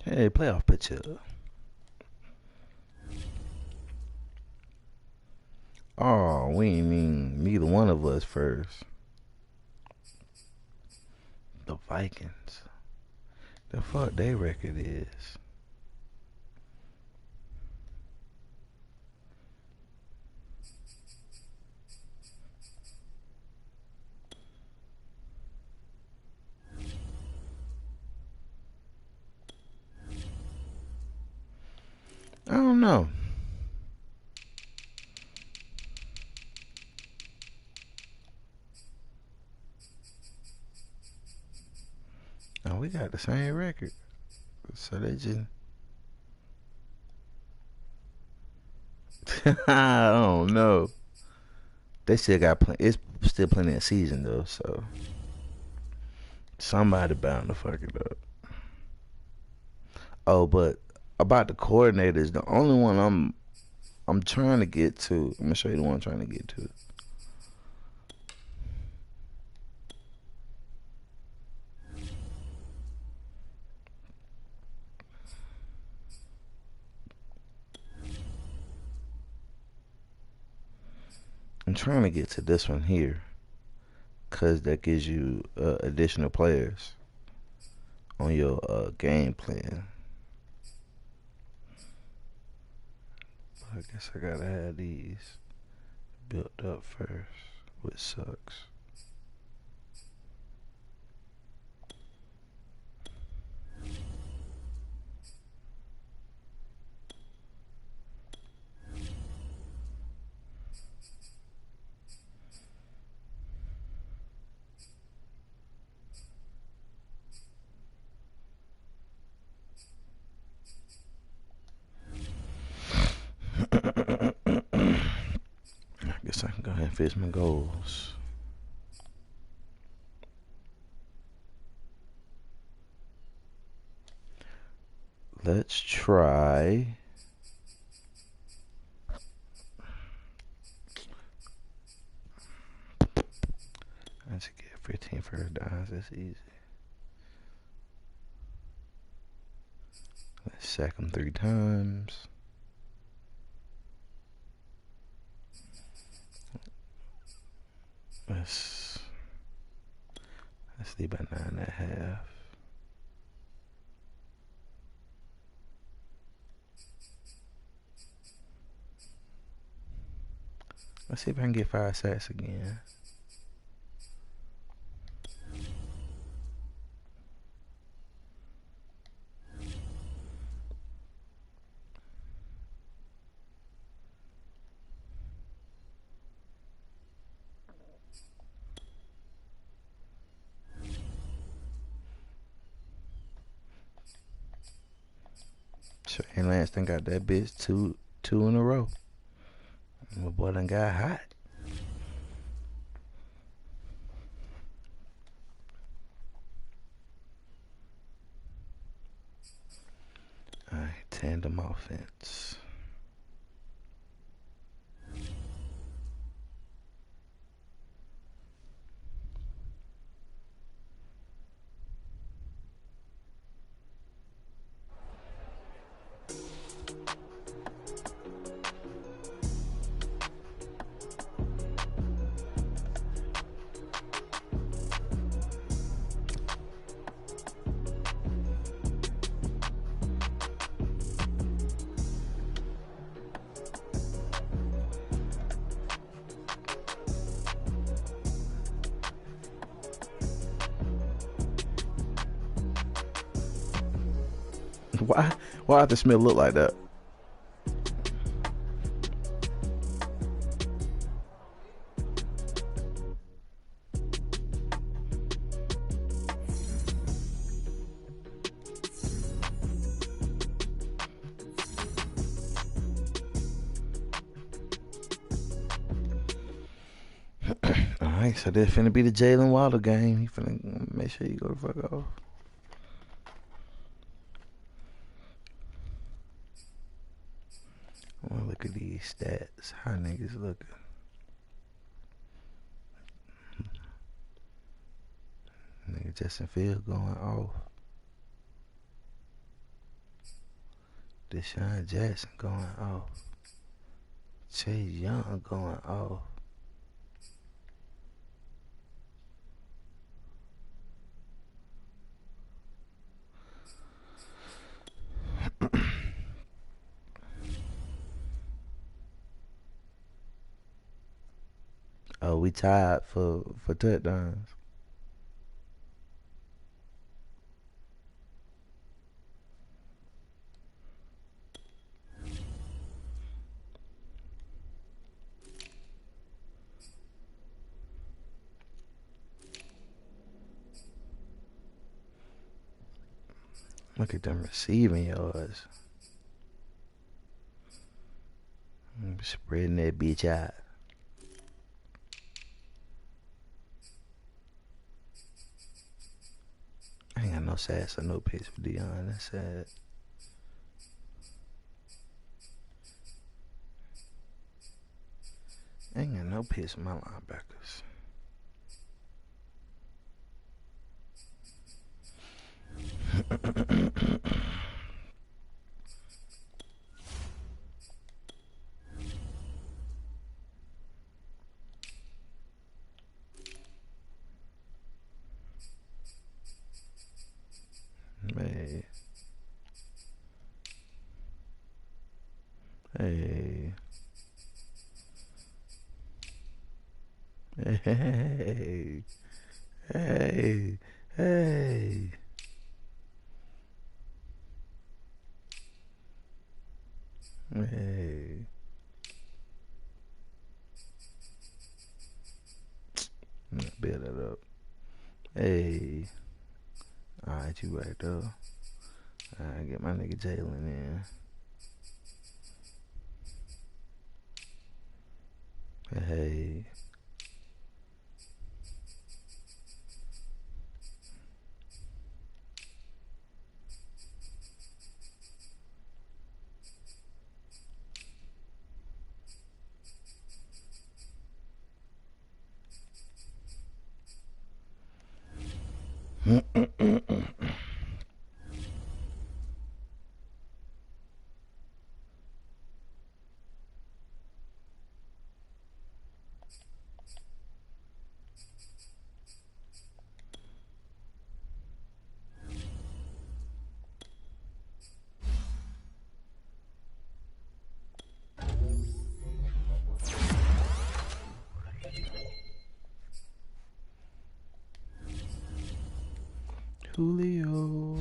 Hey, playoff picture. Oh, we ain't mean neither one of us first. The Vikings. The fuck they record is. I don't know. Oh, we got the same record. So they just I don't know. They still got it's still plenty of season though, so somebody bound to fuck it up. Oh, but about the coordinators, the only one I'm trying to get to. I'm gonna show you the one I'm trying to get to. I'm trying to get to this one here, cause that gives you additional players on your game plan. I guess I gotta have these built up first, which sucks. I guess I can go ahead and fix my goals. Let's try. Let's get 15 first downs. That's easy. Let's sack them 3 times. Let's leave at 9.5. Let's see if I can get 5 sacks again. Trey Lance done got that bitch two in a row. My boy done got hot. Alright, tandem offense. Why Arthur Smith look like that? Alright, so this finna be the Jalen Waddle game. He finna make sure you go the fuck off. I wanna look at these stats. How niggas looking? Nigga Justin Field going off. Deshaun Jackson going off. Chase Young going off. Oh, we tied for touchdowns. Look at them receiving yards. Spreading that bitch out. I ain't got no sacks or no picks for Dion. That's sad. I ain't got no picks for my linebackers. Hey. Hey. Hey. Hey. Hey. Hey. Build it up. Hey. Alright, you right there. Alright, get my nigga Jalen in. Hey. Julio.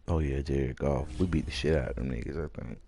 Oh yeah, Jared Goff. We beat the shit out of them niggas, I think.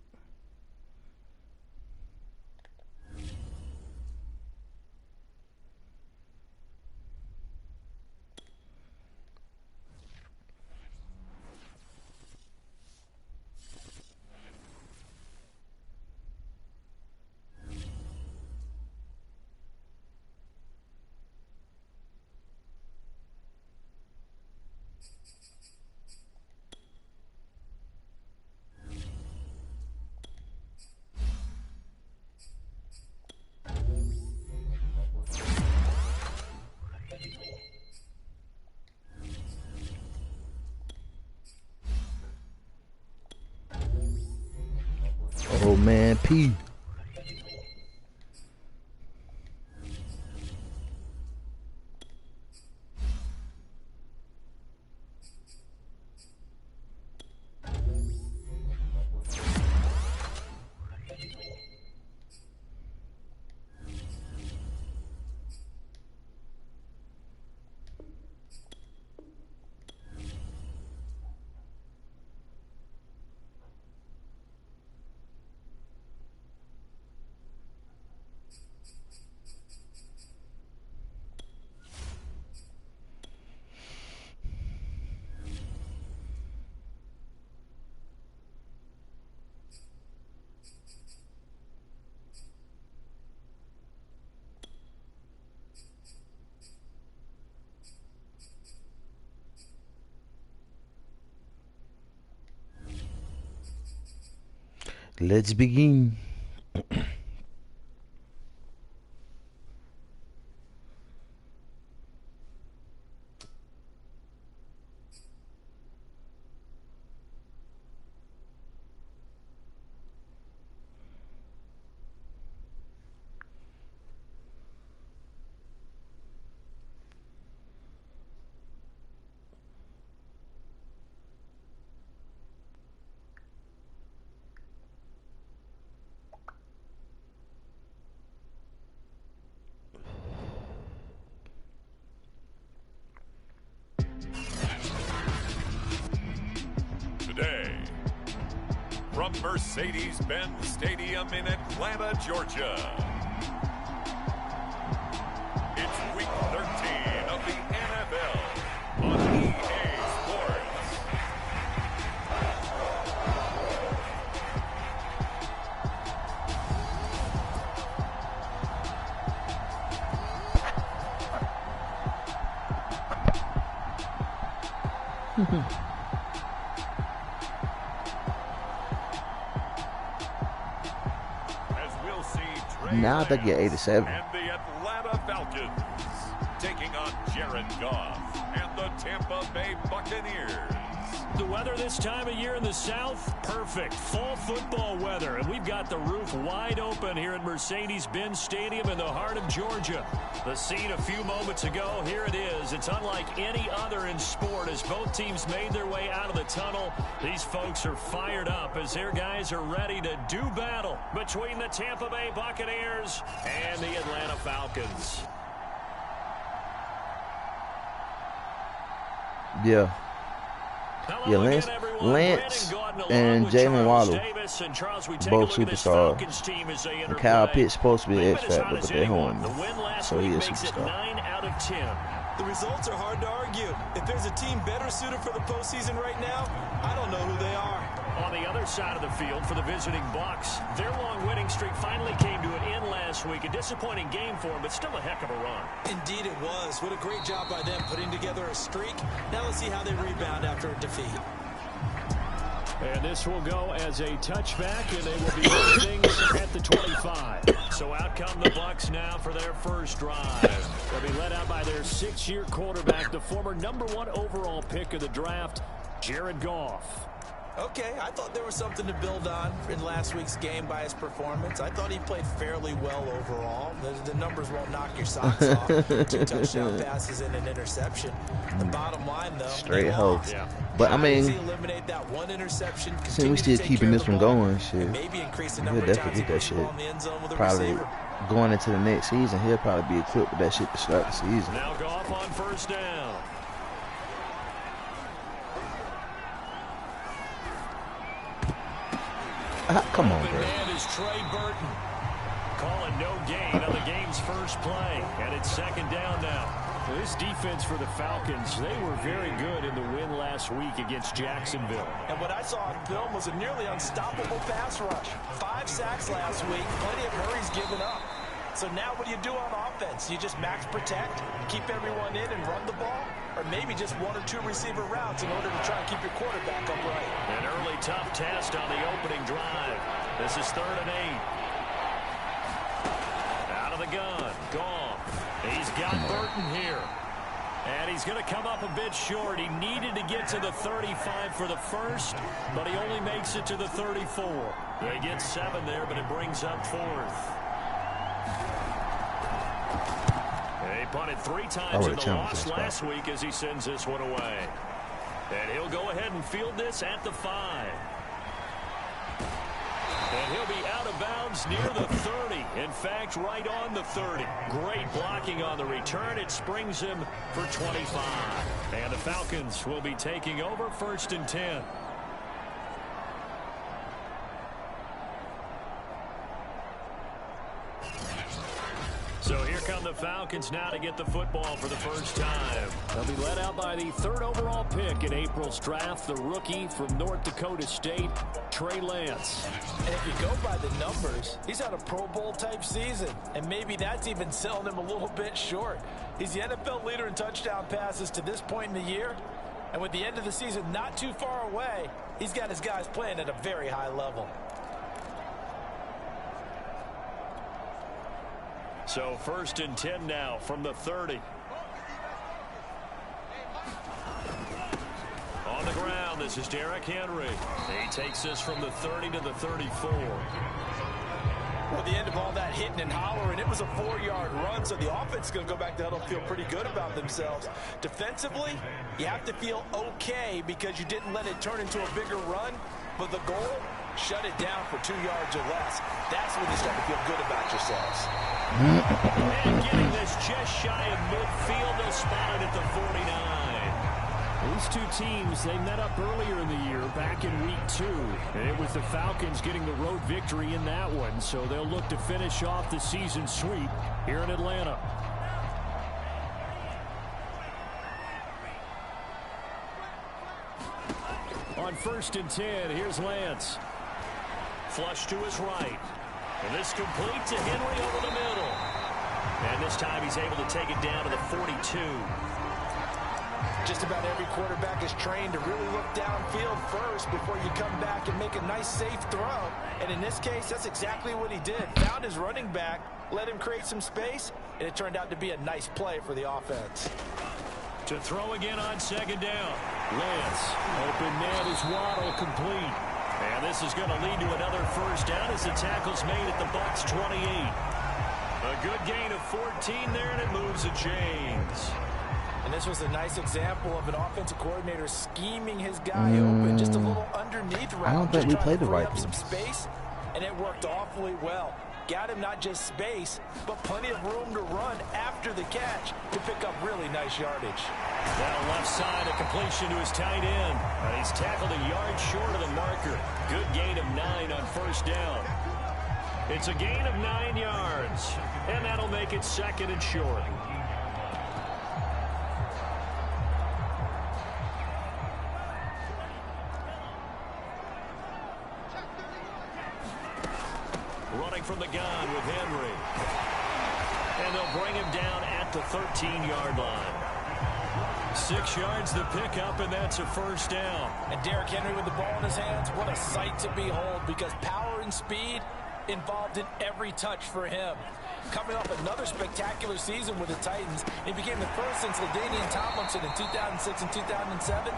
Oh man, P. Let's begin. Today, from Mercedes-Benz Stadium in Atlanta, Georgia, it's Week 13 of the NFL on EA Sports. Now they get 87. And the Atlanta Falcons taking on Jared Goff and the Tampa Bay Buccaneers. The weather this time of year in the South, perfect. Fall football weather. And we've got the roof wide open here at Mercedes-Benz Stadium in the heart of Georgia. The scene a few moments ago, here it is. It's unlike any other in sport as both teams made their way out of the tunnel. These folks are fired up as their guys are ready to do battle between the Tampa Bay Buccaneers and the Atlanta Falcons. Yeah. Lance and Jalen Waddle, both superstars. And Kyle Pitts supposed to be the X Factor, but they're horny, so he is a superstar. 9 out of 10. The results are hard to argue. If there's a team better suited for the postseason right now, I don't know who they are. On the other side of the field for the visiting Bucs, their long winning streak finally came to an end last week. A disappointing game for them, but still a heck of a run. Indeed it was. What a great job by them putting together a streak. Now let's see how they rebound after a defeat. And this will go as a touchback, and they will be doing things at the 25. So out come the Bucs now for their first drive. They'll be led out by their 6-year quarterback, the former #1 overall pick of the draft, Jared Goff. Okay, I thought there was something to build on in last week's game by his performance. I thought he played fairly well overall. The numbers won't knock your socks off. 2 touchdown passes and an interception. The bottom line, though, straight hope. Yeah. But I mean, eliminate that one interception, since we still keeping this one going, shit, maybe increase the he'll definitely get that shit. Probably going into the next season, he'll probably be equipped with that shit to start the season. Now Goff on first down. Come on, bro. Man is Trey Burton. Calling no gain on the game's first play. And it's second down now. This defense for the Falcons, they were very good in the win last week against Jacksonville. And what I saw on film was a nearly unstoppable pass rush. 5 sacks last week. Plenty of hurries given up. So now what do you do on offense? You just max protect, keep everyone in and run the ball? Or maybe just 1 or 2 receiver routes in order to try and keep your quarterback upright. An early tough test on the opening drive. This is 3rd and 8. Out of the gun. Goff. He's got Burton here. And he's going to come up a bit short. He needed to get to the 35 for the first, but he only makes it to the 34. They get 7 there, but it brings up 4th. He punted 3 times in the loss last week as he sends this one away. And he'll go ahead and field this at the 5. And he'll be out of bounds near the 30. In fact, right on the 30. Great blocking on the return. It springs him for 25. And the Falcons will be taking over 1st and 10. So here come the Falcons now to get the football for the first time. They'll be led out by the 3rd overall pick in April's draft, the rookie from North Dakota State, Trey Lance. And if you go by the numbers, he's had a Pro Bowl type season. And maybe that's even selling him a little bit short. He's the NFL leader in touchdown passes to this point in the year. And with the end of the season not too far away, he's got his guys playing at a very high level. So 1st and 10 now from the 30. On the ground, this is Derrick Henry. He takes us from the 30 to the 34. Well, at the end of all that hitting and hollering, it was a 4-yard run, so the offense is going to go back to huddle and feel pretty good about themselves. Defensively, you have to feel okay because you didn't let it turn into a bigger run, but the goal, shut it down for 2 yards or less. That's when you start to feel good about yourselves. And getting this just shy of midfield, they'll spot it at the 49. These two teams, they met up earlier in the year, back in week 2. And it was the Falcons getting the road victory in that one, so they'll look to finish off the season sweep here in Atlanta. On 1st and 10, here's Lance. Flush to his right. And this complete to Henry over the middle. And this time he's able to take it down to the 42. Just about every quarterback is trained to really look downfield first before you come back and make a nice, safe throw. And in this case, that's exactly what he did. Found his running back, let him create some space, and it turned out to be a nice play for the offense. To throw again on 2nd down. Lance, open man is Waddle, complete. And this is going to lead to another 1st down as the tackle's made at the Bucs 28. A good gain of 14 there, and it moves the chains. And this was a nice example of an offensive coordinator scheming his guy open, just a little underneath route. I don't think we played the right some space, and it worked awfully well. Got him not just space, but plenty of room to run after the catch to pick up really nice yardage. Now left side, a completion to his tight end. And he's tackled a yard short of the marker. Good gain of 9 on 1st down. It's a gain of 9 yards, and that'll make it 2nd and short. Running from the gun with Henry. And they'll bring him down at the 13-yard line. 6 yards the pickup, and that's a 1st down. And Derrick Henry with the ball in his hands, what a sight to behold, because power and speed involved in every touch for him. Coming off another spectacular season with the Titans, he became the first since LaDainian Tomlinson in 2006 and 2007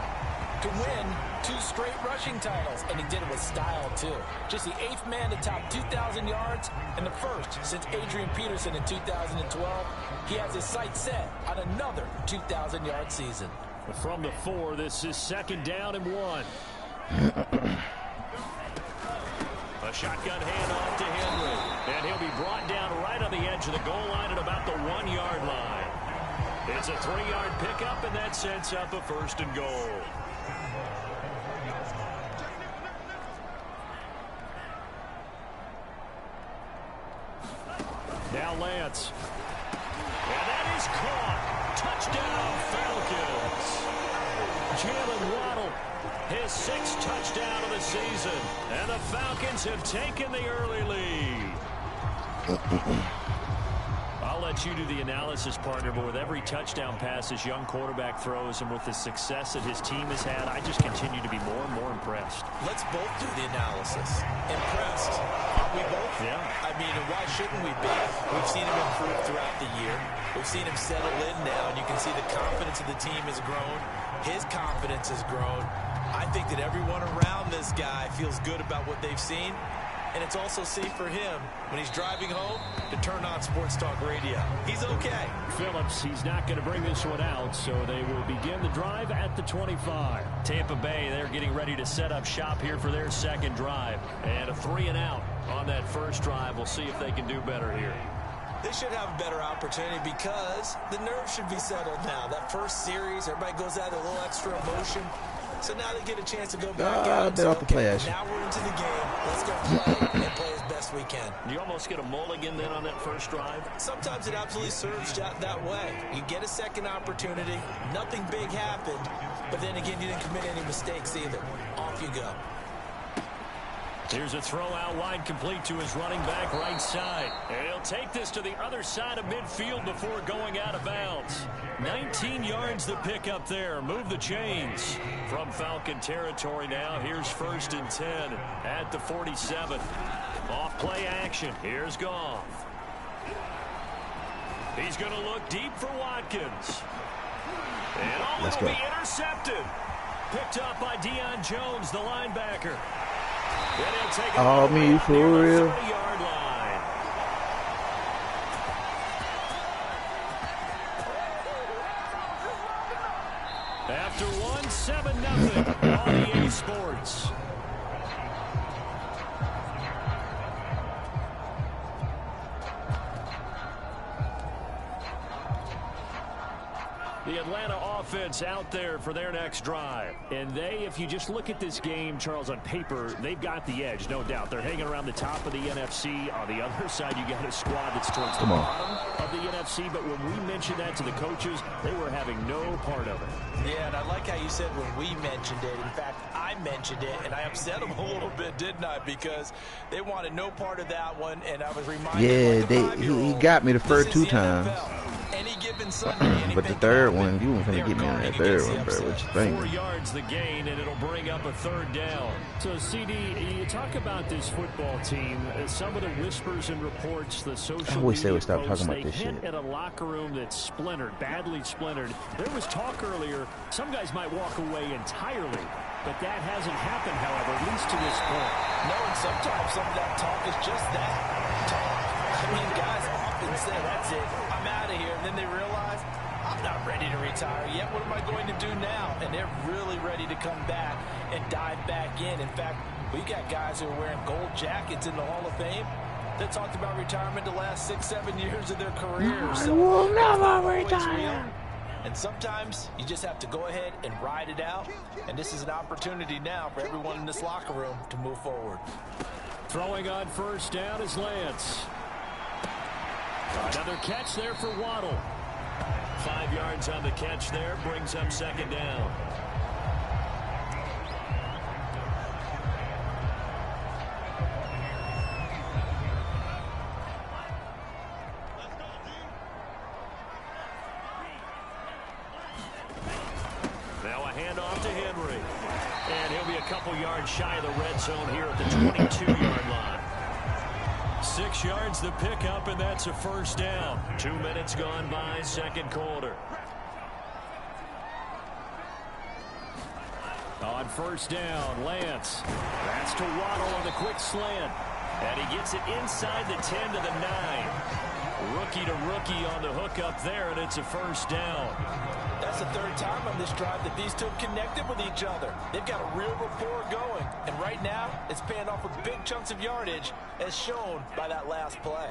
to win 2 straight rushing titles, and he did it with style too. Just the 8th man to top 2,000 yards and the 1st since Adrian Peterson in 2012. He has his sights set on another 2,000-yard season. From the 4, this is 2nd down and 1. A shotgun handoff to Henry, and he'll be brought down right on the edge of the goal line at about the 1-yard line. It's a 3-yard pickup, and that sets up a 1st and goal. Now Lance. And that is caught. Touchdown, Falcons. Jalen Waddle, his 6th touchdown of the season. And the Falcons have taken the early lead. I'll let you do the analysis, partner, but with every touchdown pass his young quarterback throws and with the success that his team has had, I just continue to be more and more impressed. Let's both do the analysis. Impressed. Aren't we both? Yeah. I mean, and why shouldn't we be? We've seen him improve throughout the year. We've seen him settle in now, and you can see the confidence of the team has grown. His confidence has grown. I think that everyone around this guy feels good about what they've seen. And it's also safe for him when he's driving home to turn on Sports Talk Radio. He's okay. Phillips, he's not going to bring this one out, so they will begin the drive at the 25. Tampa Bay, they're getting ready to set up shop here for their 2nd drive. And a 3-and-out on that 1st drive. We'll see if they can do better here. They should have a better opportunity because the nerves should be settled now. That first series, everybody goes out with a little extra emotion. So now they get a chance to go back out and say, okay, now we're into the game. Let's go play and play as best we can. You almost get a mulligan then on that 1st drive? Sometimes it absolutely serves that way. You get a 2nd opportunity. Nothing big happened. But then again, you didn't commit any mistakes either. Off you go. Here's a throw out wide, complete to his running back right side. And he'll take this to the other side of midfield before going out of bounds. 19 yards the pick up there. Move the chains. From Falcon territory now, here's 1st and 10 at the 47. Off play action. Here's Goff. He's going to look deep for Watkins. And Let's it'll go. be intercepted. Picked up by Deion Jones, the linebacker. Then he'll take it Oh, me for real? 30-yard line. After 1-7-0 on EA Sports. The Atlanta offense out there for their next drive. And they, if you just look at this game, Charles, on paper, they've got the edge, no doubt. They're hanging around the top of the NFC. On the other side, you got a squad that's towards the bottom of the NFC. But when we mentioned that to the coaches, they were having no part of it. Yeah, and I like how you said when we mentioned it. In fact, I mentioned it, and I upset them a little bit, didn't I? Because they wanted no part of that one, and I was reminded. Yeah, he got me the first 2 times. Any given Sunday, But the third one, you weren't going to get me on that third one, bro. What you think? 4 yards the gain, and it'll bring up a 3rd down. So, CD, you talk about this football team. Some of the whispers and reports, the social I wish they would media stop posts, talking about this they hint shit. at a locker room that's splintered, badly splintered. There was talk earlier, some guys might walk away entirely. But that hasn't happened, however, at least to this point. No, and sometimes some of that talk is just that, talk. I mean, guys often say, that's it, I'm out of here. And then they realize, I'm not ready to retire yet. What am I going to do now? And they're really ready to come back and dive back in. In fact, we got guys who are wearing gold jackets in the Hall of Fame that talked about retirement the last 6-7 years of their career. I will never retire. And sometimes you just have to go ahead and ride it out. And this is an opportunity now for everyone in this locker room to move forward. Throwing on 1st down is Lance. Another catch there for Waddle. 5 yards on the catch there, brings up 2nd down. Now a handoff to Henry. And he'll be a couple yards shy of the red zone here at the 22-yard line. 6 yards the pickup, and that's a 1st down. 2 minutes gone by, 2nd quarter. On 1st down, Lance. That's to Waddle on the quick slant. And he gets it inside the 10 to the 9. Rookie to rookie on the hook up there, and it's a 1st down. That's the 3rd time on this drive that these two have connected with each other. They've got a real rapport going. And right now, it's paying off with big chunks of yardage, as shown by that last play.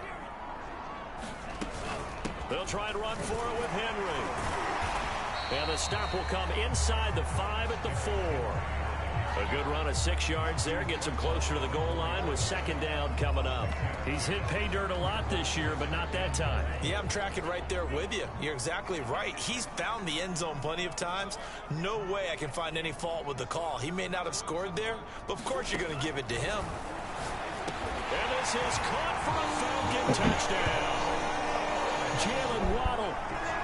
They'll try and run for it with Henry. And the stop will come inside the 5 at the 4. A good run of 6 yards there. Gets him closer to the goal line with 2nd down coming up. He's hit pay dirt a lot this year, but not that time. Yeah, I'm tracking right there with you. You're exactly right. He's found the end zone plenty of times. No way I can find any fault with the call. He may not have scored there, but of course you're going to give it to him. And this is caught for a Falcon touchdown. Jalen Waddle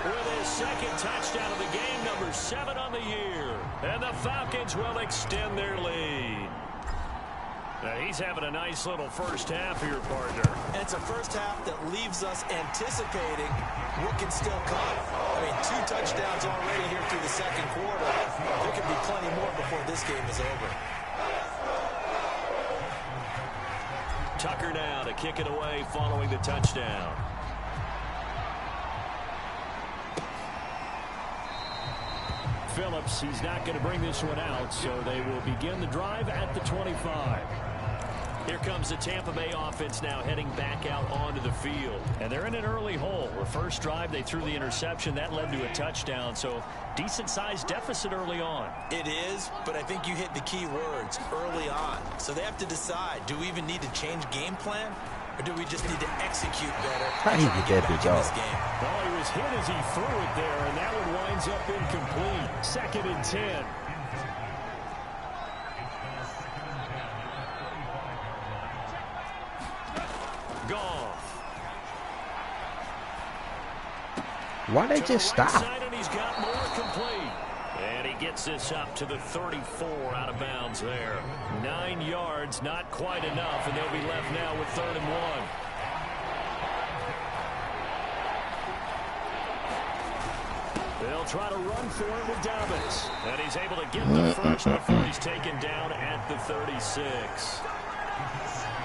with his 2nd touchdown of the game, number 7 on the year. And the Falcons will extend their lead. Now he's having a nice little first half here, partner. And it's a first half that leaves us anticipating what can still come. I mean, 2 touchdowns already here through the 2nd quarter. There could be plenty more before this game is over. Tucker now to kick it away following the touchdown. Phillips, he's not going to bring this one out, so they will begin the drive at the 25. Here comes the Tampa Bay offense now heading back out onto the field. And they're in an early hole. The first drive, they threw the interception. That led to a touchdown, so decent-sized deficit early on. It is, but I think you hit the key words, early on. So they have to decide, do we even need to change game plan? Or do we just need to execute better? How do you get that bitch off? Well, he was hit as he threw it there, and that one winds up incomplete. 2nd and 10. Goff. Why they just stop? And he's got more complete. And he gets this up to the 34 out of bounds there. 9 yards, not quite enough, and they'll be left now with 3rd and 1. They'll try to run for it with Dobbins. And he's able to get the first before he's taken down at the 36.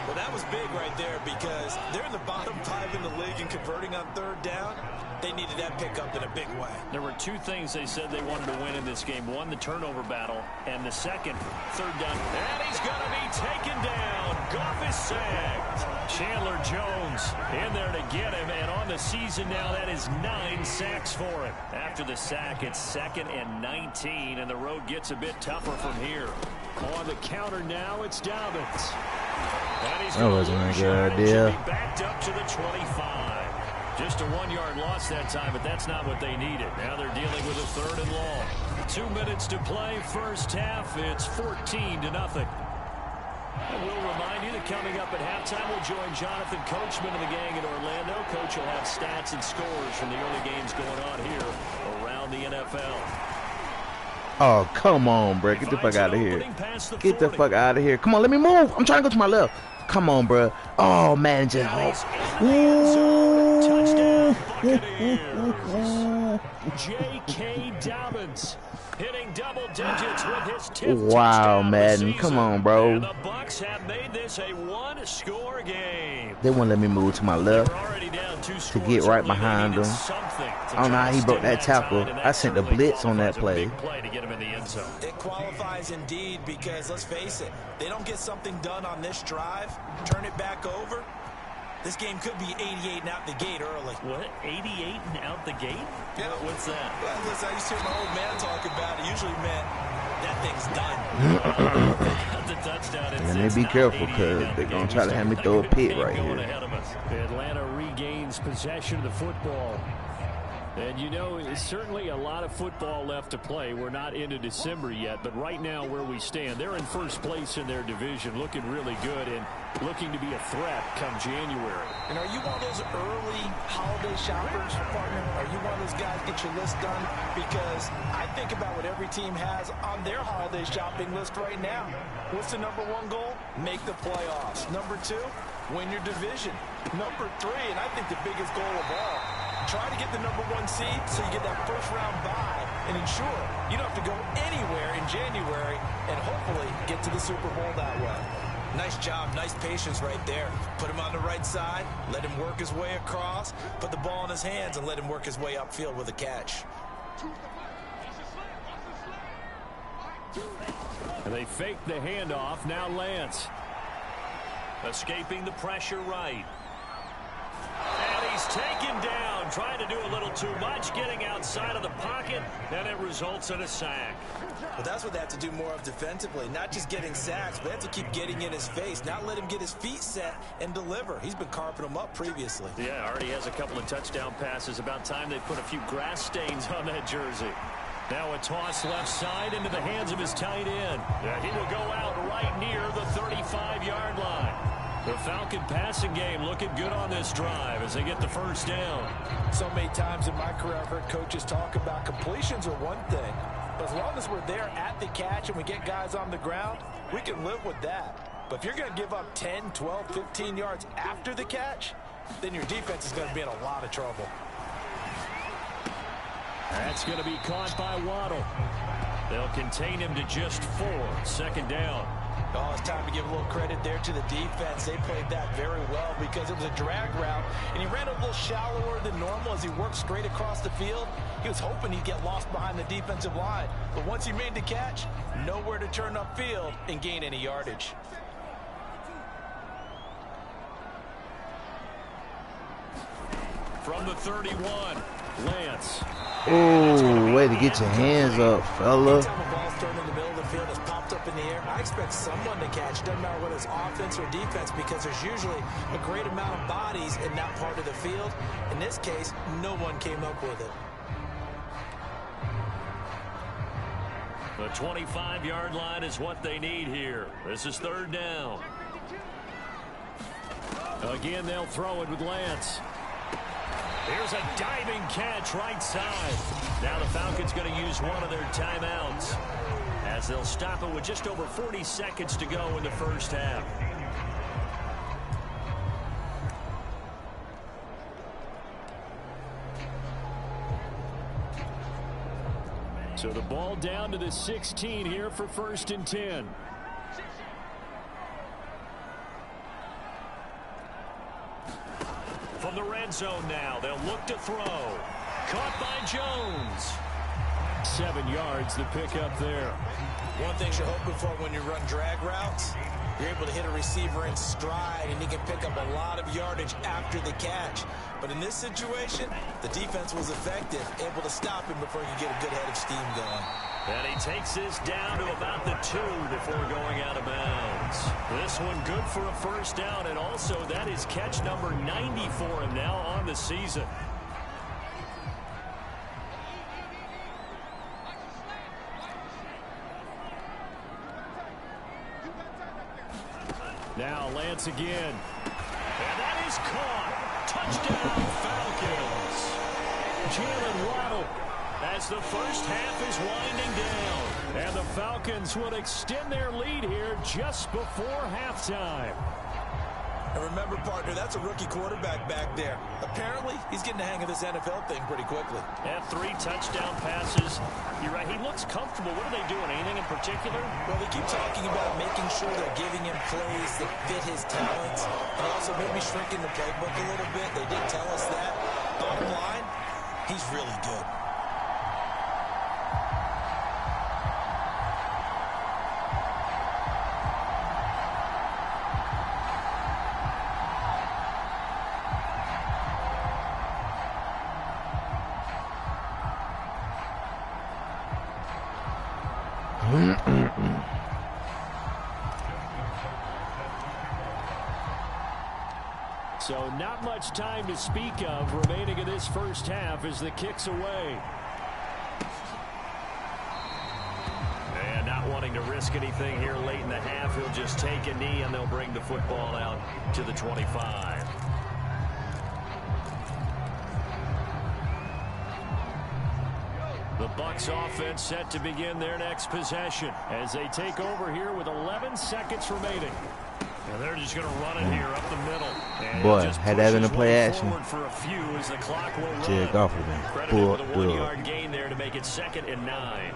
Well, that was big right there because they're in the bottom 5 in the league and converting on third down. They needed that pickup in a big way. There were two things they said they wanted to win in this game. One, the turnover battle, and the second, third down. And he's going to be taken down. Goff is sacked. Chandler Jones in there to get him, and on the season now, that is 9 sacks for him. After the sack, it's 2nd and 19, and the road gets a bit tougher from here. On the counter now, it's Dobbins. And he's That wasn't a good idea. Backed up to the 25. Just a 1-yard loss that time, but that's not what they needed. Now they're dealing with a 3rd and long. 2 minutes to play, first half. It's 14-0. And we'll remind you that coming up at halftime, we'll join Jonathan Coachman and the gang in Orlando. Coach will have stats and scores from the early games going on here around the NFL. Oh, come on, bro. Get the fuck out of here. Get the fuck out of here. Come on, let me move. I'm trying to go to my left. Come on, bro. Oh, man. Just Touchdown, Buccaneers. J.K. Dobbins hitting double digits with his 10th touchdown Madden. Come on, bro. And the Bucs have made this a 1-score game. They won't let me move to my left to get right behind them. I don't know how he broke that tackle. I sent the blitz on that play. It qualifies indeed because, let's face it, they don't get something done on this drive, turn it back over. This game could be 88 and out the gate early. What? 88 and out the gate? Yeah. What's that? Well, listen, I used to hear my old man talk about it. Usually meant that thing's done. The touchdown. And they be careful because they're going to try to have me throw a pick right here. Atlanta regains possession of the football. And, you know, it's certainly a lot of football left to play. We're not into December yet, but right now where we stand, they're in first place in their division, looking really good and looking to be a threat come January. And are you one of those early holiday shoppers, partner? Are you one of those guys get your list done? Because I think about what every team has on their holiday shopping list right now. What's the number 1 goal? Make the playoffs. Number 2, win your division. Number 3, and I think the biggest goal of all, try to get the number 1 seed so you get that first-round bye and ensure you don't have to go anywhere in January and hopefully get to the Super Bowl that way. Nice job, nice patience right there. Put him on the right side, let him work his way across, put the ball in his hands, and let him work his way upfield with a catch. And they fake the handoff. Now Lance. Escaping the pressure right. And he's taken down, trying to do a little too much, getting outside of the pocket, and it results in a sack. Well, that's what they have to do more of defensively, not just getting sacks, but they have to keep getting in his face, not let him get his feet set and deliver. He's been carping them up previously. Yeah, already has a couple of touchdown passes. About time they put a few grass stains on that jersey. Now a toss left side into the hands of his tight end. Yeah, he will go out right near the 35-yard line. The Falcon passing game looking good on this drive as they get the first down. So many times in my career I've heard coaches talk about completions are one thing, but as long as we're there at the catch and we get guys on the ground, we can live with that. But if you're going to give up 10, 12, 15 yards after the catch, then your defense is going to be in a lot of trouble. That's going to be caught by Waddle. They'll contain him to just 4. Second down. Oh, it's time to give a little credit there to the defense. They played that very well because it was a drag route, and he ran a little shallower than normal as he worked straight across the field. He was hoping he'd get lost behind the defensive line, but once he made the catch, nowhere to turn upfield and gain any yardage. From the 31, Lance. Oh, way to get your hands up, fella. Anytime a ball's thrown in the middle of the field, it's popped up in the air, I expect someone to catch. Doesn't matter whether it's offense or defense, because there's usually a great amount of bodies in that part of the field. In this case, no one came up with it. The 25-yard line is what they need here. This is third down. Again, they'll throw it with Lance. Here's a diving catch right side. Now the Falcons going to use one of their timeouts as they'll stop it with just over 40 seconds to go in the first half. So the ball down to the 16 here for 1st and 10. From the red zone now, they'll look to throw. Caught by Jones. 7 yards the pick up there. One thing you're hoping for when you run drag routes, you're able to hit a receiver in stride, and he can pick up a lot of yardage after the catch. But in this situation, the defense was effective, able to stop him before he could get a good head of steam going. And he takes this down to about the 2 before going out of bounds. This one good for a 1st down, and also that is catch number 90 for him now on the season. Now Lance again. And that is caught. Touchdown, Falcons. Jalen Waddle. As the first half is winding down. And the Falcons will extend their lead here just before halftime. And remember, partner, that's a rookie quarterback back there. Apparently, he's getting the hang of this NFL thing pretty quickly. And 3 touchdown passes. You're right, he looks comfortable. What are they doing? Anything in particular? Well, they keep talking about making sure they're giving him plays that fit his talents, and also maybe shrinking the playbook a little bit. They did tell us that. Bottom line, he's really good. So not much time to speak of remaining in this first half as the kick's away. And not wanting to risk anything here late in the half, he'll just take a knee and they'll bring the football out to the 25. The Bucs offense set to begin their next possession as they take over here with 11 seconds remaining. And they're just going to run it here up the middle. And boy, had that been a play action. For a few as the clock will run. Jared Goff would have been Credited with a 1-yard gain there to make it 2nd and 9.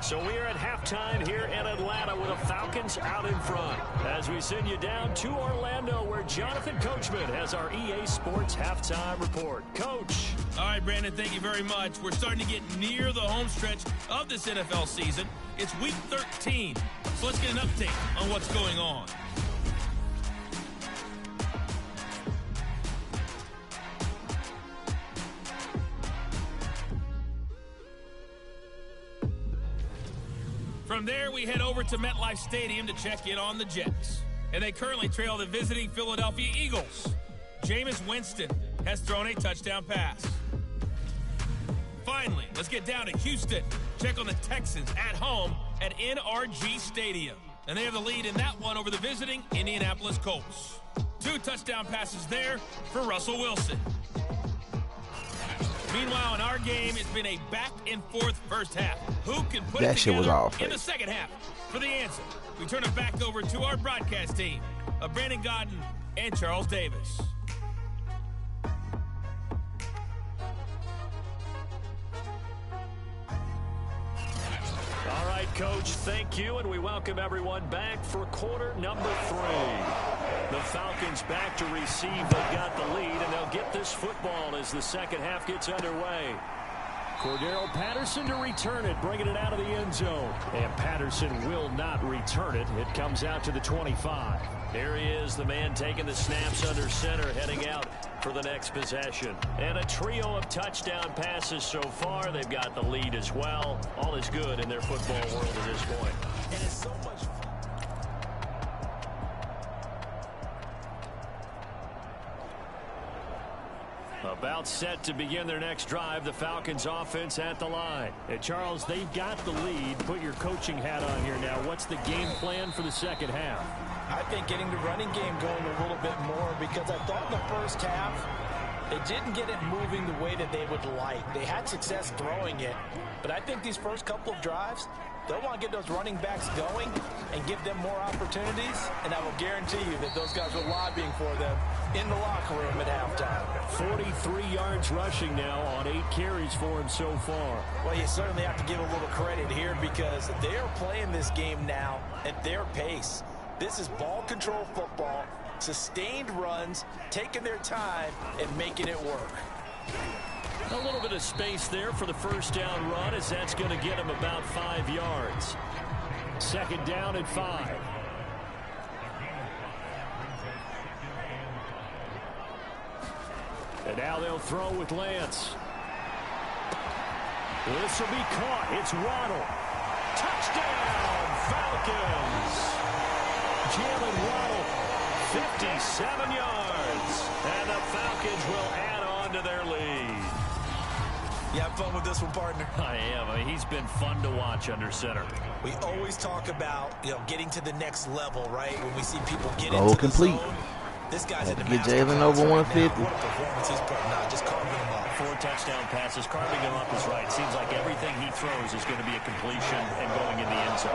So we are at halftime here in Atlanta with the Falcons out in front. As we send you down to Orlando where Jonathan Coachman has our EA Sports halftime report. Coach. All right, Brandon, thank you very much. We're starting to get near the home stretch of this NFL season. It's week 13, so let's get an update on what's going on. From there, we head over to MetLife Stadium to check in on the Jets. And they currently trail the visiting Philadelphia Eagles. Jameis Winston has thrown a touchdown pass. Finally, let's get down to Houston. Check on the Texans at home at NRG Stadium. And they have the lead in that one over the visiting Indianapolis Colts. 2 touchdown passes there for Russell Wilson. Meanwhile, in our game, it's been a back-and-forth first half. Who can put it together in the second half? For the answer, we turn it back over to our broadcast team of Brandon Godden and Charles Davis. All right, Coach, thank you, and we welcome everyone back for quarter number 3. The Falcons back to receive. They've got the lead, and they'll get this football as the second half gets underway. Cordero Patterson to return it, bringing it out of the end zone. And Patterson will not return it. It comes out to the 25. Here he is, the man taking the snaps under center, heading out for the next possession. And a trio of touchdown passes so far. They've got the lead as well. All is good in their football world at this point. And it's so much fun. About set to begin their next drive, the Falcons offense at the line. And Charles, they've got the lead. Put your coaching hat on here now. What's the game plan for the second half? I think getting the running game going a little bit more, because I thought in the first half They didn't get it moving the way that they would like. They had success throwing it, but I think these first couple of drives, they'll want to get those running backs going and give them more opportunities, and I will guarantee you that those guys were lobbying for them in the locker room at halftime. 43 yards rushing now on 8 carries for him so far. Well, you certainly have to give a little credit here because they are playing this game now at their pace. This is ball control football, sustained runs, taking their time and making it work. A little bit of space there for the first down run, as that's going to get him about 5 yards. Second down and 5. And now they'll throw with Lance. This will be caught. It's Waddle. Touchdown, Falcons. Jalen Waddle, 57 yards. And the Falcons will add on to their lead. You have fun with this one, partner? I am. I mean, he's been fun to watch under center. We always talk about, getting to the next level, right? When we see people get Goal into complete. the zone. This guy's Had in to the get Jalen over 150. What a performance he's putting out, just carving him up. 4 touchdown passes. Carving him up is right. Seems like everything he throws is going to be a completion and going in the end zone.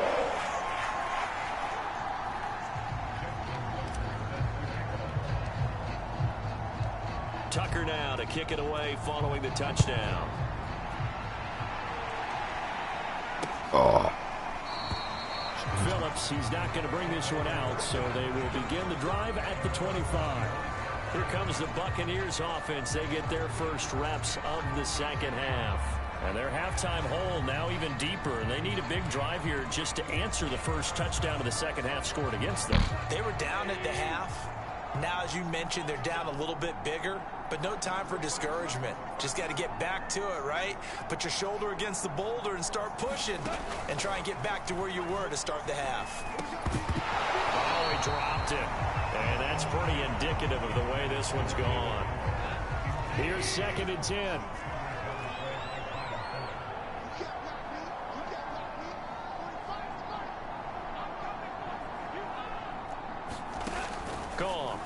Tucker now to kick it away following the touchdown. Oh. Phillips, he's not going to bring this one out, so they will begin the drive at the 25. Here comes the Buccaneers offense. They get their first reps of the second half. And their halftime hole now even deeper. And they need a big drive here just to answer the first touchdown of the second half scored against them. They were down at the half. Now, as you mentioned, they're down a little bit bigger, but no time for discouragement. Just got to get back to it, right? Put your shoulder against the boulder and start pushing and try and get back to where you were to start the half. Oh, he dropped it. And that's pretty indicative of the way this one's gone. Here's 2nd and 10. Gone.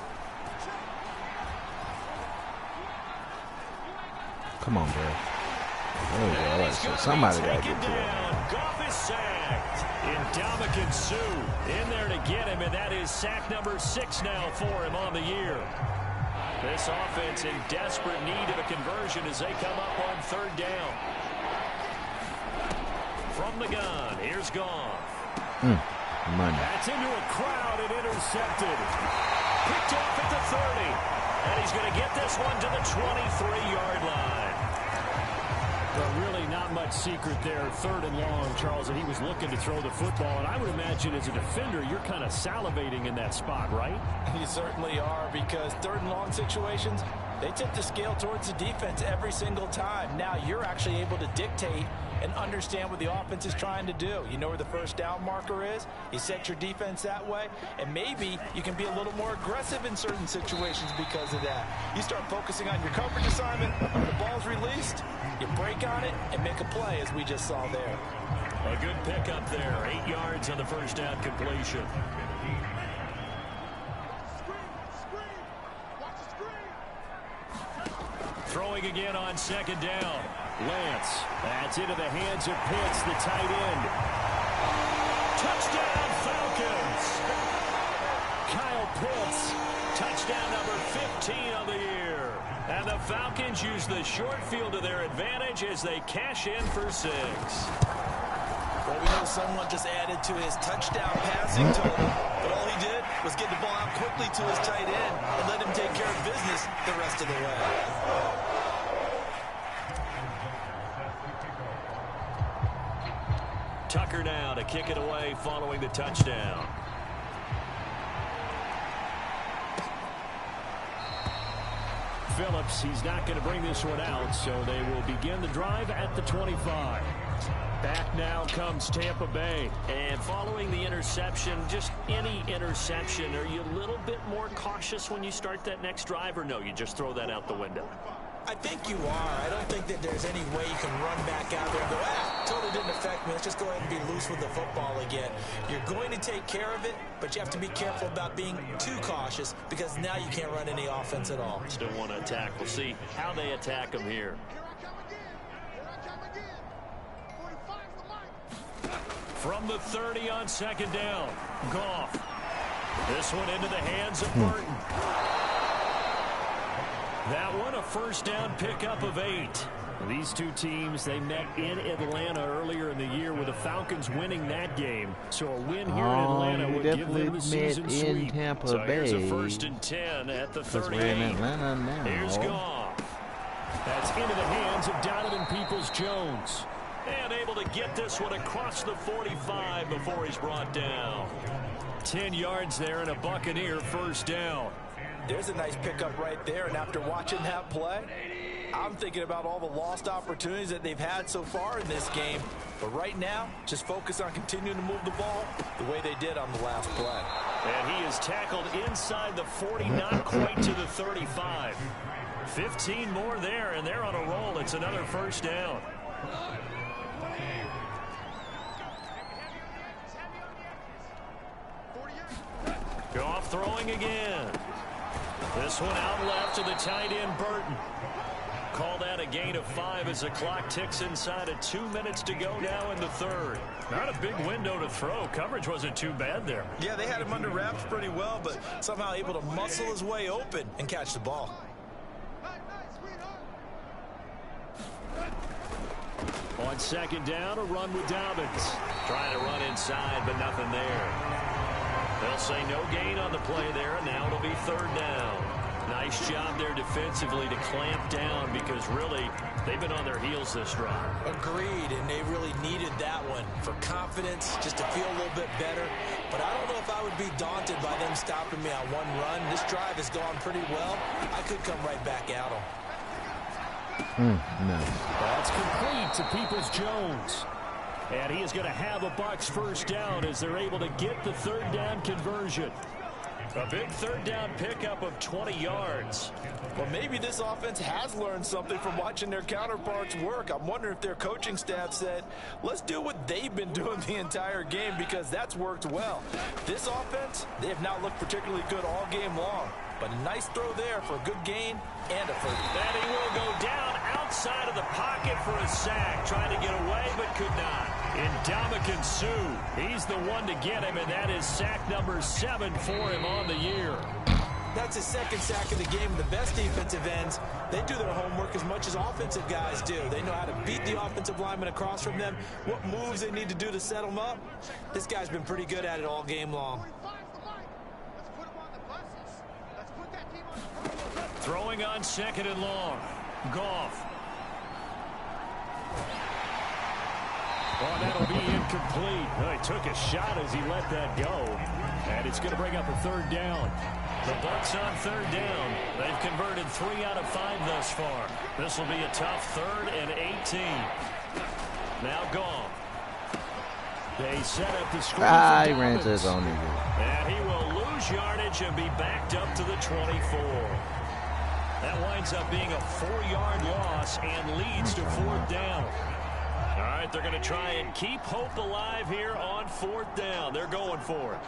Come on, bro. There we go. Right, so somebody got to get to it. Goff is sacked. Ndamukong Suh in there to get him, and that is sack number 6 now for him on the year. This offense in desperate need of a conversion as they come up on 3rd down. From the gun, here's Goff. Money. That's into a crowd and intercepted. Picked off at the 30. And he's going to get this one to the 23-yard line. But really not much secret there. 3rd and long, Charles, and he was looking to throw the football. And I would imagine as a defender, you're kind of salivating in that spot, right? You certainly are, because 3rd and long situations, they tip the scale towards the defense every single time. Now you're actually able to dictate and understand what the offense is trying to do. You know where the first down marker is. You set your defense that way, and maybe you can be a little more aggressive in certain situations because of that. You start focusing on your coverage assignment, the ball's released, you break on it and make a play, as we just saw there. A good pickup there. 8 yards on the first down completion. Throwing again on 2nd down. Lance, that's into the hands of Pitts, the tight end. Touchdown, Falcons! Kyle Pitts. Touchdown number 15 of the year. And the Falcons use the short field to their advantage as they cash in for 6. Well, we know someone just added to his touchdown passing total, but all he did was get the ball out quickly to his tight end and let him take care of business the rest of the way. Tucker now to kick it away following the touchdown. Phillips, he's not going to bring this one out, so they will begin the drive at the 25. Back now comes Tampa Bay. And following the interception, just any interception, are you a little bit more cautious when you start that next drive, or no, you just throw that out the window? I think you are. I don't think that there's any way you can run back out there and go, totally didn't affect me. Let's just go ahead and be loose with the football again. You're going to take care of it, but you have to be careful about being too cautious because now you can't run any offense at all. Still want to attack. We'll see how they attack him here. From the 30 on second down, Goff. This one into the hands of Burton. That one a first down pickup of 8. These two teams, they met in Atlanta earlier in the year with the Falcons winning that game. So a win here in Atlanta would give them the season sweep. So here's a first and 10 at the 38. We're in Atlanta now. Here's Goff. That's into the hands of Donovan Peoples-Jones. And able to get this one across the 45 before he's brought down. 10 yards there and a Buccaneer first down. There's a nice pickup right there, and after watching that play, I'm thinking about all the lost opportunities that they've had so far in this game. But right now, just focus on continuing to move the ball the way they did on the last play. And he is tackled inside the 40, not quite to the 35. 15 more there, and they're on a roll. It's another first down. Goff throwing again. This one out left to the tight end, Burton. Call that a gain of 5 as the clock ticks inside of 2 minutes to go now in the third. Not a big window to throw. Coverage wasn't too bad there. Yeah, they had him under wraps pretty well, but somehow able to muscle his way open and catch the ball. On second down, a run with Dobbins. Trying to run inside, but nothing there. They'll say no gain on the play there, and now it'll be third down. Nice job there defensively to clamp down because really they've been on their heels this drive. Agreed, and they really needed that one for confidence, just to feel a little bit better. But I don't know if I would be daunted by them stopping me on one run. This drive has gone pretty well. I could come right back at them. No. That's complete to Peoples-Jones. And he is going to have a Bucs first down as they're able to get the third down conversion. A big third down pickup of 20 yards. Well, maybe this offense has learned something from watching their counterparts work. I'm wondering if their coaching staff said, let's do what they've been doing the entire game because that's worked well. This offense, they have not looked particularly good all game long. But a nice throw there for a good gain and a first. And he will go down outside of the pocket for a sack. Trying to get away, but could not. Ndamukong Suh, he's the one to get him, and that is sack number 7 for him on the year. That's his second sack of the game. The best defensive ends, they do their homework as much as offensive guys do. They know how to beat the offensive lineman across from them, what moves they need to do to set them up. This guy's been pretty good at it all game long. Throwing on second and long. Goff. Oh, that'll be incomplete. Well, he took a shot as he let that go. And it's going to bring up a third down. The Bucs on third down. They've converted 3 out of 5 thus far. This will be a tough 3rd and 18. Now Goff. They set up the screen. He ran to his own nigga. And he will lose yardage and be backed up to the 24. That winds up being a 4-yard loss and leads to 4th down. All right, they're going to try and keep hope alive here on 4th down. They're going for it.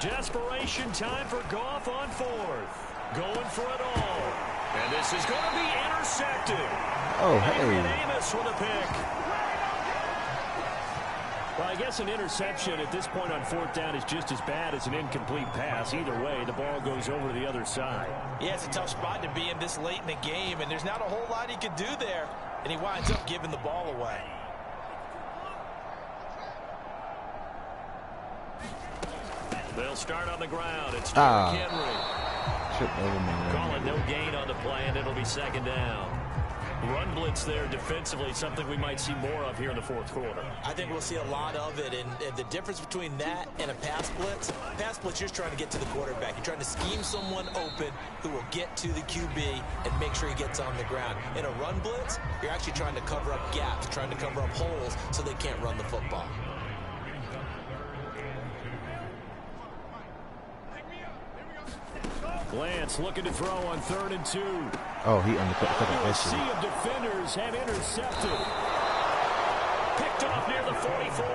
Desperation time for Goff on 4th. Going for it all. And this is going to be intercepted. Oh, hey. Adrian Amos with a pick. Well, I guess an interception at this point on 4th down is just as bad as an incomplete pass. Either way, the ball goes over to the other side. Yeah, it's a tough spot to be in this late in the game, and there's not a whole lot he could do there, and he winds up giving the ball away. They'll start on the ground. It's Derrick Henry. Tripped over me. Calling no gain on the play, and it'll be 2nd down. Run blitz there defensively, something we might see more of here in the 4th quarter. I think we'll see a lot of it, and the difference between that and a pass blitz, you're trying to get to the quarterback. You're trying to scheme someone open who will get to the QB and make sure he gets on the ground. In a run blitz, you're actually trying to cover up gaps, trying to cover up holes so they can't run the football. Lance looking to throw on 3rd and 2. Oh, he undercut that A sea shit. of defenders have intercepted. Picked off near the 44.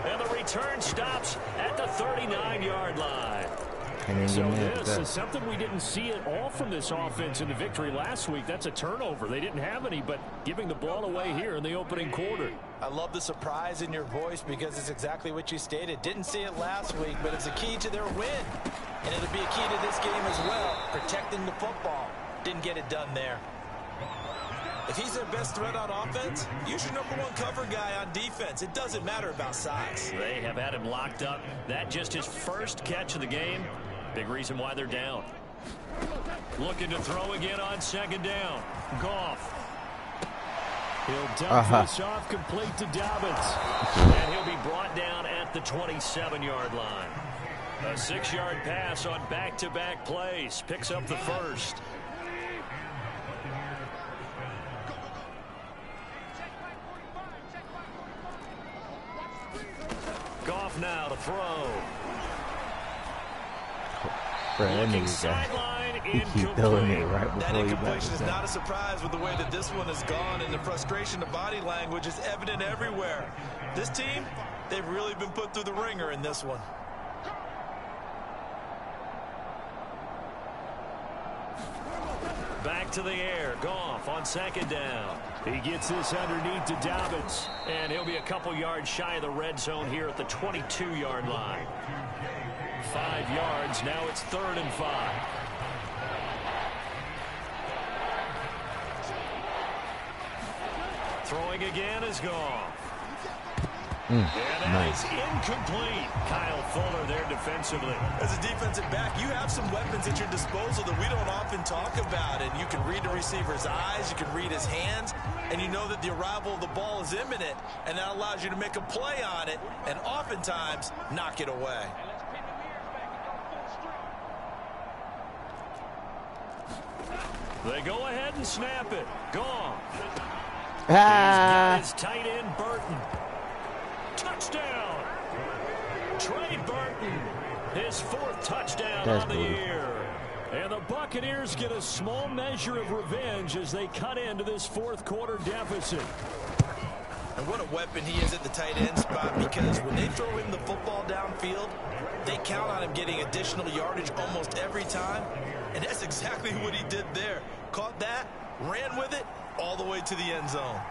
And the return stops at the 39-yard line. So this is something we didn't see at all from this offense in the victory last week. That's a turnover. They didn't have any, but giving the ball away here in the opening quarter. I love the surprise in your voice because it's exactly what you stated. Didn't see it last week, but it's a key to their win. And it'll be a key to this game as well, protecting the football. Didn't get it done there. If he's their best threat on offense, use your #1 cover guy on defense. It doesn't matter about size. They have had him locked up. That just his first catch of the game. Big reason why they're down. Looking to throw again on 2nd down. Goff. He'll dump this off complete to Dobbins. And he'll be brought down at the 27-yard line. A 6-yard pass on back-to-back plays. Picks up the first. Goff now to throw. Looking sideline, he keep throwing it right before that he incompletion is not a surprise with the way that this one has gone, and the frustration of body language is evident everywhere. This team, they've really been put through the ringer in this one. Back to the air. Goff on 2nd down. He gets this underneath to Dobbins. And he'll be a couple yards shy of the red zone here at the 22-yard line. 5 yards. Now it's 3rd and 5. Throwing again is Goff. And that is incomplete. Kyle Fuller there defensively. As a defensive back, you have some weapons at your disposal that we don't often talk about. And you can read the receiver's eyes, you can read his hands, and you know that the arrival of the ball is imminent. And that allows you to make a play on it and oftentimes knock it away. They go ahead and snap it. Goff. His tight end, Burton. Touchdown. Trey Burton. His 4th touchdown on the year. And the Buccaneers get a small measure of revenge as they cut into this 4th quarter deficit. And what a weapon he is at the tight end spot, because when they throw him the football downfield, they count on him getting additional yardage almost every time. And that's exactly what he did there. Caught that, ran with it, all the way to the end zone.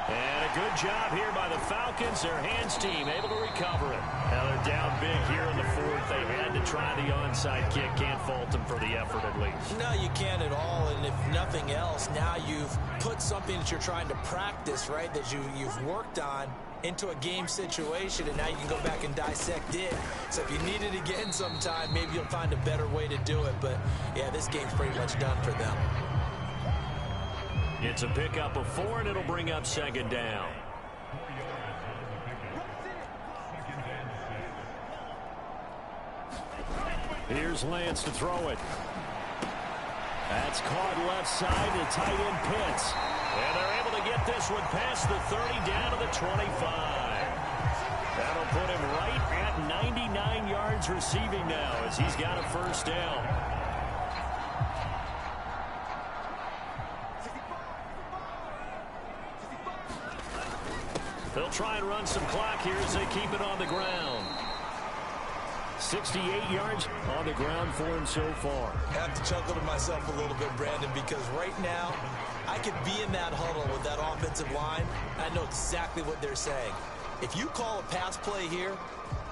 And a good job here by the Falcons. Their hands team able to recover it. Now they're down big here in the 4th. They had to try the onside kick. Can't fault them for the effort at least. No, you can't at all. And if nothing else, now you've put something that you're trying to practice, right, that you've worked on into a game situation, and now you can go back and dissect it. So if you need it again sometime, maybe you'll find a better way to do it. But, yeah, this game's pretty much done for them. It's a pickup of 4, and it'll bring up 2nd down. Here's Lance to throw it. That's caught left side to tight end Pitts. And they're able to get this one past the 30 down to the 25. That'll put him right at 99 yards receiving now as he's got a 1st down. They'll try and run some clock here as they keep it on the ground. 68 yards on the ground for him so far. I have to chuckle to myself a little bit, Brandon, because right now I could be in that huddle with that offensive line. I know exactly what they're saying. If you call a pass play here,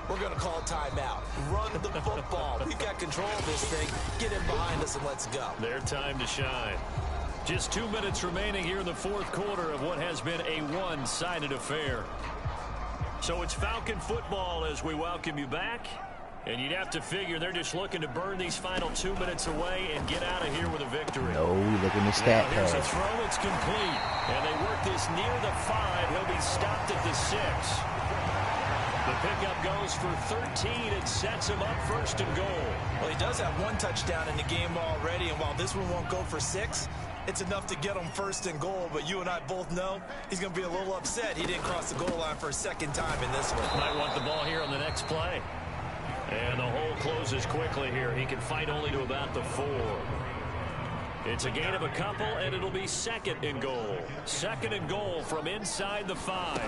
we're going to call a timeout. Run the football. We've got control of this thing. Get in behind us and let's go. Their time to shine. Just 2 minutes remaining here in the 4th quarter of what has been a one-sided affair. So it's Falcon football as we welcome you back. And you'd have to figure they're just looking to burn these final 2 minutes away and get out of here with a victory. No, look at the stat Here's a pad. throw. It's complete. And they work this near the 5. He'll be stopped at the 6. The pickup goes for 13 and sets him up 1st and goal. Well, he does have 1 touchdown in the game already, and while this one won't go for 6, it's enough to get him 1st and goal. But you and I both know he's going to be a little upset he didn't cross the goal line for a 2nd time in this one. Might want the ball here on the next play. And the hole closes quickly here. He can fight only to about the 4. It's a gain of a couple, and it'll be 2nd and goal. 2nd and goal from inside the 5.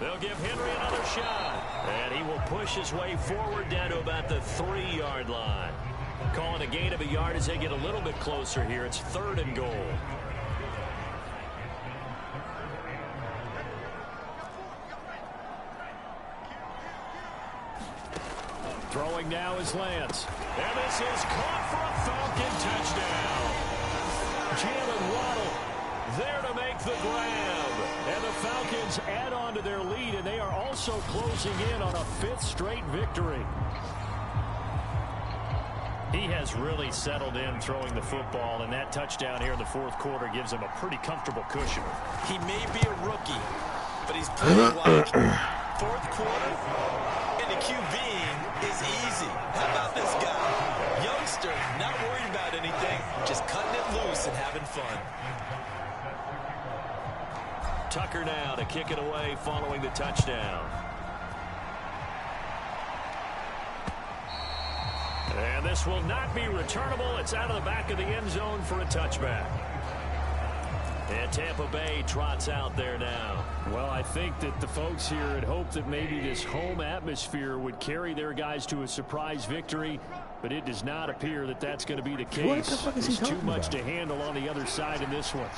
They'll give Henry another shot. And he will push his way forward down to about the 3-yard line. Calling a gain of a yard as they get a little bit closer here. It's 3rd and goal. Throwing now is Lance. And this is caught for a Falcon touchdown. Jalen Waddle there to make the grab. And the Falcons add on to their lead, and they are also closing in on a 5th straight victory. He has really settled in throwing the football, and that touchdown here in the 4th quarter gives him a pretty comfortable cushion. He may be a rookie, but he's playing like 4th quarter, and the QBing is easy. How about this guy? Youngster, not worried about anything, just cutting it loose and having fun. Tucker now to kick it away following the touchdown. And this will not be returnable. It's out of the back of the end zone for a touchback. And Tampa Bay trots out there now. Well, I think that the folks here had hoped that maybe this home atmosphere would carry their guys to a surprise victory, but it does not appear that that's going to be the case. What the fuck is he There's too talking much about? to handle on the other side in this one.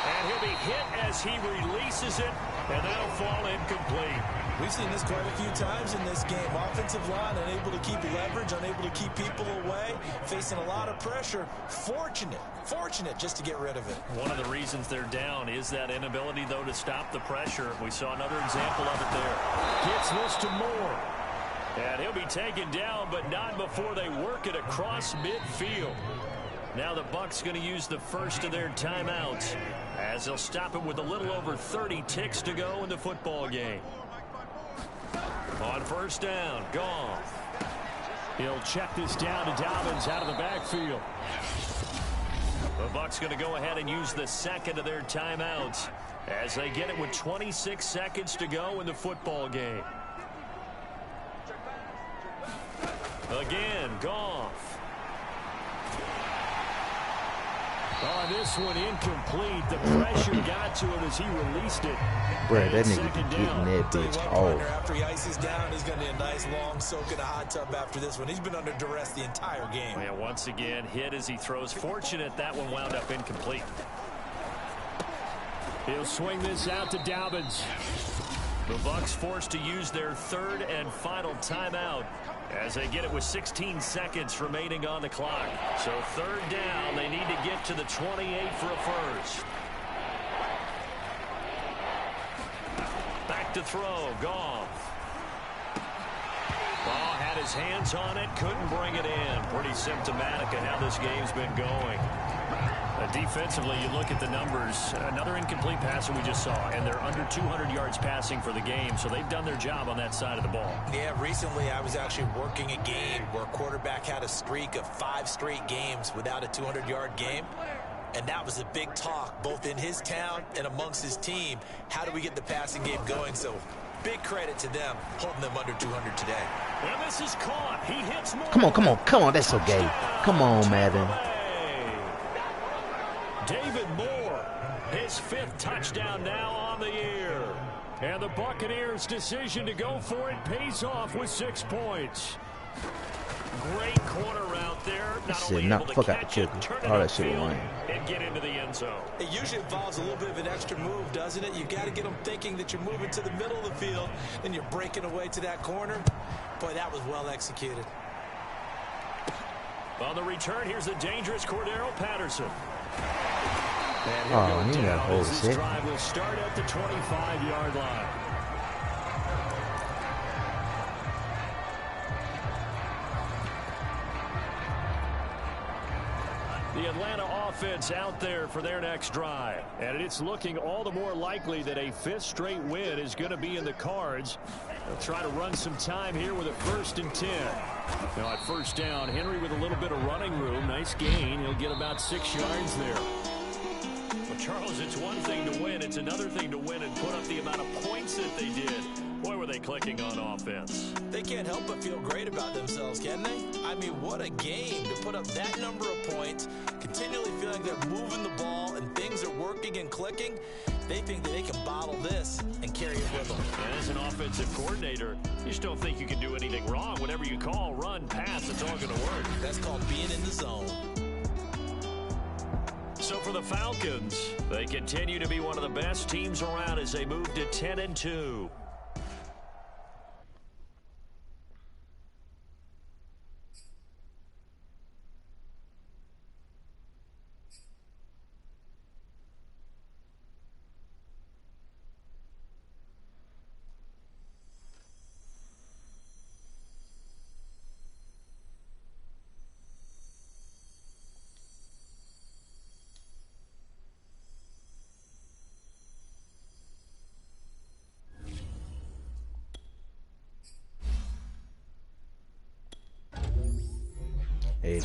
And he'll be hit as he releases it, and that'll fall incomplete. We've seen this quite a few times in this game. Offensive line unable to keep leverage, unable to keep people away, facing a lot of pressure. Fortunate just to get rid of it. One of the reasons they're down is that inability, though, to stop the pressure. We saw another example of it there. Gets this to Moore. And he'll be taken down, but not before they work it across midfield. Now the Bucs going to use the first of their timeouts as they'll stop it with a little over 30 ticks to go in the football game. On 1st down, Goff. He'll check this down to Dobbins out of the backfield. The Bucs going to go ahead and use the 2nd of their timeouts as they get it with 26 seconds to go in the football game. Again, Goff. On this one, incomplete. The pressure got to him as he released it. Bro, that nigga be getting that bitch off. After he ices down, he's going to need a nice long soak in a hot tub after this one. He's been under duress the entire game. Yeah, once again, hit as he throws. Fortunate that one wound up incomplete. He'll swing this out to Dobbins. The Bucs forced to use their 3rd and final timeout as they get it with 16 seconds remaining on the clock. So 3rd down, they need to get to the 28 for a first. Back to throw, Goff. Ball had his hands on it, couldn't bring it in. Pretty symptomatic of how this game's been going. Defensively, you look at the numbers. Another incomplete passer we just saw, and they're under 200 yards passing for the game, so they've done their job on that side of the ball. Yeah, recently I was actually working a game where a quarterback had a streak of 5 straight games without a 200-yard game. And that was a big talk, both in his town and amongst his team. How do we get the passing game going? So big credit to them, holding them under 200 today. And this is caught. He hits more. Come on, that's so gay. Come on, Madden. David Moore, his 5th touchdown now on the year. And the Buccaneers' decision to go for it pays off with 6 points. Great corner route there. Not only able to catch it, turn it upfield, and get into the end zone. It usually involves a little bit of an extra move, doesn't it? You've got to get them thinking that you're moving to the middle of the field, and you're breaking away to that corner. Boy, that was well executed. On the return, here's the dangerous Cordero Patterson. And oh, he got hold of this drive will start at the 25-yard line. The Atlanta offense out there for their next drive. And it's looking all the more likely that a 5th straight win is going to be in the cards. They'll try to run some time here with a 1st and 10. Now at 1st down, Henry with a little bit of running room. Nice gain. He'll get about 6 yards there. Well, Charles, it's one thing to win. It's another thing to win and put up the amount of points that they did. Boy, were they clicking on offense. They can't help but feel great about themselves, can they? I mean, what a game to put up that number of points, continually feeling they're moving the ball and things are working and clicking. They think that they can bottle this and carry it with them. And as an offensive coordinator, you just don't think you can do anything wrong. Whatever you call, run, pass, it's all going to work. That's called being in the zone. So for the Falcons, they continue to be one of the best teams around as they move to 10-2. Hey,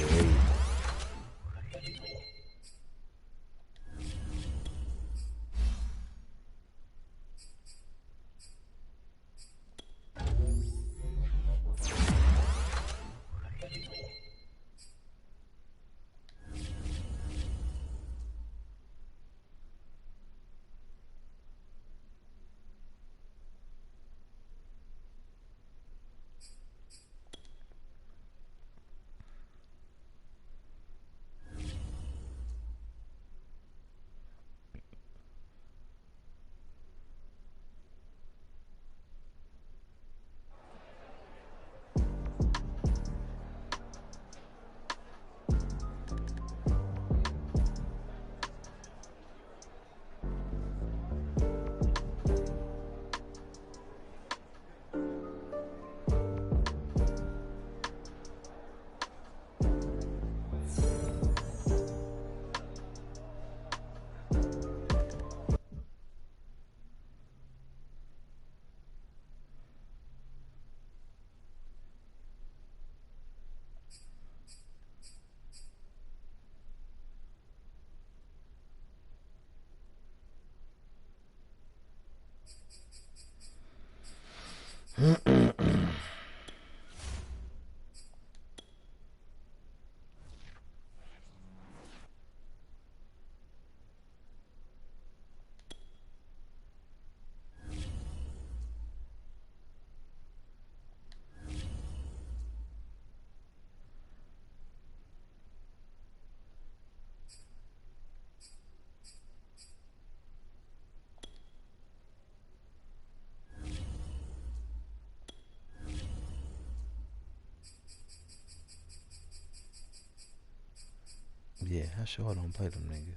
yeah, I sure don't play them niggas.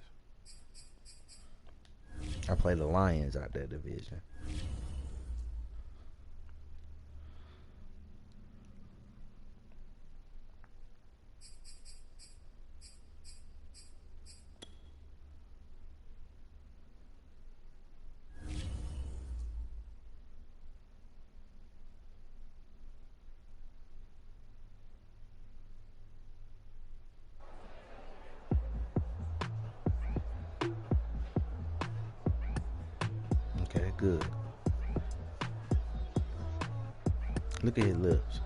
I play the Lions out that division. Okay, good. Look at his lips.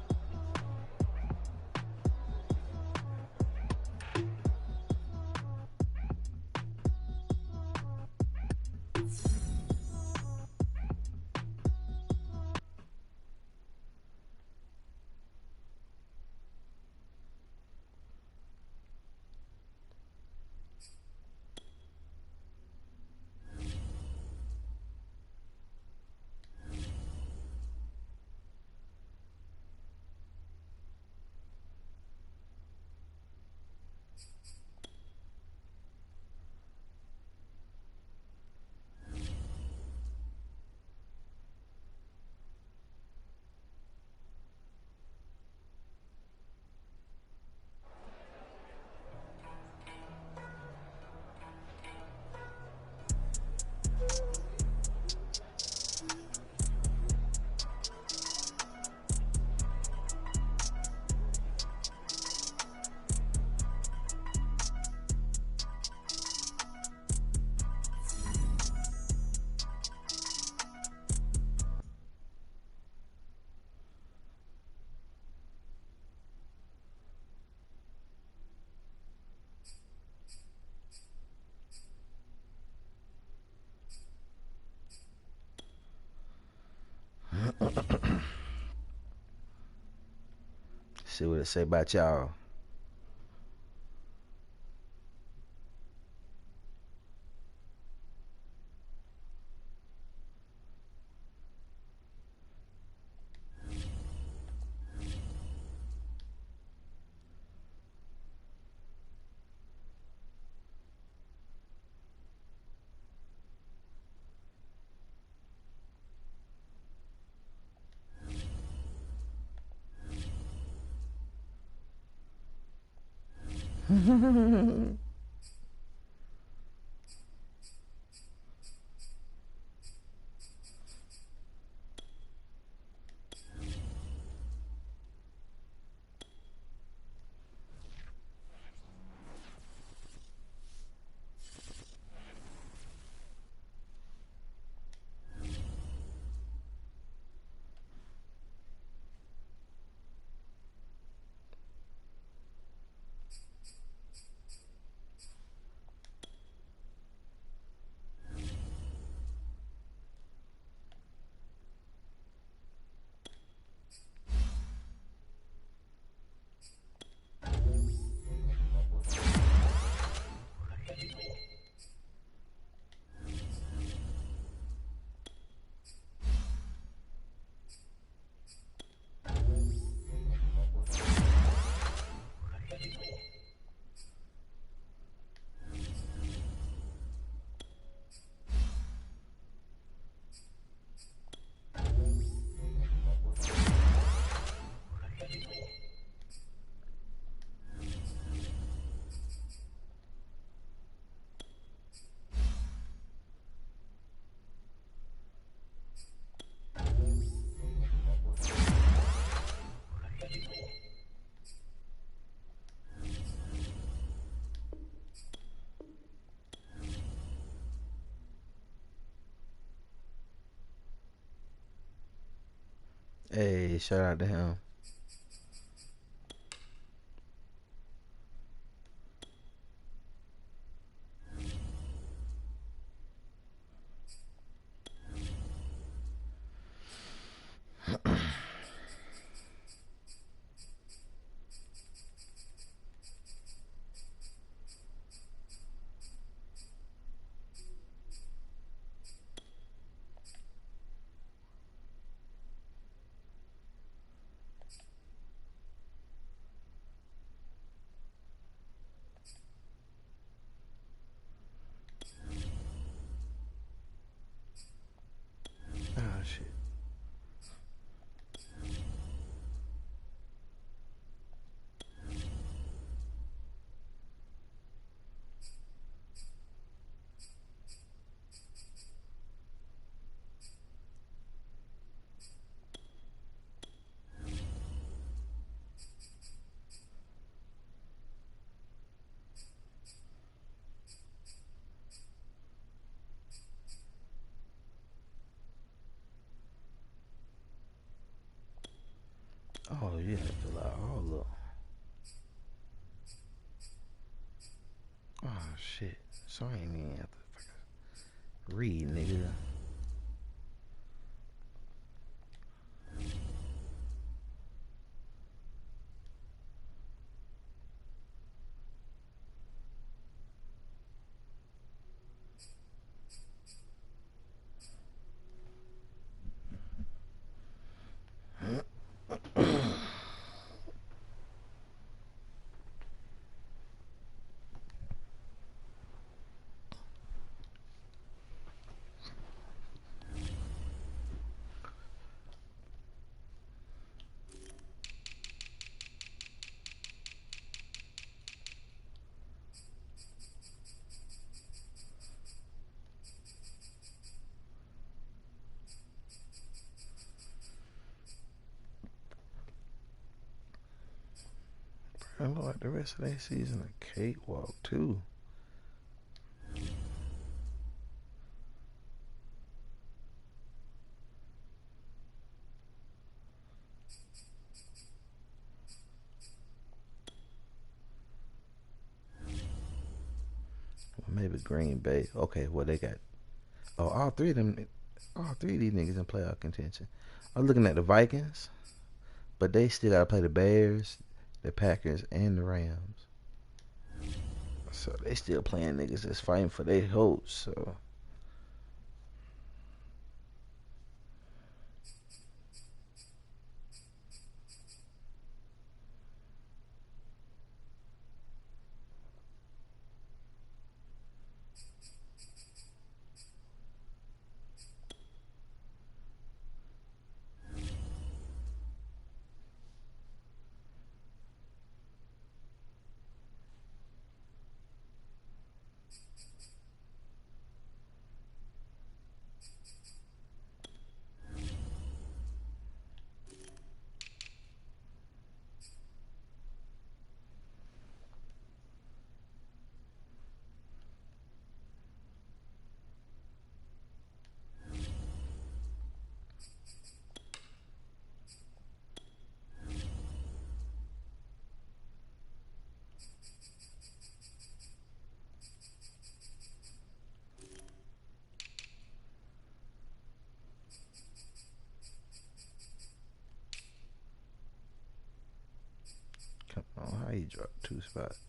See what it say about y'all. Hey, shout out to him. Oh shit. Oh yeah, fill out all up. Oh shit. So I ain't even have to fucking read, nigga. I look like the rest of that season a cakewalk too. Maybe Green Bay. Okay, well they got all three of them, all three of these niggas in playoff contention. I'm looking at the Vikings, but they still gotta play the Bears. The Packers and the Rams. So they still playing niggas that's fighting for their hopes. So. Come on, how you drop 2 spots?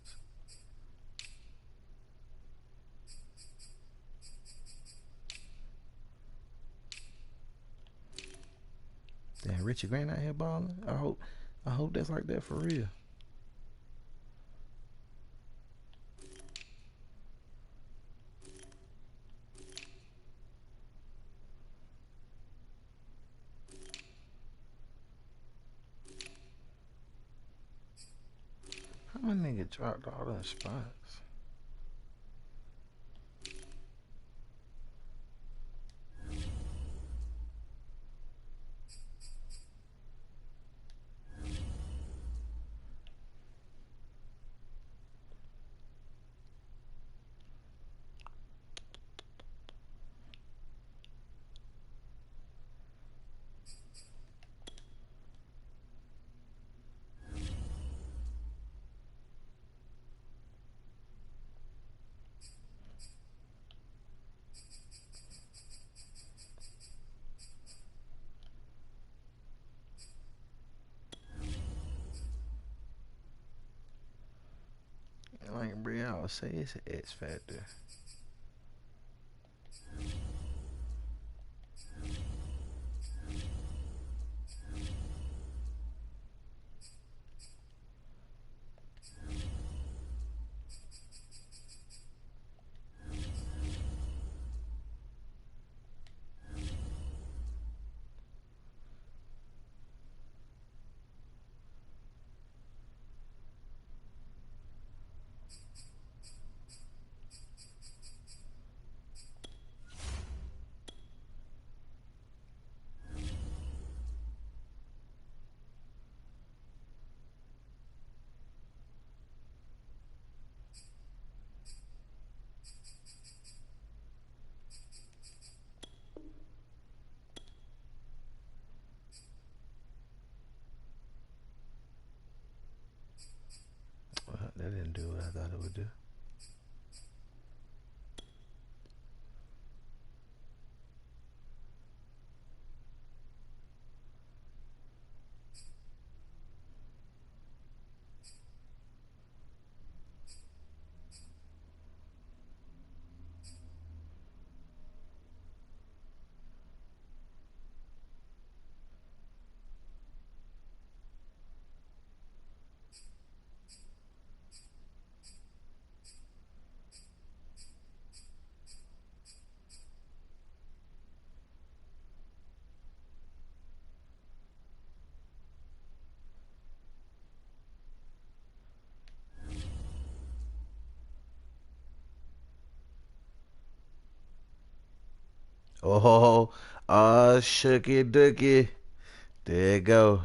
Damn, Richie Grant out here balling. I hope that's like that for real. How my nigga dropped all them spots? Like Brielle say, it's an X factor. Well, that didn't do what I thought it would do. Oh, shooky dookie. There you go.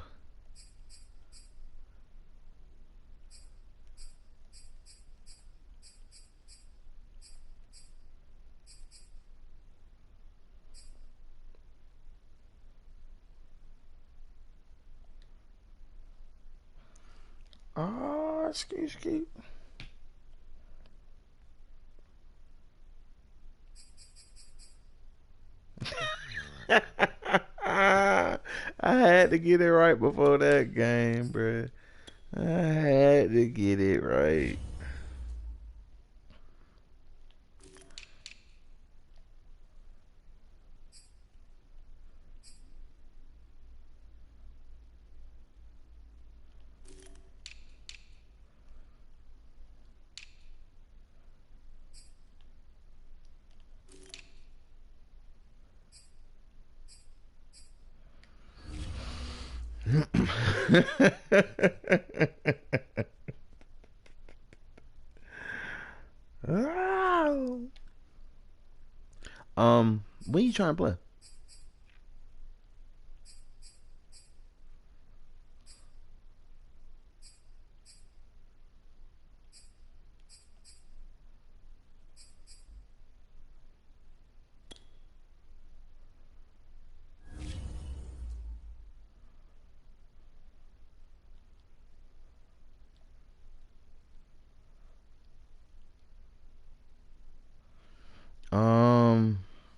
Oh, ski. I had to get it right before that game, bruh. I had to get it right. When you trying to play?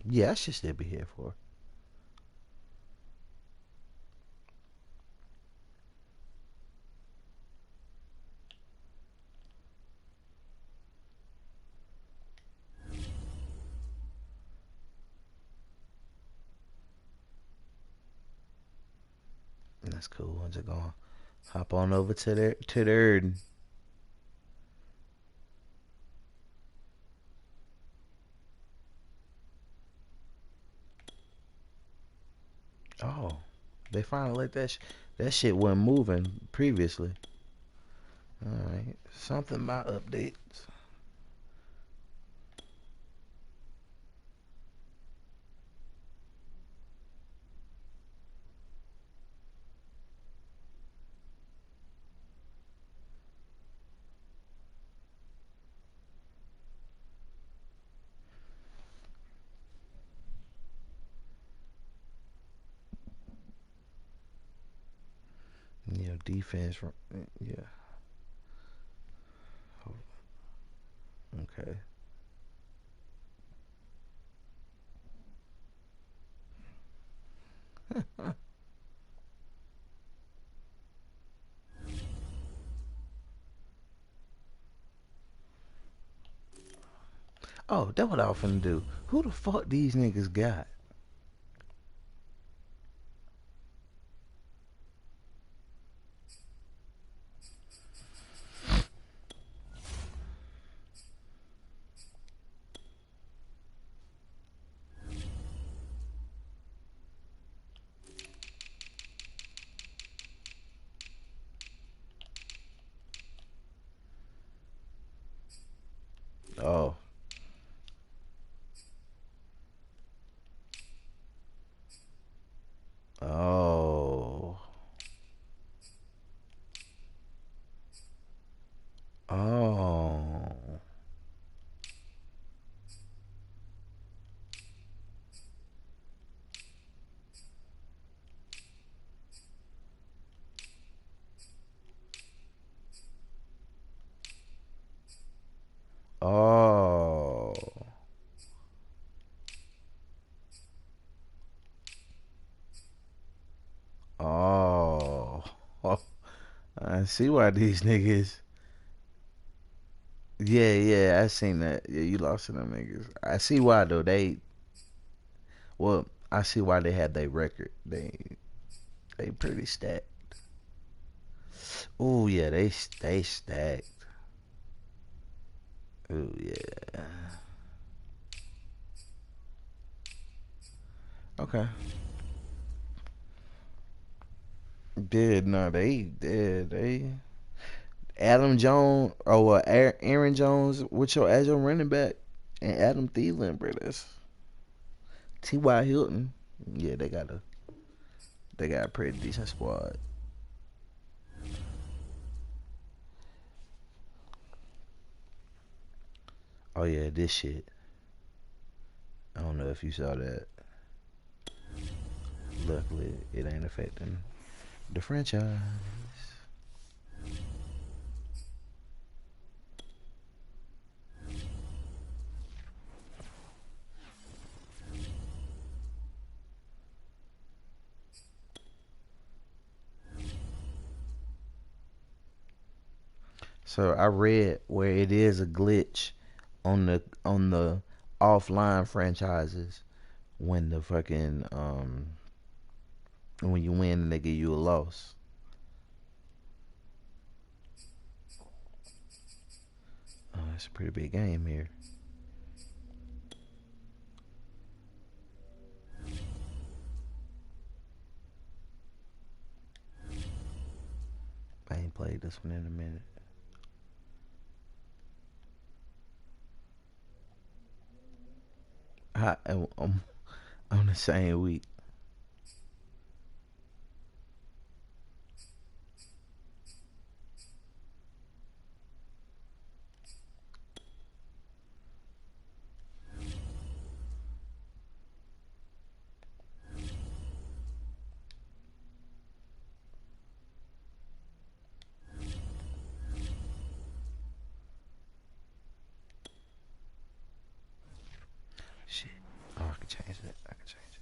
Yeah, I should still be here for. That's cool. I'm just gonna hop on over to the Oh, they finally let that shit wasn't moving previously. All right, something about updates. You know, defense. Yeah. Okay. Oh, that's what I was finna do. Who the fuck these niggas got? Oh. Oh. Oh. Oh. Oh. Oh. I see why these niggas. Yeah, yeah, I seen that. Yeah, you lost to them niggas. I see why though. Well, I see why they had their record. They pretty stacked. Oh yeah, they stacked. Oh yeah. Okay. Did no, they did they Adam Jones Aaron Jones with your as your running back and Adam Thielen, bro. That's T.Y. Hilton. Yeah, they got a pretty decent squad. Oh yeah, this shit. I don't know if you saw that. Luckily, it ain't affecting the franchise. So I read where it is a glitch on the offline franchises when the fucking when you win and they give you a loss. Oh, it's a pretty big game here. I ain't played this one in a minute. I'm on the same week. Shit. Oh, I can change it. I can change it.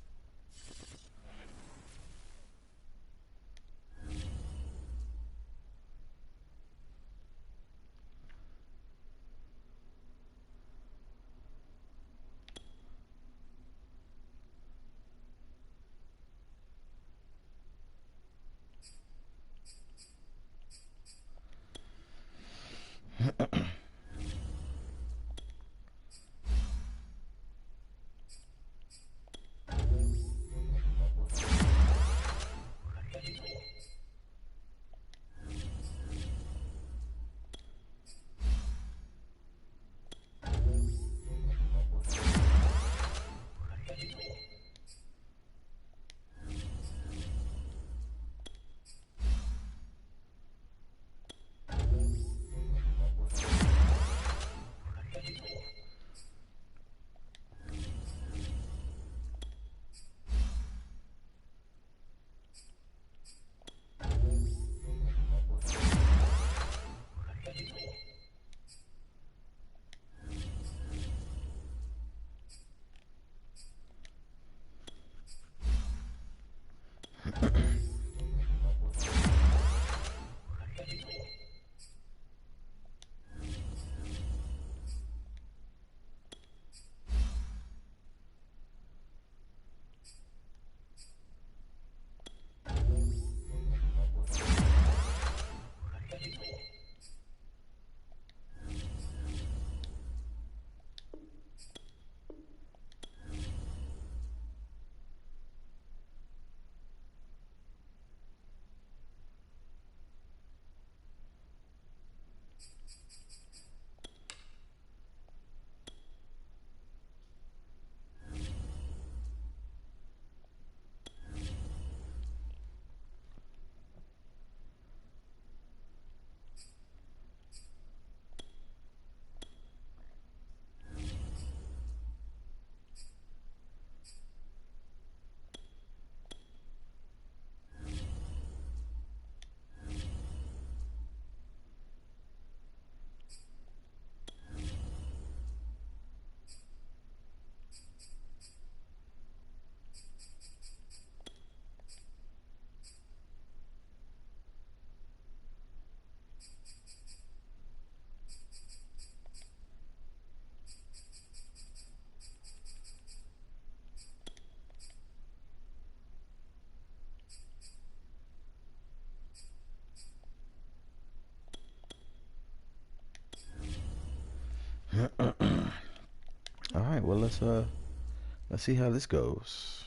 All right, well let's see how this goes.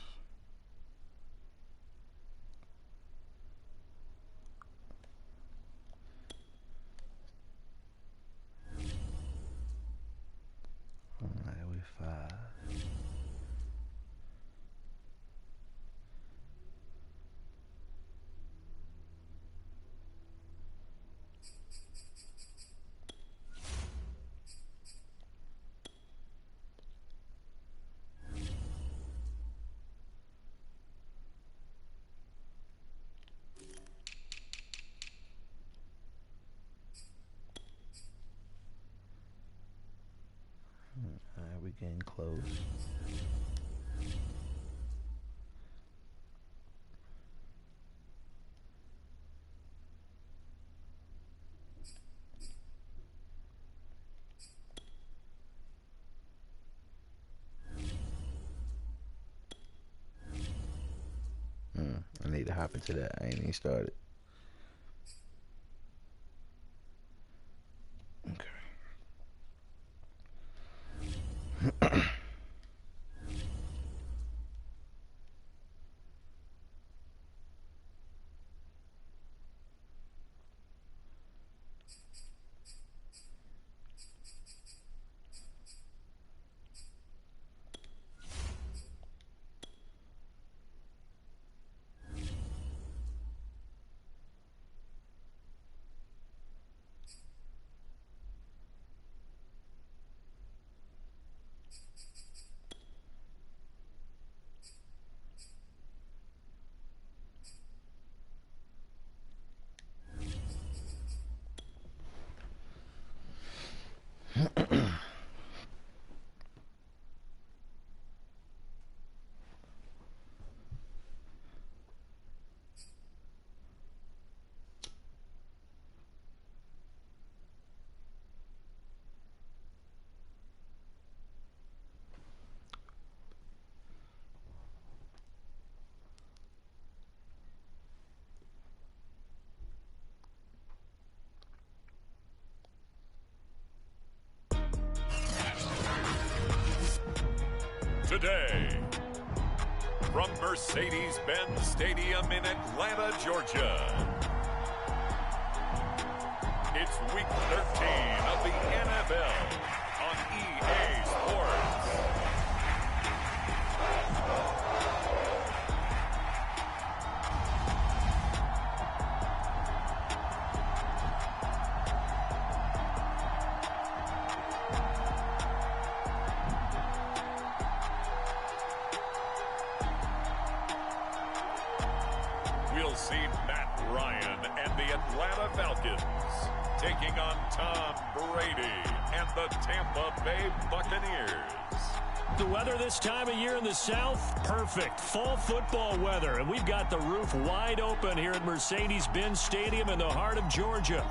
All right, we're 5. All right, we're getting close. happened to that? I ain't even started. Okay. Today, from Mercedes-Benz Stadium in Atlanta, Georgia, it's Week 13 of the NFL on EA Sports. We'll see Matt Ryan and the Atlanta Falcons taking on Tom Brady and the Tampa Bay Buccaneers. The weather this time of year in the South, perfect. Fall football weather, and we've got the roof wide open here at Mercedes-Benz Stadium in the heart of Georgia.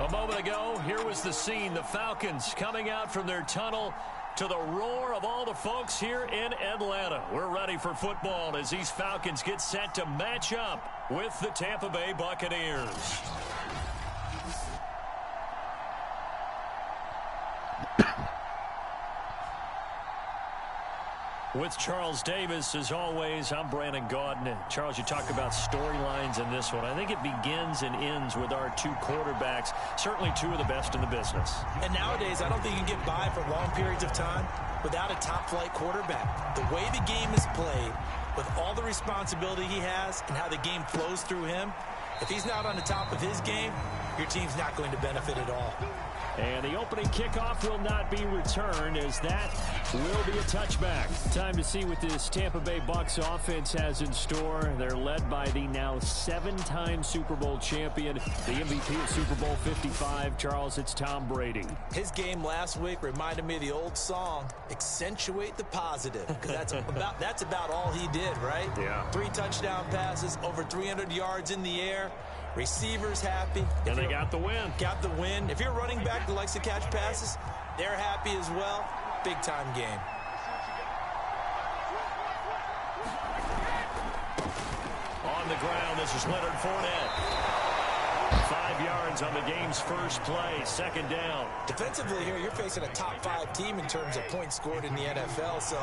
A moment ago, here was the scene. The Falcons coming out from their tunnel to the roar of all the folks here in Atlanta. We're ready for football as these Falcons get set to match up with the Tampa Bay Buccaneers. With Charles Davis, as always, I'm Brandon Gaudin. Charles, you talk about storylines in this one. I think it begins and ends with our two quarterbacks, certainly two of the best in the business. And nowadays, I don't think you can get by for long periods of time without a top-flight quarterback. The way the game is played, with all the responsibility he has and how the game flows through him, if he's not on the top of his game, your team's not going to benefit at all. And the opening kickoff will not be returned, as that will be a touchback. Time to see what this Tampa Bay Bucs offense has in store. They're led by the now 7-time Super Bowl champion, the MVP of Super Bowl 55. Charles, it's Tom Brady. His game last week reminded me of the old song, Accentuate the Positive, because that's about all he did, right? Yeah. 3 touchdown passes, over 300 yards in the air. Receivers happy. And they got the win. Got the win. If you're a running back that likes to catch passes, they're happy as well. Big-time game. On the ground, this is Leonard Fournette. 5 yards on the game's first play, second down. Defensively here, you're facing a top-5 team in terms of points scored in the NFL. So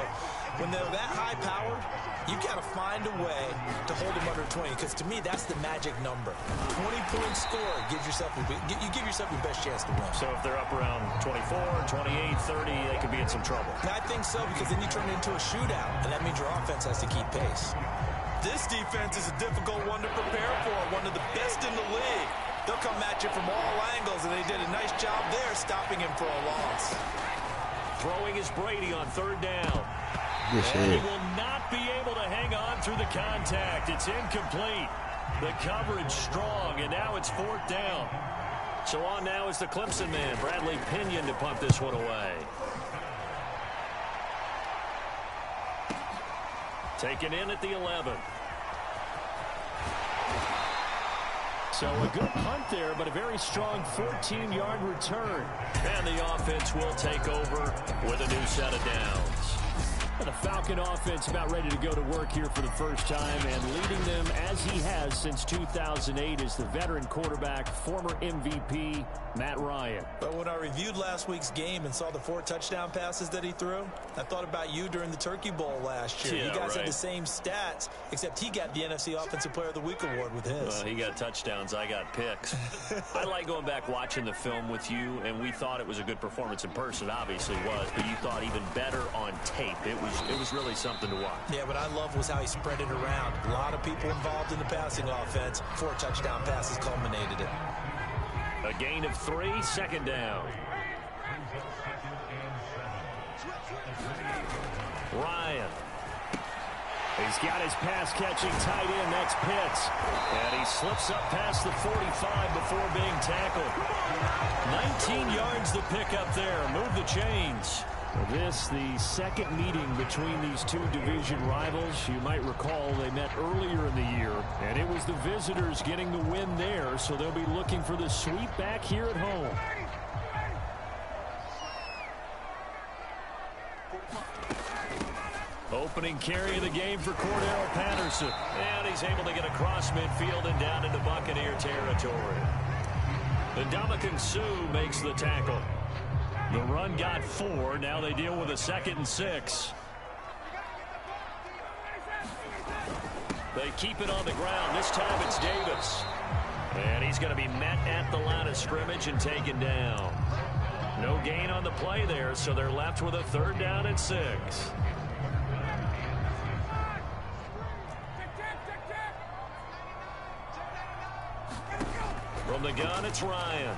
when they're that high-powered, you got to find a way to hold them under 20, because to me, that's the magic number. 20-point score gives yourself you give yourself your best chance to win. So if they're up around 24, 28, 30, they could be in some trouble. And I think so, because then you turn it into a shootout, and that means your offense has to keep pace. This defense is a difficult one to prepare for, one of the best in the league. They'll come at you from all angles, and they did a nice job there stopping him for a loss. Throwing is Brady on third down. Yes, and he will not be able to hang on through the contact. It's incomplete. The coverage strong, and now it's fourth down. So on now is the Clemson man, Bradley Pinion, to punt this one away. Taken in at the 11. So a good punt there, but a very strong 14-yard return. And the offense will take over with a new set of downs. The Falcon offense about ready to go to work here for the first time, and leading them as he has since 2008 is the veteran quarterback, former MVP, Matt Ryan. But when I reviewed last week's game and saw the 4 touchdown passes that he threw, I thought about you during the Turkey Bowl last year. Yeah, you guys had the same stats, except he got the NFC Offensive Player of the Week award with his. Well, he got touchdowns, I got picks. I like going back watching the film with you, and we thought it was a good performance in person. Obviously was, but you thought even better on tape. It was really something to watch. Yeah, what I loved was how he spread it around. A lot of people involved in the passing offense. 4 touchdown passes culminated it. A gain of 3, 2nd down. Ryan. He's got his pass-catching tight end. That's Pitts. And he slips up past the 45 before being tackled. 19 yards to pick up there. Move the chains. This, the second meeting between these two division rivals. You might recall they met earlier in the year, and it was the visitors getting the win there, so they'll be looking for the sweep back here at home. Opening carry of the game for Cordero Patterson. And he's able to get across midfield and down into Buccaneer territory. Ndamukong Suh makes the tackle. The run got 4. Now they deal with a 2nd and 6. They keep it on the ground. This time it's Davis. And he's going to be met at the line of scrimmage and taken down. No gain on the play there, so they're left with a 3rd down and 6. From the gun, it's Ryan.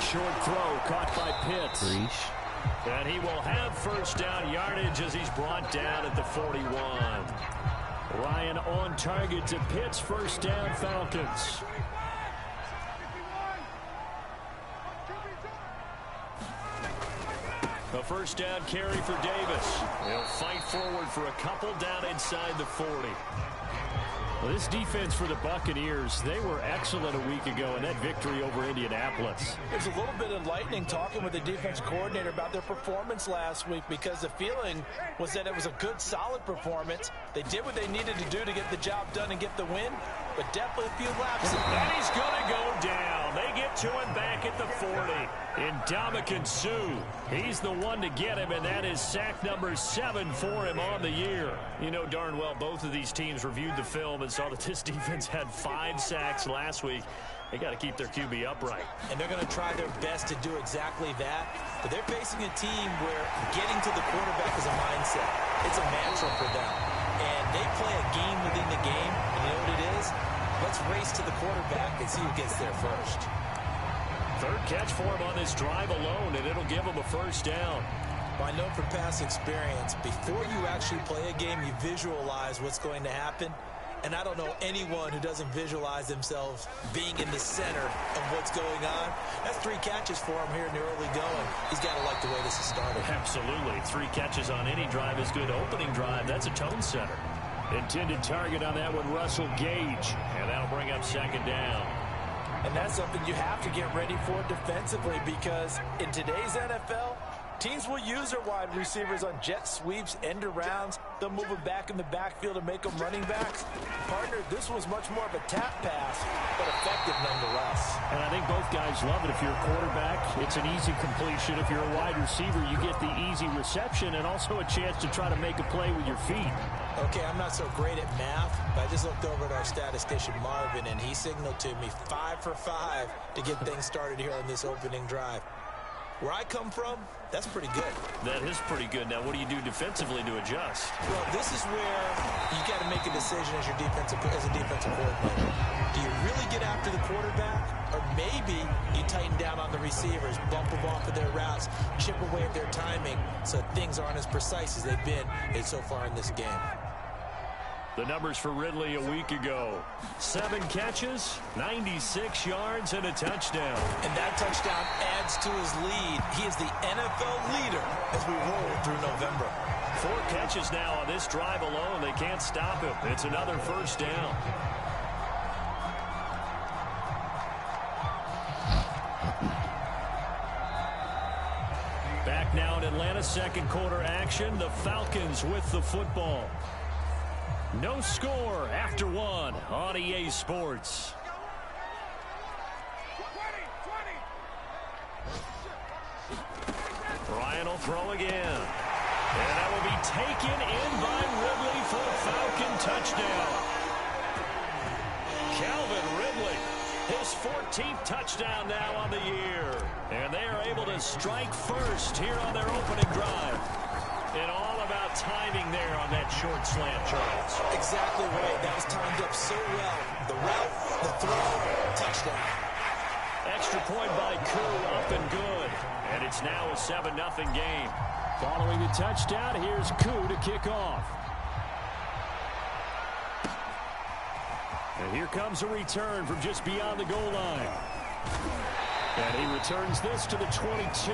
Short throw caught by Pitts. And he will have 1st down yardage as he's brought down at the 41. Ryan on target to Pitts. 1st down, Falcons. A 1st down carry for Davis. He'll fight forward for a couple down inside the 40. Well, this defense for the Buccaneers, they were excellent a week ago in that victory over Indianapolis. It was a little bit enlightening talking with the defense coordinator about their performance last week, because the feeling was that it was a good, solid performance. They did what they needed to do to get the job done and get the win, but definitely a few lapses. And he's going to go down. They get to him back at the 40. Ndamukong Suh, he's the one to get him, and that is sack number 7 for him on the year. You know darn well both of these teams reviewed the film and saw that this defense had 5 sacks last week. They got to keep their QB upright. And they're going to try their best to do exactly that. But they're facing a team where getting to the quarterback is a mindset. It's a mantra for them. And they play a game within the game. And you know what it is? Let's race to the quarterback and see who gets there first. 3rd catch for him on this drive alone, and it'll give him a 1st down. Well, I know from past experience, before you actually play a game, you visualize what's going to happen. And I don't know anyone who doesn't visualize themselves being in the center of what's going on. That's 3 catches for him here in the early going. He's got to like the way this has started. Absolutely. 3 catches on any drive is good. Opening drive, that's a tone setter. Intended target on that one, Russell Gage. And that'll bring up 2nd down. And that's something you have to get ready for defensively, because in today's NFL, teams will use their wide receivers on jet sweeps, end arounds. They'll move them back in the backfield and make them running backs. Partner, this was much more of a tap pass, but effective nonetheless. And I think both guys love it. If you're a quarterback, it's an easy completion. If you're a wide receiver, you get the easy reception and also a chance to try to make a play with your feet. Okay, I'm not so great at math, but I just looked over at our statistician, Marvin, and he signaled to me 5 for 5 to get things started here on this opening drive. Where I come from, that's pretty good. That is pretty good. Now, what do you do defensively to adjust? Well, this is where you got to make a decision as a defensive coordinator. Do you really get after the quarterback, or maybe you tighten down on the receivers, bump them off of their routes, chip away at their timing, so things aren't as precise as they've been so far in this game? The numbers for Ridley a week ago: 7 catches, 96 yards, and a touchdown. And that touchdown adds to his lead. He is the NFL leader as we roll through November. 4 catches now on this drive alone. They can't stop him. It's another 1st down. Back back now in Atlanta. Second quarter action. The Falcons with the football. No score after one on EA Sports. Ryan will throw again. And that will be taken in by Ridley for a Falcon touchdown. Calvin Ridley, his 14th touchdown now on the year. And they are able to strike first here on their opening drive. And all about timing there on that short slant, Charles. Exactly right. That was timed up so well. The route, the throw, touchdown. Extra point by Koo, up and good. And it's now a 7-0 game. Following the touchdown, here's Koo to kick off. And here comes a return from just beyond the goal line. And he returns this to the 22.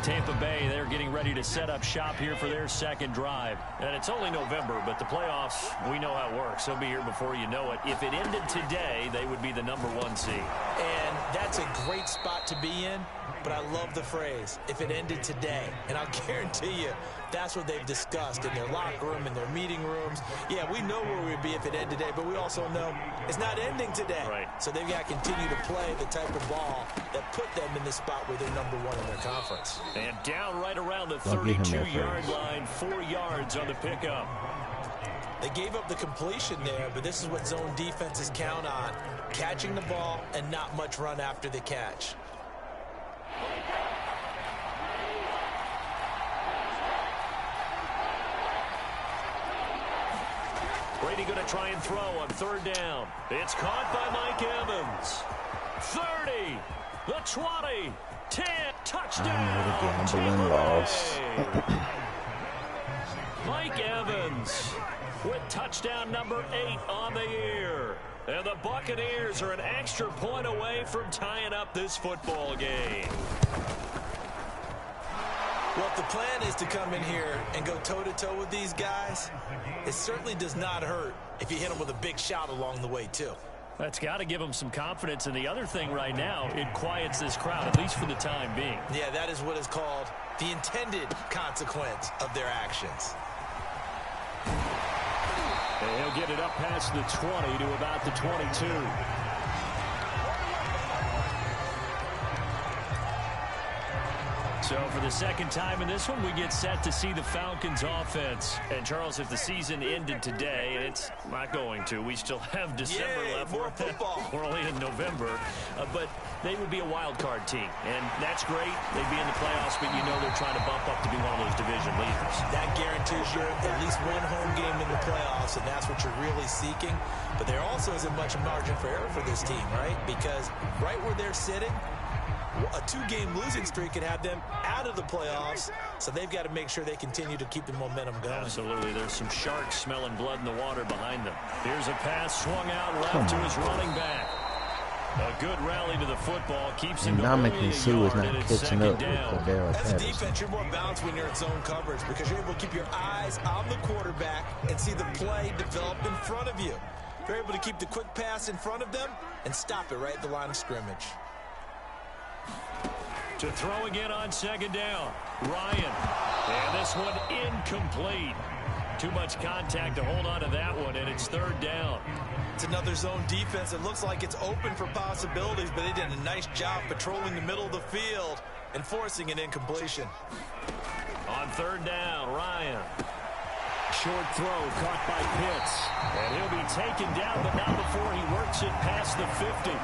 Tampa Bay, they're getting ready to set up shop here for their second drive. And it's only November, but the playoffs, we know how it works. They'll be here before you know it. If it ended today, they would be the #1 seed. And that's a great spot to be in, but I love the phrase, if it ended today. And I'll guarantee you, that's what they've discussed in their locker room, in their meeting rooms. Yeah, we know where we'd be if it ended today, but we also know it's not ending today. Right. So they've got to continue to play the type of ball that put them in the spot where they're #1 in their conference. And down right around the 32-yard line, 4 yards on the pickup. They gave up the completion there, but this is what zone defenses count on. Catching the ball and not much run after the catch. Brady going to try and throw on third down. It's caught by Mike Evans. 30, the 20, 10, touchdown. Gambling loss. Mike Evans with touchdown number 8 on the year. And the Buccaneers are an extra point away from tying up this football game. Well, if the plan is to come in here and go toe-to-toe with these guys, it certainly does not hurt if you hit them with a big shot along the way, too. That's got to give them some confidence. And the other thing right now, it quiets this crowd, at least for the time being. Yeah, that is what is called the intended consequence of their actions. And he'll get it up past the 20 to about the 22. So for the second time in this one, we get set to see the Falcons offense. And Charles, if the season ended today, and it's not going to, we still have December left. More football. We're only in November, but they would be a wild card team. And that's great. They'd be in the playoffs, but you know they're trying to bump up to be one of those division leaders. That guarantees you at least one home game in the playoffs, and that's what you're really seeking. But there also isn't much margin for error for this team, right? Because right where they're sitting, a 2-game losing streak could have them out of the playoffs, so they've got to make sure they continue to keep the momentum going. Absolutely. There's some sharks smelling blood in the water behind them. Here's a pass swung out left to his running back. A good rally to the football keeps him going. Dominican Sue is not catching up with Cordero As a Patterson. defense, you're more balanced when you're in zone coverage because you're able to keep your eyes on the quarterback and see the play develop in front of you. You're able to keep the quick pass in front of them and stop it right at the line of scrimmage. To throw again on second down. Ryan. And this one incomplete. Too much contact to hold on to that one, and it's third down. It's another zone defense. It looks like it's open for possibilities, but they did a nice job patrolling the middle of the field and forcing an incompletion. On third down, Ryan. Short throw caught by Pitts. And he'll be taken down, but not before he works it past the 50.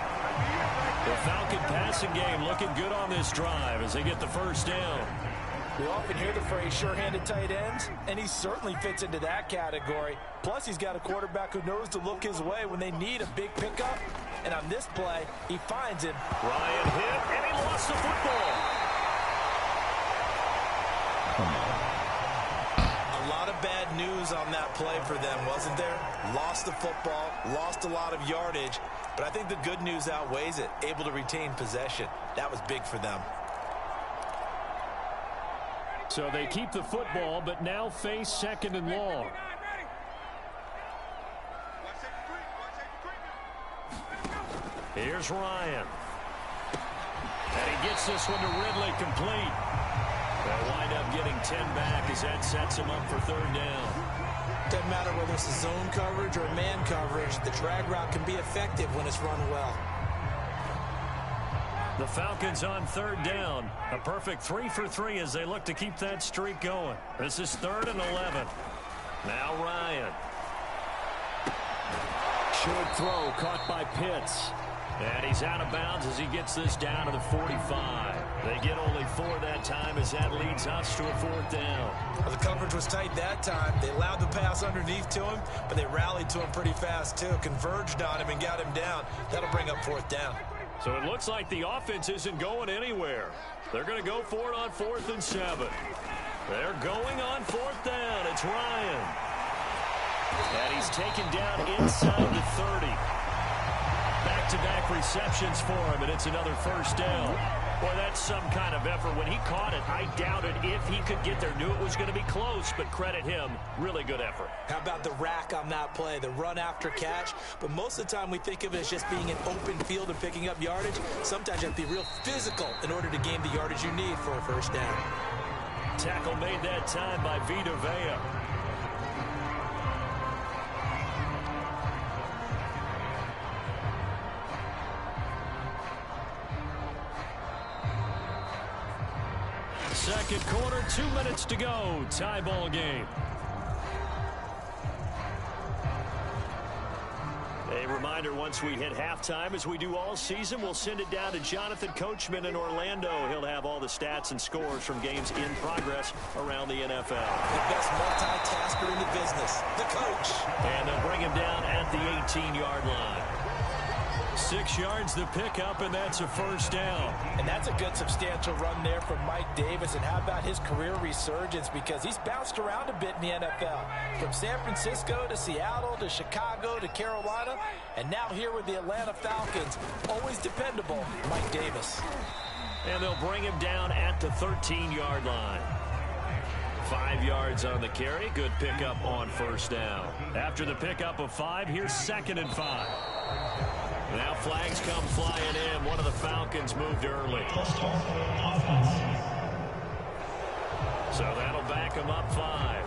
The Falcon passing game looking good on this drive as they get the first down. We often hear the phrase sure-handed tight ends, and he certainly fits into that category. Plus, he's got a quarterback who knows to look his way when they need a big pickup. And on this play, he finds him. Ryan hit, and he lost the football. A lot of bad news on that play for them, wasn't there? Lost the football, lost a lot of yardage, but I think the good news outweighs it. Able to retain possession. That was big for them. So they keep the football, but now face second and long. Here's Ryan. And he gets this one to Ridley complete. They'll wind up getting 10 back as that sets him up for third down. Doesn't matter whether it's a zone coverage or man coverage, the drag route can be effective when it's run well. The Falcons on third down. A perfect 3 for 3 as they look to keep that streak going. This is 3rd and 11. Now Ryan. Short throw caught by Pitts. And he's out of bounds as he gets this down to the 45. They get only 4 that time as that leads us to a 4th down. Well, the coverage was tight that time. They allowed the pass underneath to him, but they rallied to him pretty fast too. Converged on him and got him down. That'll bring up 4th down. So it looks like the offense isn't going anywhere. They're going to go for it on 4th and 7. They're going on 4th down. It's Ryan. And he's taken down inside the 30. Back-to-back receptions for him, and it's another 1st down. Boy, that's some kind of effort. When he caught it, I doubted if he could get there. Knew it was going to be close, but credit him. Really good effort. How about the rack on that play, the run after catch? But most of the time we think of it as just being an open field and picking up yardage. Sometimes you have to be real physical in order to gain the yardage you need for a 1st down. Tackle made that time by Vita Vea. Second quarter, 2 minutes to go. Tie ball game. A reminder, once we hit halftime, as we do all season, we'll send it down to Jonathan Coachman in Orlando. He'll have all the stats and scores from games in progress around the NFL. The best multitasker in the business, the coach. And they'll bring him down at the 18-yard line. 6 yards the pickup, and that's a 1st down. And that's a good substantial run there from Mike Davis. And how about his career resurgence? Because he's bounced around a bit in the NFL. From San Francisco to Seattle to Chicago to Carolina. And now here with the Atlanta Falcons. Always dependable, Mike Davis. And they'll bring him down at the 13-yard line. 5 yards on the carry. Good pickup on 1st down. After the pickup of 5, here's 2nd and 5. Now flags come flying in. One of the Falcons moved early. So that'll back them up 5.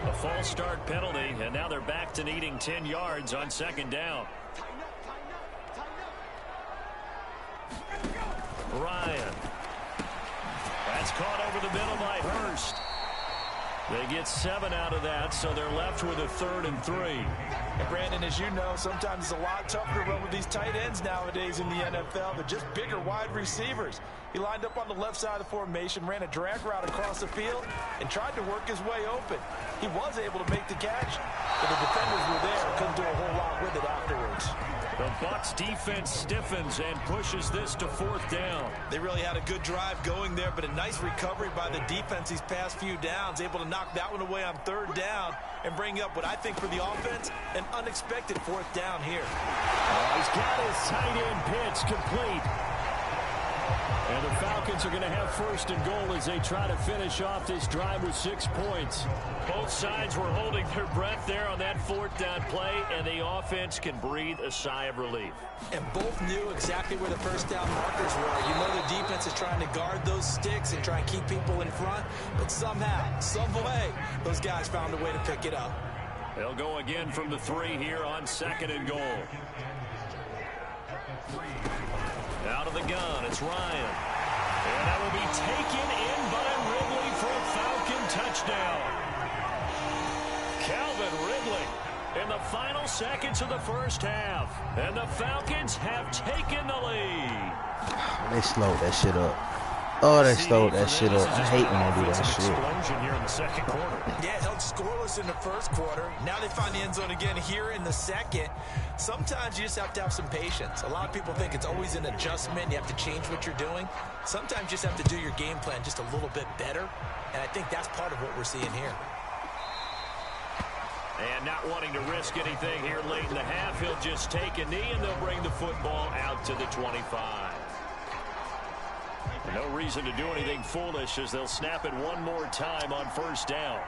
A false start penalty, and now they're back to needing 10 yards on 2nd down. Ryan. That's caught over the middle by Hurst. They get 7 out of that, so they're left with a 3rd and 3. And Brandon, as you know, sometimes it's a lot tougher to run with these tight ends nowadays in the NFL. They're just bigger wide receivers. He lined up on the left side of the formation, ran a drag route across the field, and tried to work his way open. He was able to make the catch, but the defenders were there and couldn't do a whole lot with it afterwards. The Bucs defense stiffens and pushes this to 4th down. They really had a good drive going there, but a nice recovery by the defense these past few downs, able to knock that one away on 3rd down and bring up what I think for the offense, an unexpected 4th down here. He's got his tight end pitch complete. And the Falcons are going to have 1st and goal as they try to finish off this drive with 6 points. Both sides were holding their breath there on that 4th down play, and the offense can breathe a sigh of relief. And both knew exactly where the 1st down markers were. You know the defense is trying to guard those sticks and try and keep people in front, but somehow, some way, those guys found a way to pick it up. They'll go again from the 3 here on 2nd and goal. Out of the gun, it's Ryan. And that will be taken in by Ridley for a Falcon touchdown. Calvin Ridley in the final seconds of the 1st half. And the Falcons have taken the lead. They slowed that shit up. Oh, they slowed that shit up. I hate when they do that shit. Explosion here in the 2nd quarter. Yeah, held scoreless in the 1st quarter. Now they find the end zone again here in the 2nd. Sometimes you just have to have some patience. A lot of people think it's always an adjustment. You have to change what you're doing. Sometimes you just have to do your game plan just a little bit better. And I think that's part of what we're seeing here. And not wanting to risk anything here late in the half, he'll just take a knee and they'll bring the football out to the 25. No reason to do anything foolish as they'll snap it one more time on 1st down.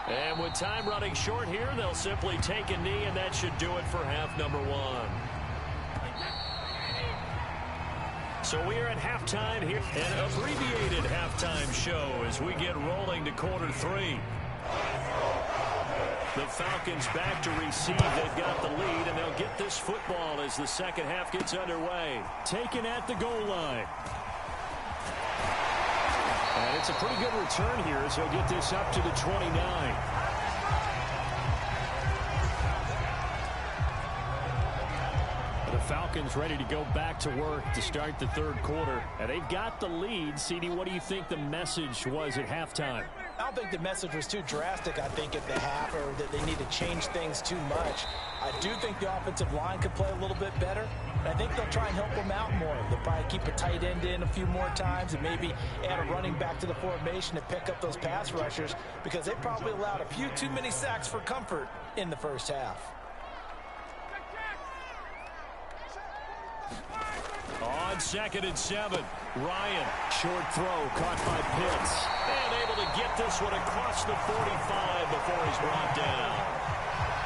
And with time running short here, they'll simply take a knee, and that should do it for half number one. So we are at halftime here, an abbreviated halftime show as we get rolling to quarter three. The Falcons back to receive. They've got the lead, and they'll get this football as the second half gets underway. Taken at the goal line. And it's a pretty good return here as he'll get this up to the 29. The Falcons ready to go back to work to start the third quarter. And they've got the lead. CD, what do you think the message was at halftime? I don't think the message was too drastic, I think, at the half, or that they need to change things too much. I do think the offensive line could play a little bit better. And I think they'll try and help them out more. They'll probably keep a tight end in a few more times and maybe add a running back to the formation to pick up those pass rushers, because they probably allowed a few too many sacks for comfort in the first half. On 2nd and 7, Ryan. Short throw caught by Pitts. And able to get this one across the 45 before he's brought down.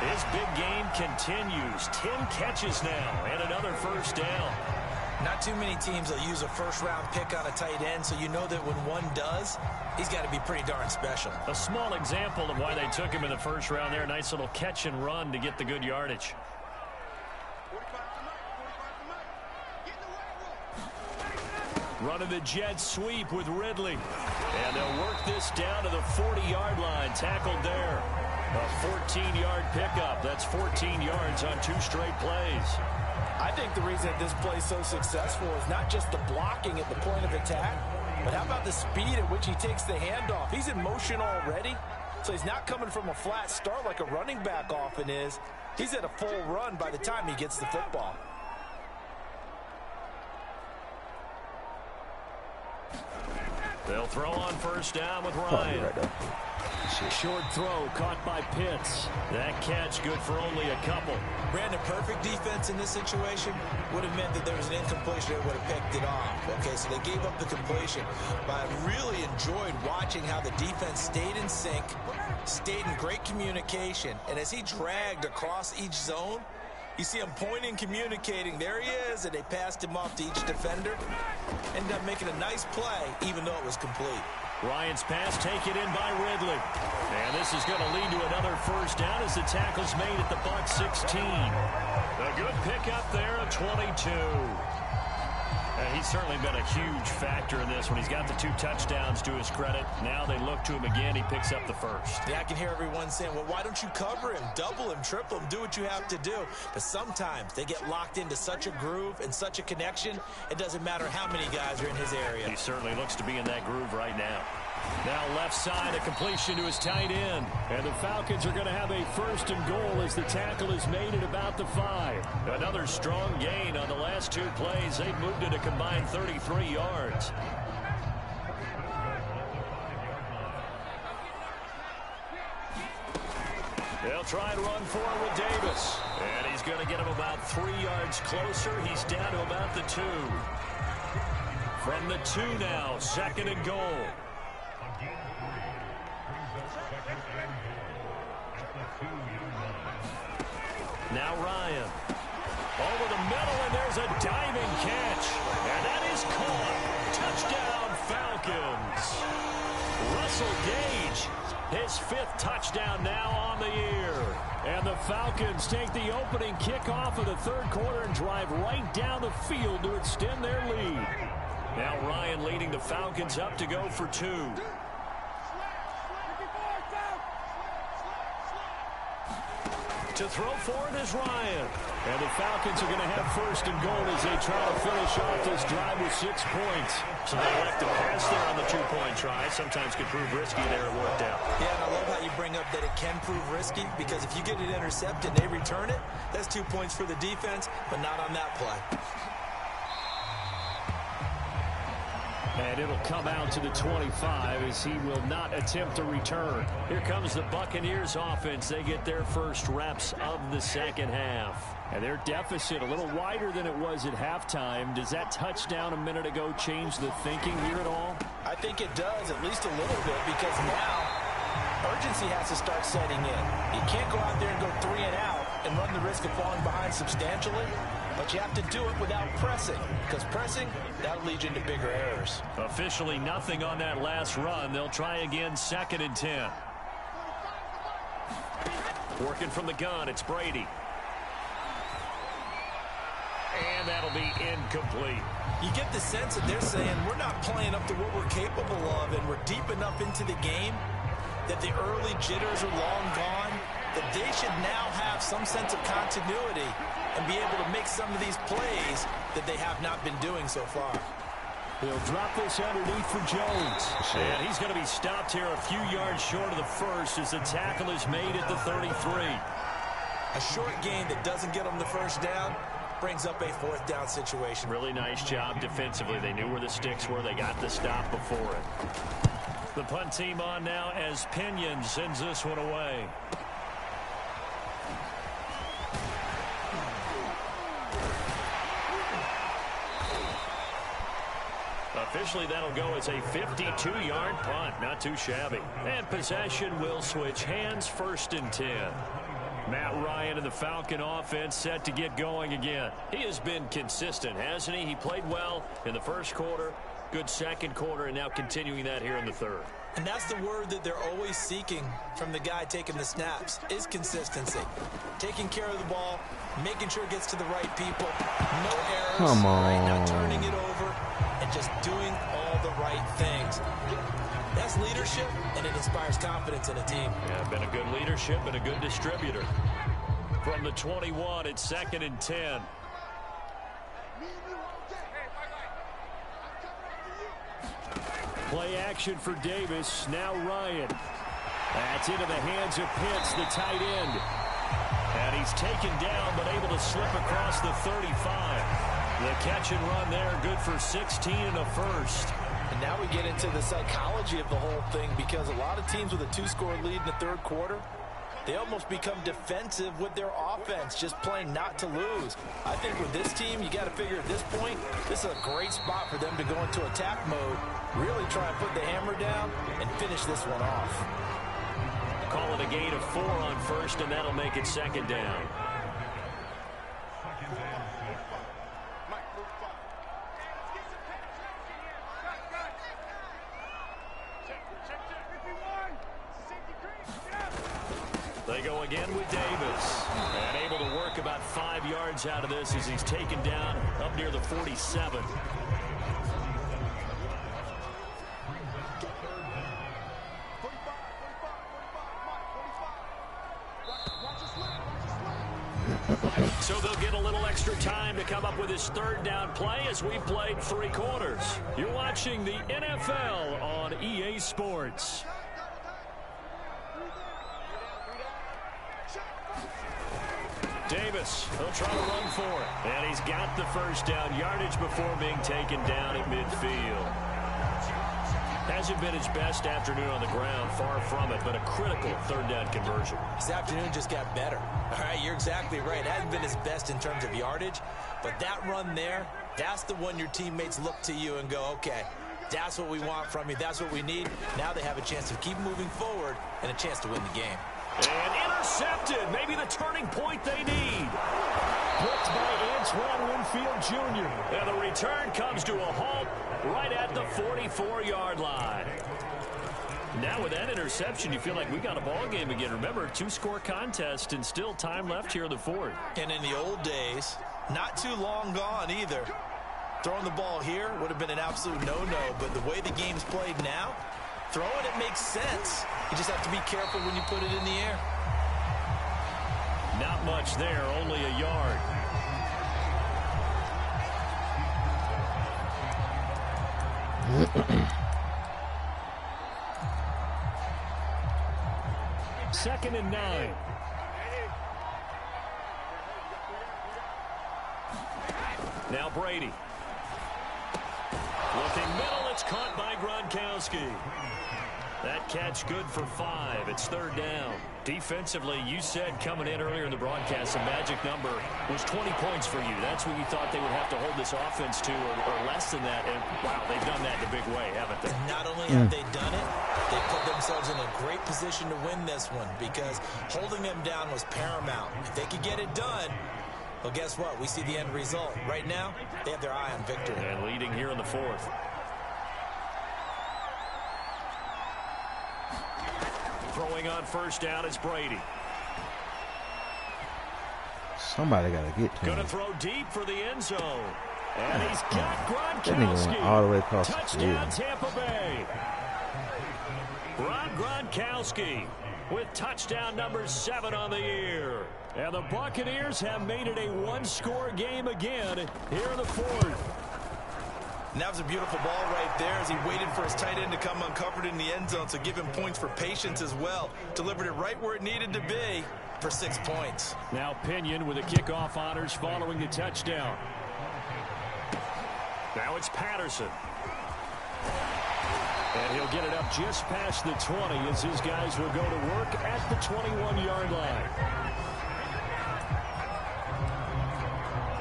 His big game continues. 10 catches now and another first down. Not too many teams will use a first-round pick on a tight end, so you know that when one does, he's got to be pretty darn special. A small example of why they took him in the first round there. Nice little catch and run to get the good yardage. Running the jet sweep with Ridley. And they'll work this down to the 40-yard line. Tackled there. A 14-yard pickup. That's 14 yards on 2 straight plays. I think the reason that this play is so successful is not just the blocking at the point of attack, but how about the speed at which he takes the handoff? He's in motion already, so he's not coming from a flat start like a running back often is. He's at a full run by the time he gets the football. They'll throw on first down with Ryan. Short throw caught by Pitts. That catch good for only a couple. Brandon, perfect defense in this situation would have meant that there was an incompletion that would have picked it off. Okay, so they gave up the completion. But I really enjoyed watching how the defense stayed in sync, stayed in great communication, and as he dragged across each zone, you see him pointing, communicating. There he is, and they passed him off to each defender. Ended up making a nice play, even though it was complete. Ryan's pass taken in by Ridley. And this is going to lead to another first down as the tackle's made at the Bucs 16. A good pickup there of 22. And he's certainly been a huge factor in this when he's got the 2 touchdowns to his credit. Now they look to him again. He picks up the first. Yeah, I can hear everyone saying, well, why don't you cover him, double him, triple him, do what you have to do. But sometimes they get locked into such a groove and such a connection, it doesn't matter how many guys are in his area. He certainly looks to be in that groove right now. Now left side, a completion to his tight end. And the Falcons are going to have a first and goal as the tackle is made at about the 5. Another strong gain on the last 2 plays. They've moved it a combined 33 yards. They'll try and run forward with Davis. And he's going to get him about 3 yards closer. He's down to about the 2. From the 2 now, 2nd and goal. Now Ryan. Over the middle, and there's a diving catch. And that is caught. Touchdown, Falcons. Russell Gage, his 5th touchdown now on the year. And the Falcons take the opening kickoff of the third quarter and drive right down the field to extend their lead. Now Ryan leading the Falcons up to go for 2. To throw forward is Ryan. And the Falcons are going to have first and goal as they try to finish off this drive with 6 points. So they elect to pass there on the 2-point try. Sometimes could prove risky there. It worked out. Yeah, and I love how you bring up that it can prove risky, because if you get it intercepted and they return it, that's 2 points for the defense, but not on that play. And it'll come out to the 25 as he will not attempt to return. Here comes the Buccaneers offense. They get their first reps of the second half. And their deficit a little wider than it was at halftime. Does that touchdown a minute ago change the thinking here at all? I think it does, at least a little bit, because now urgency has to start setting in. You can't go out there and go 3 and out and run the risk of falling behind substantially, but you have to do it without pressing, because pressing, that'll lead you into bigger errors. Officially nothing on that last run. They'll try again, 2nd and 10. Working from the gun, it's Brady. And that'll be incomplete. You get the sense that they're saying we're not playing up to what we're capable of, and we're deep enough into the game that the early jitters are long gone, that they should now have some sense of continuity and be able to make some of these plays that they have not been doing so far. He'll drop this underneath for Jones. And he's going to be stopped here a few yards short of the first as the tackle is made at the 33. A short gain that doesn't get them the first down brings up a 4th down situation. Really nice job defensively. They knew where the sticks were. They got the stop before it. The punt team on now as Pinion sends this one away. Officially, that'll go as a 52-yard punt. Not too shabby. And possession will switch hands, 1st and 10. Matt Ryan and the Falcon offense set to get going again. He has been consistent, hasn't he? He played well in the first quarter, good second quarter, and now continuing that here in the third. And that's the word that they're always seeking from the guy taking the snaps, is consistency. Taking care of the ball, making sure it gets to the right people, no errors, Come on. right? Not turning it over, and just doing all the right things. That's leadership, and it inspires confidence in a team. Yeah, been a good leadership and a good distributor. From the 21, it's 2nd and 10. Play action for Davis. Now Ryan. That's into the hands of Pitts, the tight end. And he's taken down, but able to slip across the 35. The catch and run there, good for 16 and a first. And now we get into the psychology of the whole thing, because a lot of teams with a 2-score lead in the third quarter, they almost become defensive with their offense, just playing not to lose. I think with this team, you got to figure at this point, this is a great spot for them to go into attack mode, really try and put the hammer down and finish this one off. Call it a gain of 4 on first, and that'll make it 2nd down. They go again with Davis. And able to work about 5 yards out of this as he's taken down up near the 47. So they'll get a little extra time to come up with his 3rd down play as we've played 3 quarters. You're watching the NFL on EA Sports. Davis, he'll try to run for it. And he's got the first down, yardage before being taken down at midfield. Hasn't been his best afternoon on the ground, far from it, but a critical 3rd down conversion. This afternoon just got better. All right, you're exactly right. Hasn't been his best in terms of yardage, but that run there, that's the one your teammates look to you and go, okay, that's what we want from you. That's what we need. Now they have a chance to keep moving forward and a chance to win the game. And intercepted. Maybe the turning point they need. Blocked by Antoine Winfield Jr. And the return comes to a halt right at the 44-yard line. Now with that interception, you feel like we got a ball game again. Remember, 2-score contest and still time left here in the 4th. And in the old days, not too long gone either. Throwing the ball here would have been an absolute no-no, but the way the game's played now, throwing it makes sense. You just have to be careful when you put it in the air. Not much there, only a yard. Second and 9. Now Brady. Looking middle, it's caught by Gronkowski. That catch good for 5. It's 3rd down. Defensively, you said coming in earlier in the broadcast, the magic number was 20 points for you. That's what you thought they would have to hold this offense to, or less than that. And, wow, they've done that in a big way, haven't they? Not only have they done it, they put themselves in a great position to win this one because holding them down was paramount. If they could get it done, well, guess what? We see the end result. Right now, they have their eye on victory. And leading here in the 4th. Throwing on 1st down is Brady. Somebody got to get to him. Going to throw deep for the end zone. And he's got That nigga went all the way across the field. Touchdown, Tampa Bay. Rob Gronkowski with touchdown number 7 on the year. And the Buccaneers have made it a one-score game again here in the 4th. And that was a beautiful ball right there as he waited for his tight end to come uncovered in the end zone, so give him points for patience as well. Delivered it right where it needed to be for 6 points. Now Pinion with the kickoff honors following the touchdown. Now it's Patterson. And he'll get it up just past the 20 as his guys will go to work at the 21-yard line.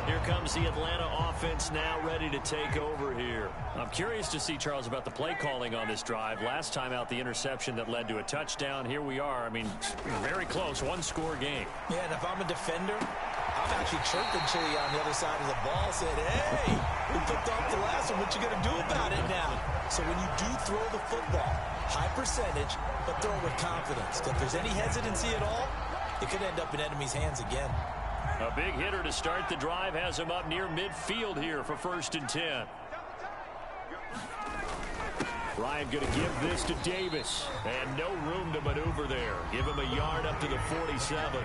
Here comes the Atlanta offense now ready to take over here. I'm curious to see, Charles, about the play calling on this drive. Last time out, the interception that led to a touchdown. Here we are. I mean, very close, one-score game. Yeah, and if I'm a defender, I'm actually chirping Chili on the other side of the ball, saying, hey, we picked off the last one. What you going to do about it now? So when you do throw the football, high percentage, but throw it with confidence. If there's any hesitancy at all, it could end up in enemy's hands again. A big hitter to start the drive has him up near midfield here for 1st and 10. Ryan going to give this to Davis. And no room to maneuver there. Give him a yard up to the 47.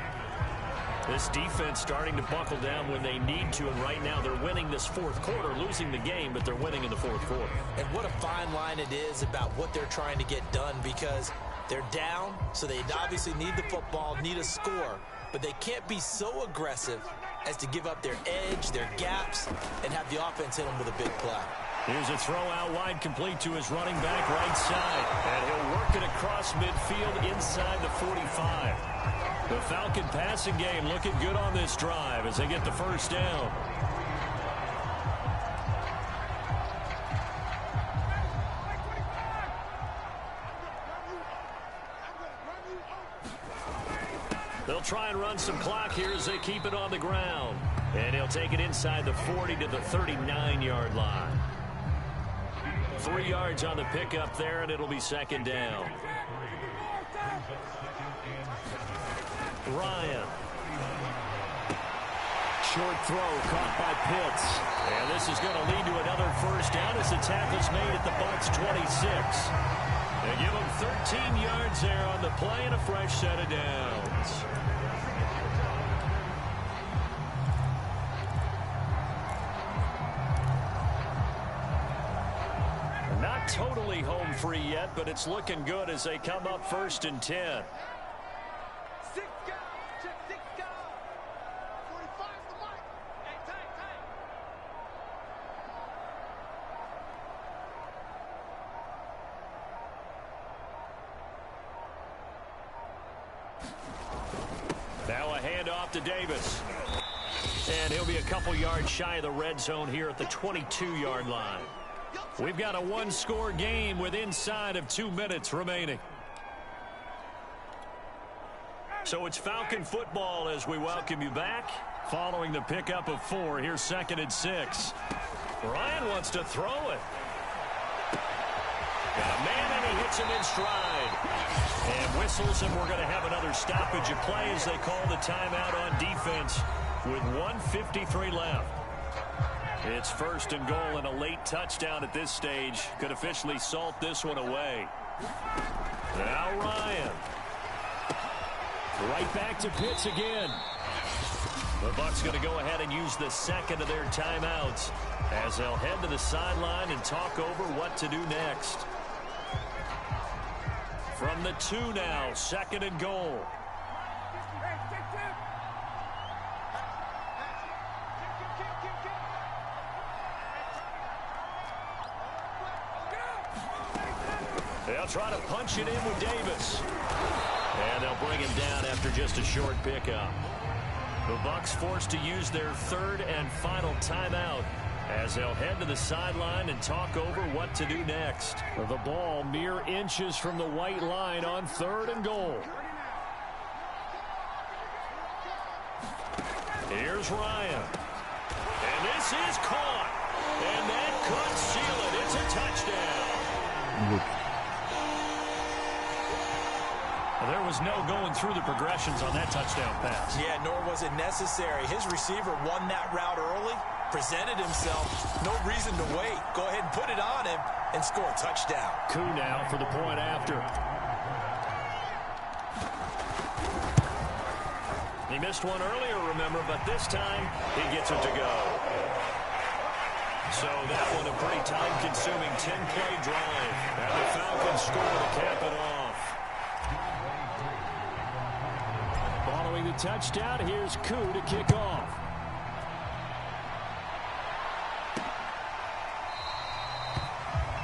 This defense starting to buckle down when they need to, and right now they're winning this 4th quarter, losing the game, but they're winning in the 4th quarter. And what a fine line it is about what they're trying to get done, because they're down, so they obviously need the football, need a score, but they can't be so aggressive as to give up their edge, their gaps, and have the offense hit them with a big play. Here's a throw out wide, complete to his running back right side. And he'll work it across midfield inside the 45. The Falcon passing game looking good on this drive as they get the 1st down. They'll try and run some clock here as they keep it on the ground. And he'll take it inside the 40 to the 39-yard line. 3 yards on the pickup there, and it'll be 2nd down. Ryan. Short throw caught by Pitts. And this is going to lead to another 1st down as the tackle's made at the Bucs 26. They give him 13 yards there on the play and a fresh set of downs. Not totally home free yet, but it's looking good as they come up 1st and 10. Now a handoff to Davis. And he'll be a couple yards shy of the red zone here at the 22-yard line. We've got a one-score game with inside of 2 minutes remaining. So it's Falcon football as we welcome you back. Following the pickup of 4, here's 2nd and 6. Ryan wants to throw it. Got a man, and he hits him in stride. And whistles, and we're going to have another stoppage of play as they call the timeout on defense with 1:53 left. It's 1st and goal, and a late touchdown at this stage could officially salt this one away. Now Ryan. Right back to Pitts again. The Bucs going to go ahead and use the 2nd of their timeouts as they'll head to the sideline and talk over what to do next. From the 2 now, 2nd and goal. They'll They'll try to punch it in with Davis. And they'll bring him down after just a short pickup. The Bucs forced to use their third and final timeout as they'll head to the sideline and talk over what to do next. The ball mere inches from the white line on 3rd and goal. Here's Ryan. And this is caught. And that could seal it. It's a touchdown. There was no going through the progressions on that touchdown pass. Yeah, nor was it necessary. His receiver won that route early, presented himself. No reason to wait. Go ahead and put it on him and score a touchdown. Coup now for the point after. He missed one earlier, remember, but this time he gets it to go. So that one a pretty time-consuming 10-play drive. And the Falcons score to cap it off. Following the touchdown, here's Koo to kick off.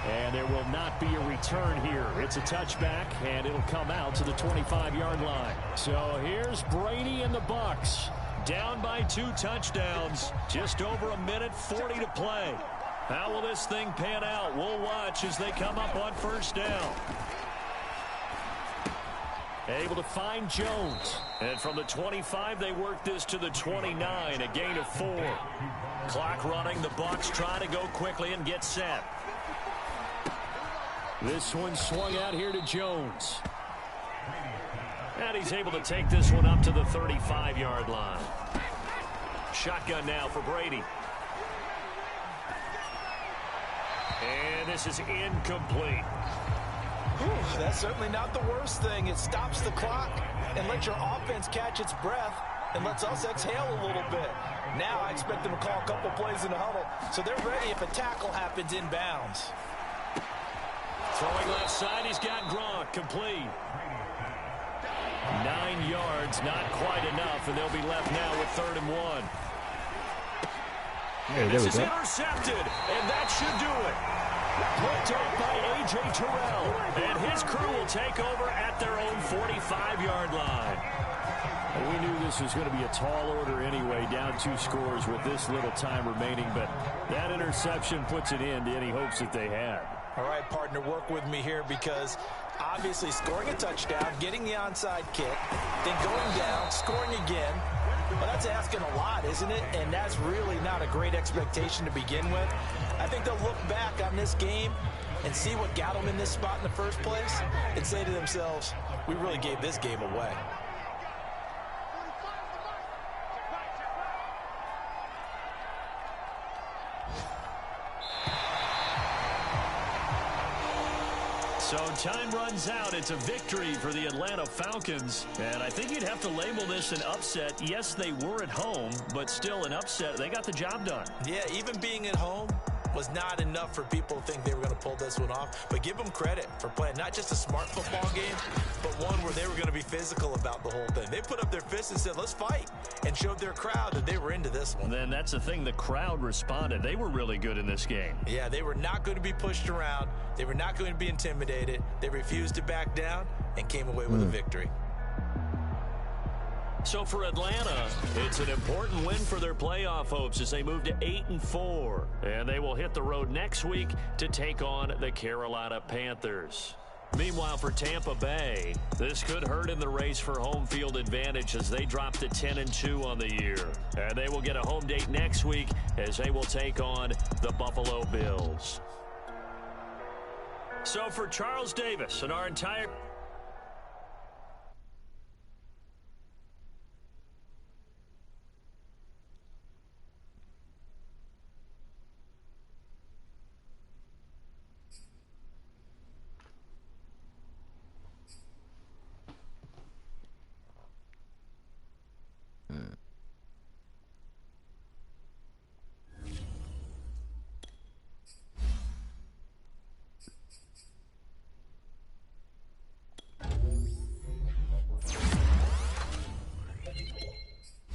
And there will not be a return here. It's a touchback, and it'll come out to the 25-yard line. So here's Brady and the Bucs. Down by 2 touchdowns. Just over a minute 40 to play. How will this thing pan out? We'll watch as they come up on first down. Able to find Jones. And from the 25, they work this to the 29, a gain of 4. Clock running. The Bucs try to go quickly and get set. This one swung out here to Jones. And he's able to take this one up to the 35-yard line. Shotgun now for Brady. And this is incomplete. Whew, that's certainly not the worst thing. It stops the clock and lets your offense catch its breath and lets us exhale a little bit. Now I expect them to call a couple plays in the huddle, so they're ready if a tackle happens inbounds. Throwing left side, he's got Gronk, complete. 9 yards, not quite enough, and they'll be left now with 3rd and 1. Hey, this is intercepted, and that should do it. Picked up by A.J. Terrell, and his crew will take over at their own 45-yard line. We knew this was going to be a tall order anyway, down 2 scores with this little time remaining, but that interception puts an end to any hopes that they had. All right, partner, work with me here because obviously scoring a touchdown, getting the onside kick, then going down, scoring again. Well, that's asking a lot, isn't it? And that's really not a great expectation to begin with. I think they'll look back on this game and see what got them in this spot in the first place and say to themselves, we really gave this game away. So time runs out. It's a victory for the Atlanta Falcons. And I think you'd have to label this an upset. Yes, they were at home, but still an upset. They got the job done. Yeah, even being at home was not enough for people to think they were going to pull this one off. But give them credit for playing not just a smart football game, but one where they were going to be physical about the whole thing. They put up their fists and said, let's fight, and showed their crowd that they were into this one. Then that's the thing. The crowd responded. They were really good in this game. Yeah, they were not going to be pushed around. They were not going to be intimidated. They refused to back down and came away with a victory. So for Atlanta, it's an important win for their playoff hopes as they move to 8-4. And they will hit the road next week to take on the Carolina Panthers. Meanwhile, for Tampa Bay, this could hurt in the race for home field advantage as they drop to 10-2 on the year. And they will get a home date next week as they will take on the Buffalo Bills. So for Charles Davis and our entire...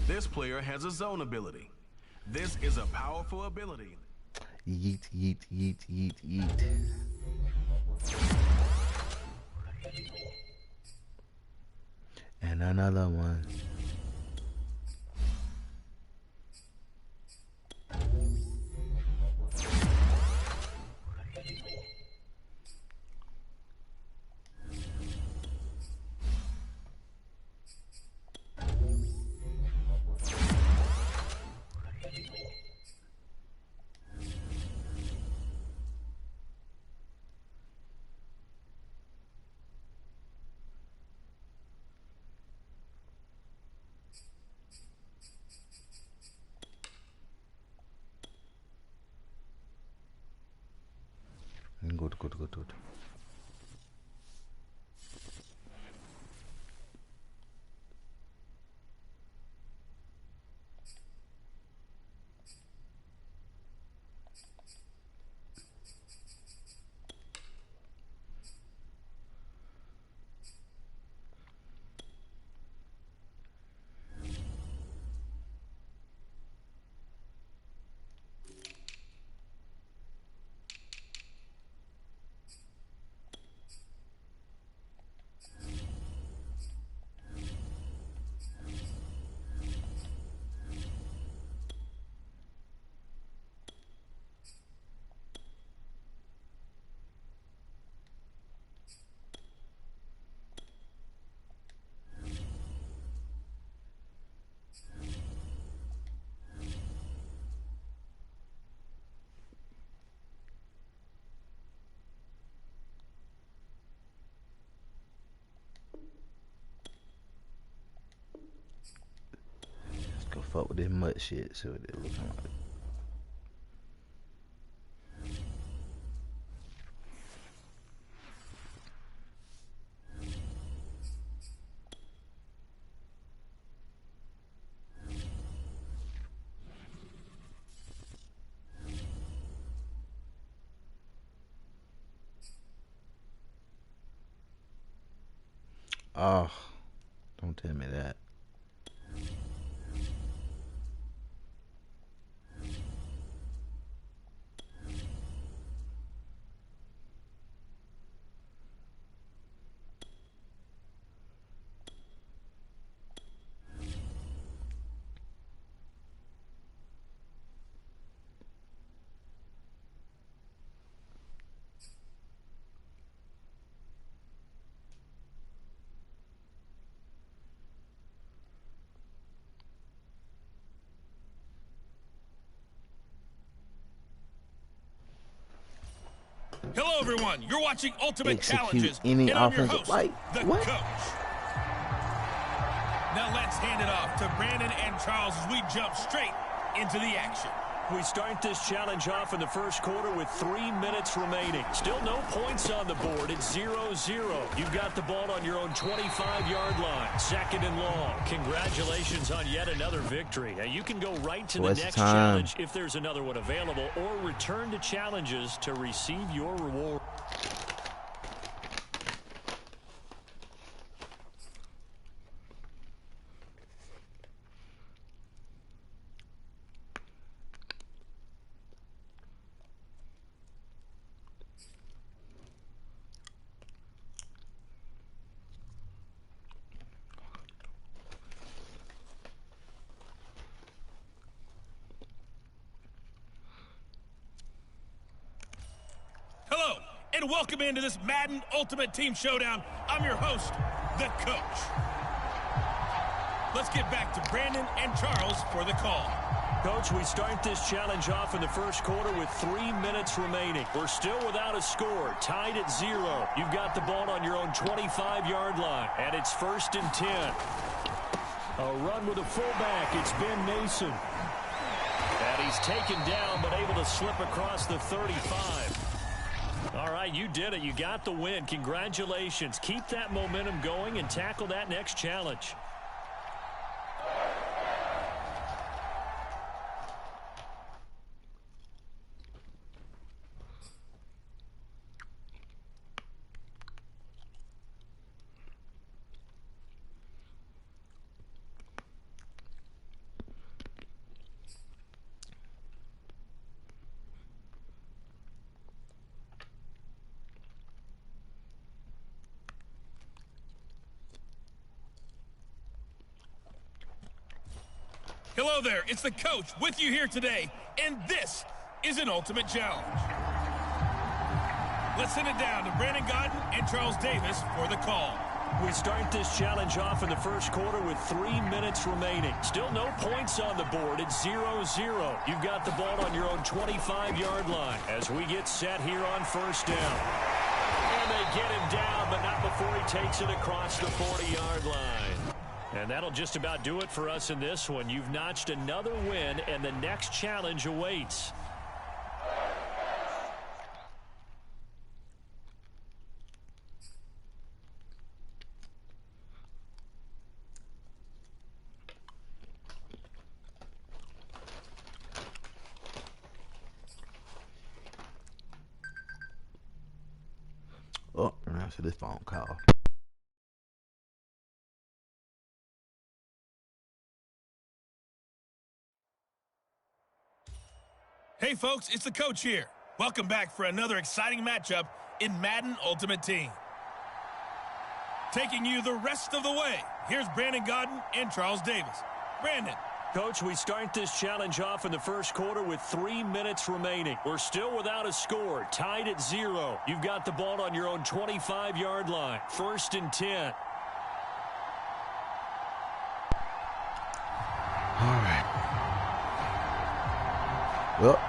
This player has a zone ability. This is a powerful ability. Yeet, yeet, yeet, yeet, yeet. And another one. Good. Go fuck with this mud shit, see what they looking like. Oh, don't tell me that. Hello, everyone. You're watching Ultimate Execute Challenges, any and I'm your offensive host, like the what? Coach. Now let's hand it off to Brandon and Charles as we jump straight into the action. We start this challenge off in the first quarter with 3 minutes remaining. Still no points on the board. It's 0-0. You've got the ball on your own 25-yard line. 2nd and long. Congratulations on yet another victory. Now you can go right to the next challenge if there's another one available, or return to challenges to receive your reward. Hello, and welcome into this Madden Ultimate Team Showdown. I'm your host, the Coach. Let's get back to Brandon and Charles for the call. Coach, we start this challenge off in the first quarter with 3 minutes remaining. We're still without a score, tied at 0. You've got the ball on your own 25-yard line, and it's 1st and 10. A run with a fullback. It's Ben Mason. And he's taken down, but able to slip across the 35. All right, you did it. You got the win. Congratulations. Keep that momentum going and tackle that next challenge. Hello there, it's the coach with you here today, and this is an ultimate challenge. Let's send it down to Brandon Gaudin and Charles Davis for the call. We start this challenge off in the first quarter with 3 minutes remaining. Still no points on the board. It's 0-0. You've got the ball on your own 25-yard line as we get set here on first down. And they get him down, but not before he takes it across the 40-yard line. And that'll just about do it for us in this one. You've notched another win, and the next challenge awaits. Oh, and after this phone call. Hey folks, it's the coach here. Welcome back for another exciting matchup in Madden Ultimate Team. Taking you the rest of the way, here's Brandon Gaudin and Charles Davis. Brandon. Coach, we start this challenge off in the first quarter with 3 minutes remaining. We're still without a score, tied at 0. You've got the ball on your own 25-yard line. 1st and 10. All right. Well.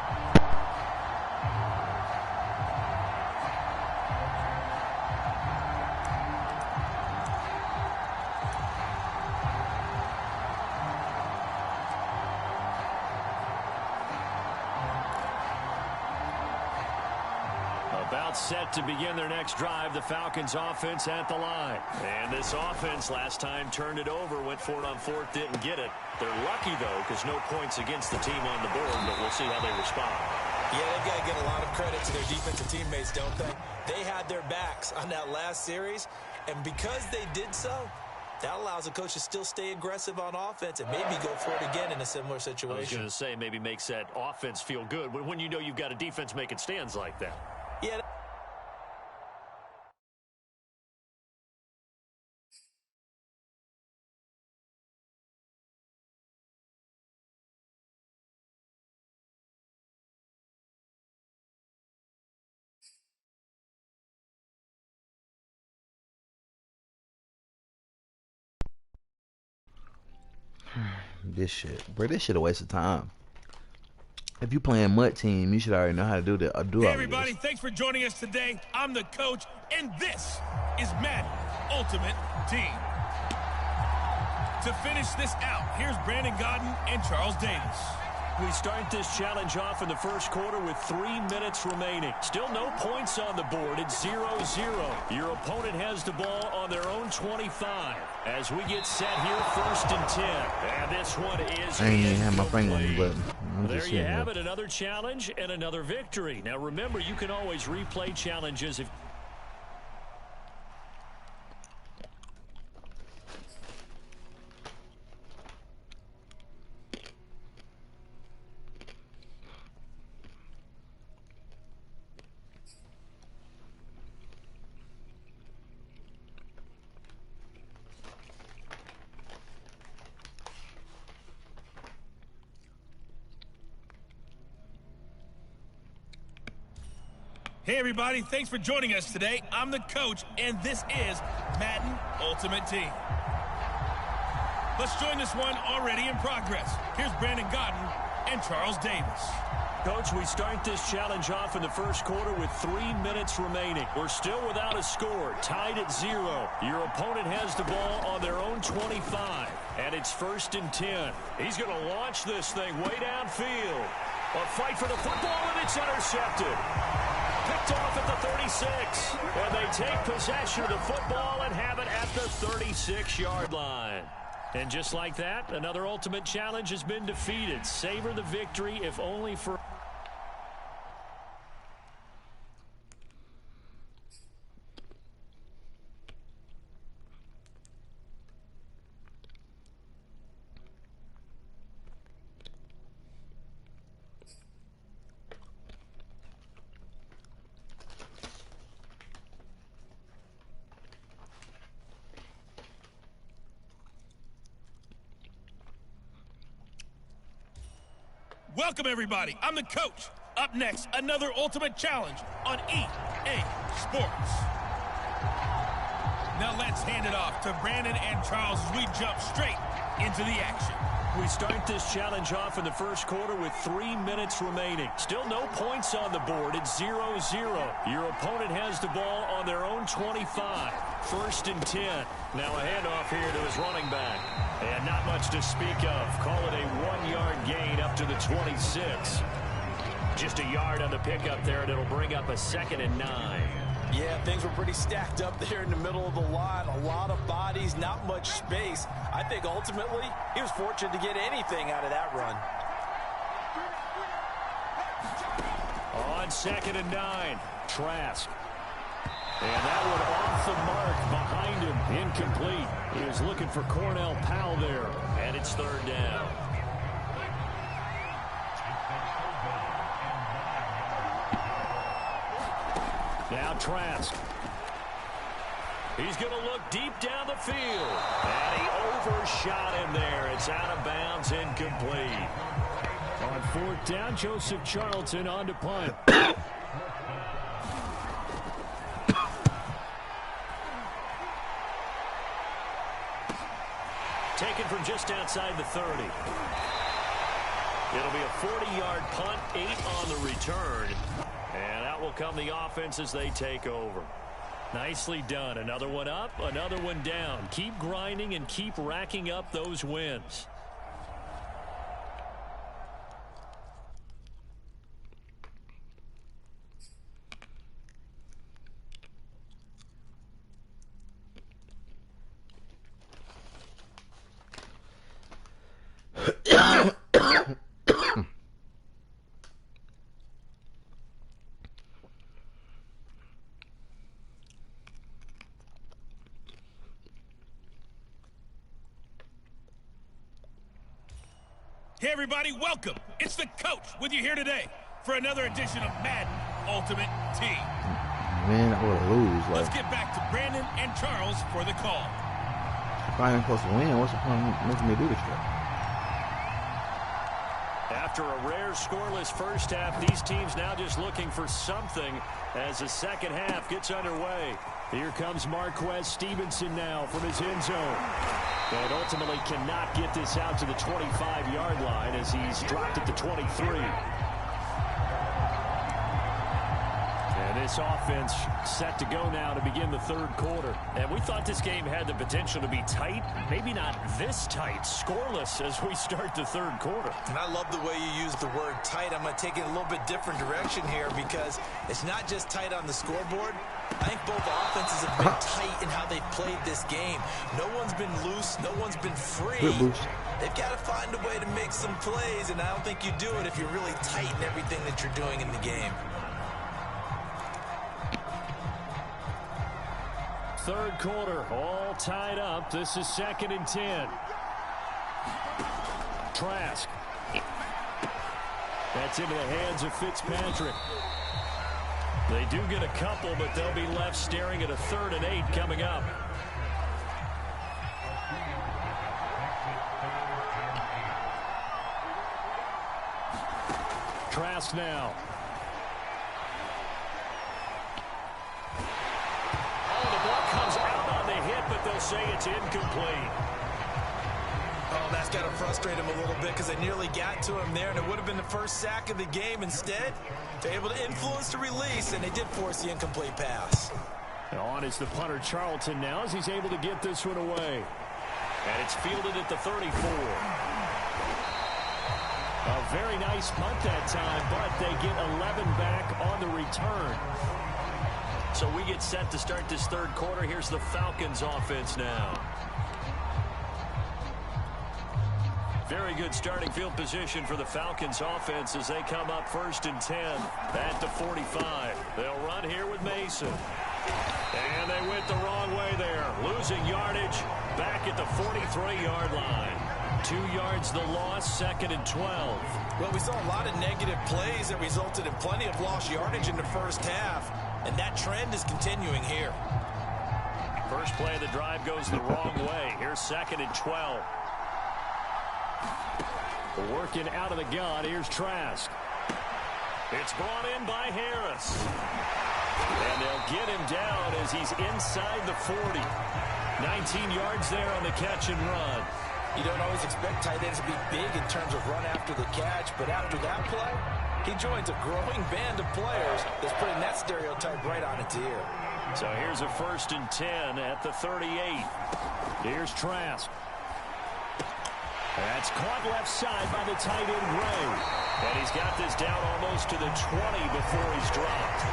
About set to begin their next drive, the Falcons offense at the line. And this offense last time turned it over, went for it on 4th, didn't get it. They're lucky, though, because no points against the team on the board, but we'll see how they respond. Yeah, they've got to get a lot of credit to their defensive teammates, don't they? They had their backs on that last series, and because they did so, that allows the coach to still stay aggressive on offense and maybe go for it again in a similar situation. I was going to say, maybe makes that offense feel good when you know you've got a defense making stands like that. Yeah. This shit, bro. This shit a waste of time. If you playing MUT team, you should already know how to do that. Hey everybody, thanks for joining us today. I'm the coach, and this is Madden Ultimate Team. To finish this out, here's Brandon Gaudin and Charles Davis. We start this challenge off in the first quarter with 3 minutes remaining. Still no points on the board. It's 0-0. Your opponent has the ball on their own 25. As we get set here, 1st and 10. And this one is... I ain't even have my finger on the button. There you have it, another challenge and another victory. Now remember, you can always replay challenges if... Hey everybody, thanks for joining us today. I'm the coach, and this is Madden Ultimate Team. Let's join this one already in progress. Here's Brandon Gaudin and Charles Davis. Coach, we start this challenge off in the first quarter with 3 minutes remaining. We're still without a score, tied at 0. Your opponent has the ball on their own 25, and it's 1st and 10. He's going to launch this thing way downfield. A fight for the football, and it's intercepted. Picked off at the 36, and they take possession of the football and have it at the 36-yard line. And just like that, another ultimate challenge has been defeated. Savor the victory, if only for... Welcome, everybody. I'm the coach. Up next, another ultimate challenge on EA Sports. Now let's hand it off to Brandon and Charles as we jump straight into the action. We start this challenge off in the first quarter with 3 minutes remaining. Still no points on the board. It's 0-0. Your opponent has the ball on their own 25. 1st and 10. Now a handoff here to his running back. And not much to speak of. Call it a 1-yard gain up to the 26. Just a yard on the pickup there, and it'll bring up a 2nd and 9. Yeah, things were pretty stacked up there in the middle of the line. A lot of bodies, not much space. I think ultimately he was fortunate to get anything out of that run. On 2nd and 9, Trask. And that one off the mark behind him, incomplete. He was looking for Cornell Powell there, and it's 3rd down. Now Trask. He's going to look deep down the field. And he overshot him there. It's out of bounds, incomplete. On 4th down, Joseph Charlton on to punt. Taken from just outside the 30. It'll be a 40-yard punt, 8 on the return. And out will come the offense as they take over. Nicely done. Another one up, another one down. Keep grinding and keep racking up those wins. Hey, everybody, welcome. It's the coach with you here today for another edition of Madden Ultimate Team. Man, I would lose. Let's get back to Brandon and Charles for the call. If I ain't supposed to win, what's the point of making me do this stuff? After a rare scoreless first half, these teams now just looking for something as the second half gets underway. Here comes Marquez Stevenson now from his end zone. And ultimately cannot get this out to the 25-yard line as he's dropped at the 23. And this offense set to go now to begin the 3rd quarter. And we thought this game had the potential to be tight. Maybe not this tight. Scoreless as we start the 3rd quarter. And I love the way you use the word tight. I'm going to take it a little bit different direction here because it's not just tight on the scoreboard. I think both offenses have been tight in how they've played this game. No one's been loose. No one's been free. They've got to find a way to make some plays, and I don't think you do it if you're really tight in everything that you're doing in the game. 3rd quarter, all tied up. This is 2nd and 10. Trask. That's into the hands of Fitzpatrick. They do get a couple, but they'll be left staring at a 3rd and 8 coming up. Trask now. Oh, the ball comes out on the hit, but they'll say it's incomplete. Oh, that's got to frustrate him a little bit because they nearly got to him there, and it would have been the first sack of the game. Instead, they're able to influence the release, and they did force the incomplete pass. On is the punter Charlton now as he's able to get this one away. And it's fielded at the 34. A very nice punt that time, but they get 11 back on the return. So we get set to start this 3rd quarter. Here's the Falcons offense now. Very good starting field position for the Falcons offense as they come up 1st and 10 at the 45. They'll run here with Mason. And they went the wrong way there. Losing yardage back at the 43-yard line. 2 yards the loss, 2nd and 12. Well, we saw a lot of negative plays that resulted in plenty of lost yardage in the first half. And that trend is continuing here. First play of the drive goes the wrong way. Here's 2nd and 12. Working out of the gun. Here's Trask. It's brought in by Harris. And they'll get him down as he's inside the 40. 19 yards there on the catch and run. You don't always expect tight ends to be big in terms of run after the catch, but after that play, he joins a growing band of players that's putting that stereotype right on its ear. So here's a 1st and 10 at the 38. Here's Trask. That's caught left side by the tight end, Gray. And he's got this down almost to the 20 before he's dropped.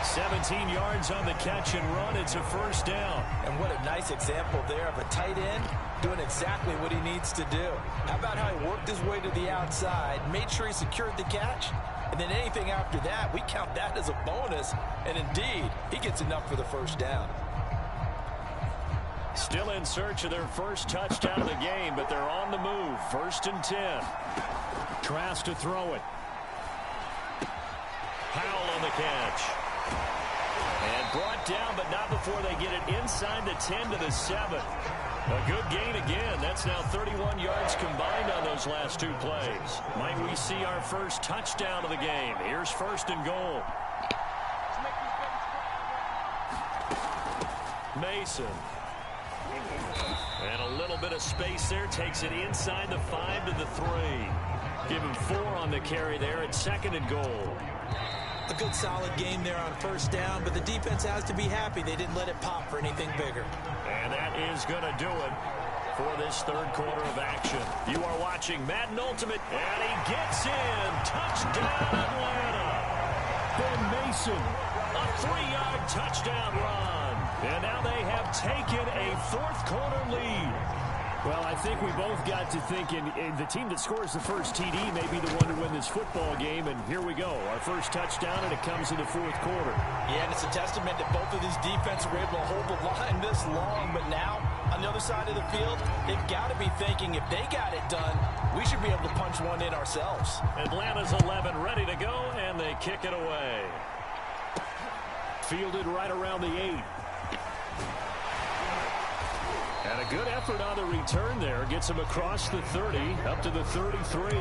17 yards on the catch and run. It's a 1st down. And what a nice example there of a tight end doing exactly what he needs to do. How about how he worked his way to the outside, made sure he secured the catch, and then anything after that, we count that as a bonus. And indeed, he gets enough for the 1st down. Still in search of their first touchdown of the game, but they're on the move. 1st and 10. Trask to throw it. Powell on the catch. And brought down, but not before they get it inside the 10 to the 7. A good gain again. That's now 31 yards combined on those last 2 plays. Might we see our first touchdown of the game? Here's 1st and goal. Mason. And a little bit of space there. Takes it inside the 5 to the 3. Give him 4 on the carry there at 2nd and goal. A good solid game there on 1st down, but the defense has to be happy they didn't let it pop for anything bigger. And that is going to do it for this 3rd quarter of action. You are watching Madden Ultimate, and he gets in. Touchdown, Atlanta. Ben Mason. A 3-yard touchdown run. And now they have taken a 4th quarter lead. Well, I think we both got to thinking the team that scores the first TD may be the one to win this football game, and here we go. Our first touchdown, and it comes in the 4th quarter. Yeah, and it's a testament that both of these defenses were able to hold the line this long, but now, on the other side of the field, they've got to be thinking if they got it done, we should be able to punch one in ourselves. Atlanta's 11 ready to go, and they kick it away. Fielded right around the 8. And a good effort on the return there. Gets him across the 30, up to the 33.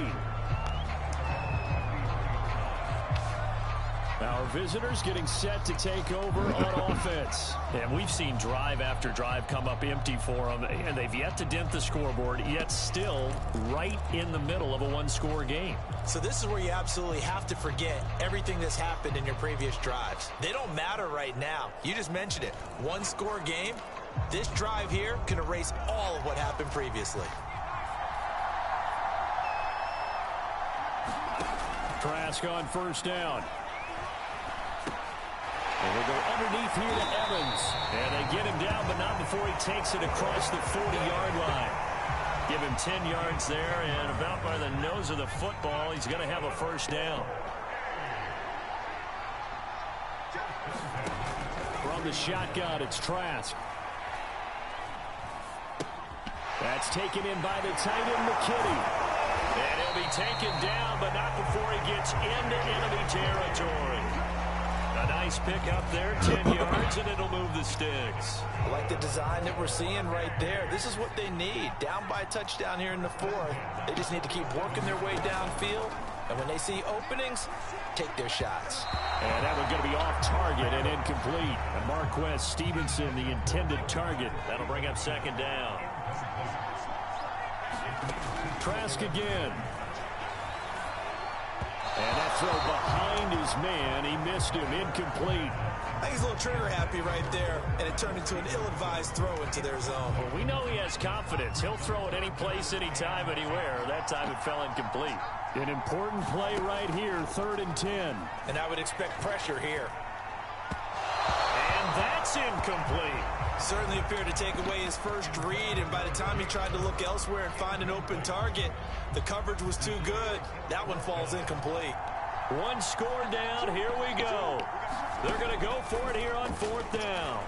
Our visitors getting set to take over on offense. And we've seen drive after drive come up empty for them, and they've yet to dent the scoreboard, yet still right in the middle of a 1-score game. So this is where you absolutely have to forget everything that's happened in your previous drives. They don't matter right now. You just mentioned it. 1-score game. This drive here can erase all of what happened previously. Trask on 1st down. And we'll go underneath here to Evans. And they get him down, but not before he takes it across the 40-yard line. Give him 10 yards there, and about by the nose of the football, he's going to have a 1st down. From the shotgun, it's Trask. That's taken in by the tight end, McKinney. And he'll be taken down, but not before he gets into enemy territory. A nice pickup there, 10 yards, and it'll move the sticks. I like the design that we're seeing right there. This is what they need. Down by a touchdown here in the 4th. They just need to keep working their way downfield. And when they see openings, take their shots. And that one's going to be off target and incomplete. And Marquez Stevenson, the intended target. That'll bring up 2nd down. Trask again. And that throw behind his man. He missed him. Incomplete. I think he's a little trigger happy right there, and it turned into an ill-advised throw into their zone. Well, we know he has confidence. He'll throw it any place, anytime, anywhere. That time it fell incomplete. An important play right here, 3rd and 10. And I would expect pressure here. And that's incomplete. Certainly appeared to take away his first read, and by the time he tried to look elsewhere and find an open target, the coverage was too good. That one falls incomplete. 1 score down. Here we go. They're going to go for it here on 4th down.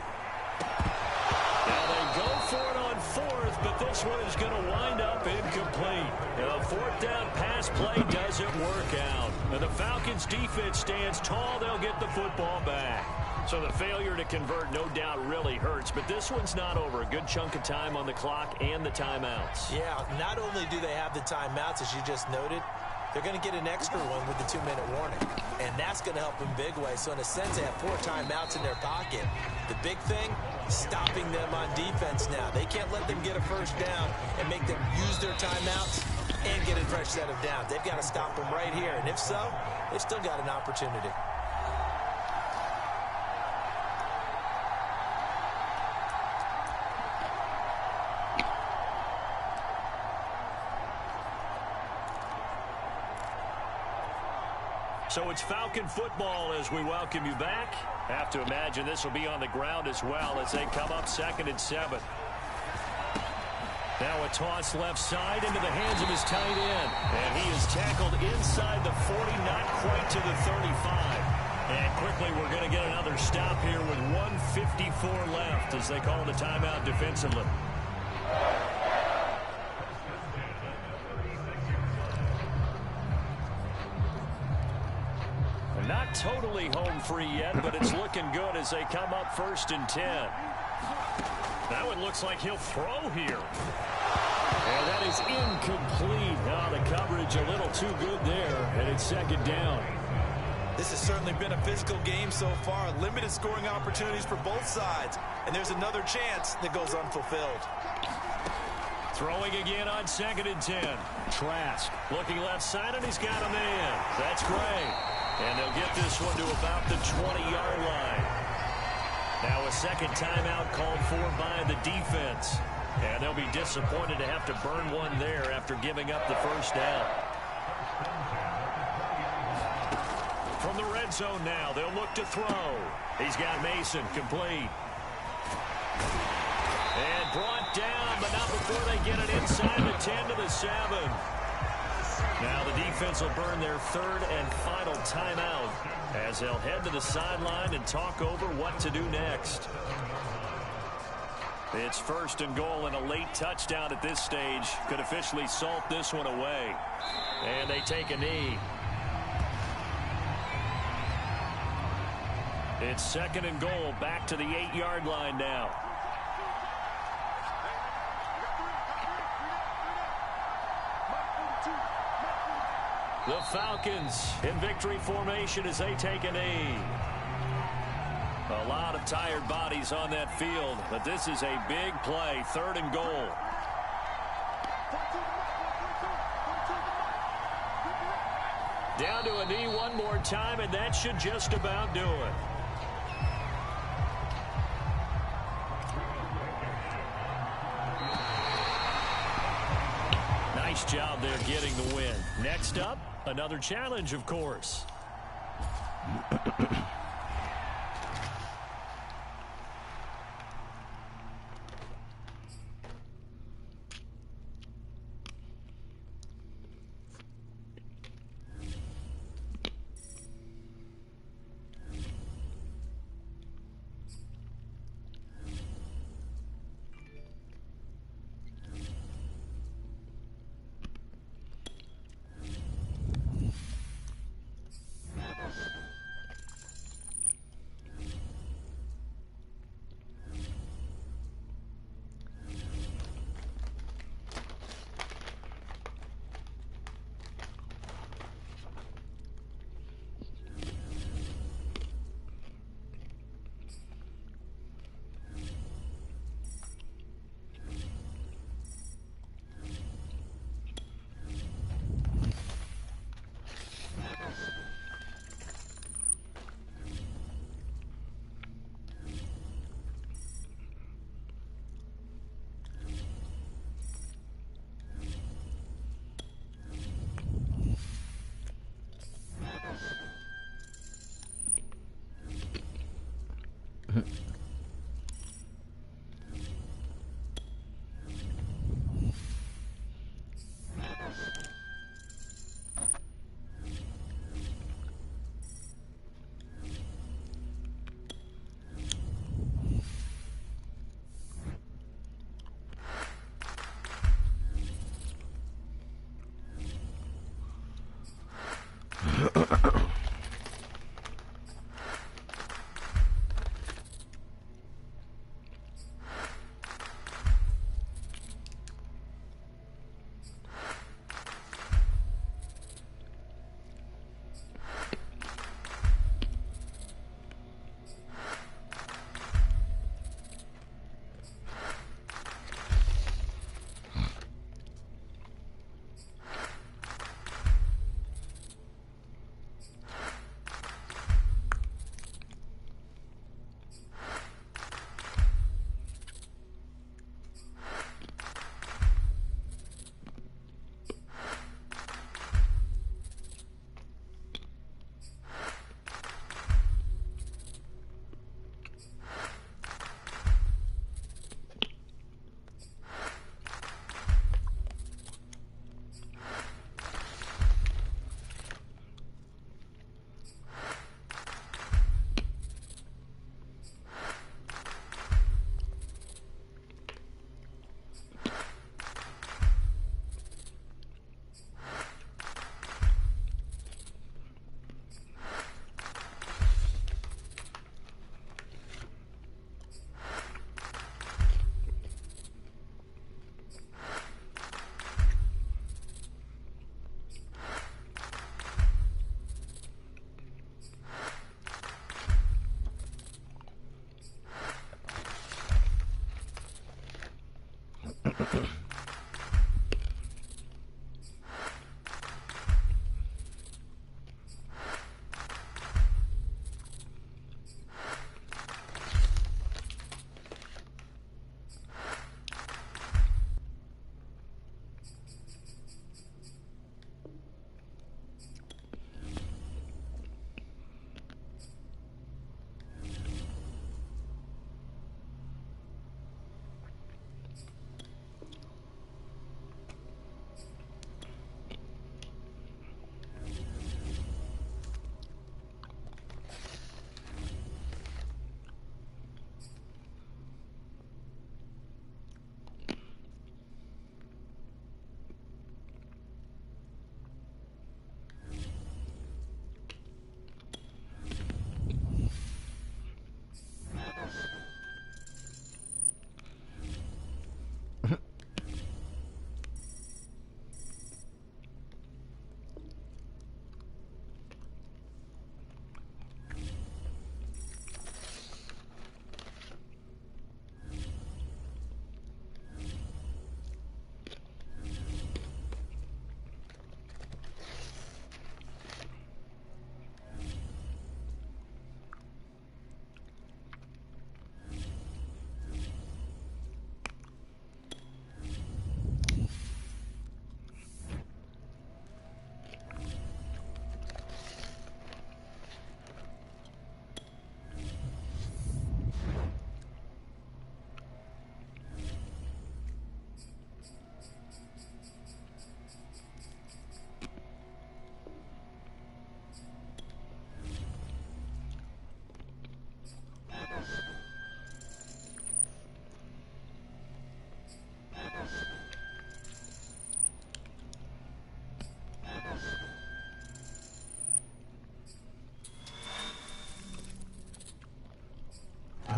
Now they go for it on 4th, but this one is going to wind up incomplete. The 4th down pass play doesn't work out. And the Falcons defense stands tall. They'll get the football back. So the failure to convert no doubt really hurts, but this one's not over. A good chunk of time on the clock and the timeouts. Yeah, not only do they have the timeouts, as you just noted, they're going to get an extra one with the 2-minute warning. And that's going to help in big way. So in a sense, they have 4 timeouts in their pocket. The big thing, stopping them on defense now. They can't let them get a first down and make them use their timeouts and get a fresh set of downs. They've got to stop them right here. And if so, they've still got an opportunity. So it's Falcon football as we welcome you back. Have to imagine this will be on the ground as well as they come up 2nd and 7. Now a toss left side into the hands of his tight end. And he is tackled inside the 40, not quite to the 35. And quickly we're going to get another stop here with 1:54 left as they call the timeout defensively. Not totally home free yet, but it's looking good as they come up 1st and 10. That one looks like he'll throw here. And that is incomplete. Now the coverage a little too good there, and it's 2nd down. This has certainly been a physical game so far. Limited scoring opportunities for both sides. And there's another chance that goes unfulfilled. Throwing again on 2nd and 10. Trask looking left side, and he's got a man. That's great. And they'll get this one to about the 20-yard line. Now a second timeout called for by the defense. And they'll be disappointed to have to burn one there after giving up the first down. From the red zone now, they'll look to throw. He's got Mason complete. And brought down, but not before they get it inside the 10 to the 7. Now the defense will burn their 3rd and final timeout as they'll head to the sideline and talk over what to do next. It's 1st and goal, and a late touchdown at this stage could officially salt this one away. And they take a knee. It's 2nd and goal, back to the 8-yard line now. The Falcons in victory formation as they take a knee. A lot of tired bodies on that field, but this is a big play, 3rd and goal. Down to a knee one more time, and that should just about do it. Nice job there getting the win. Next up, another challenge, of course.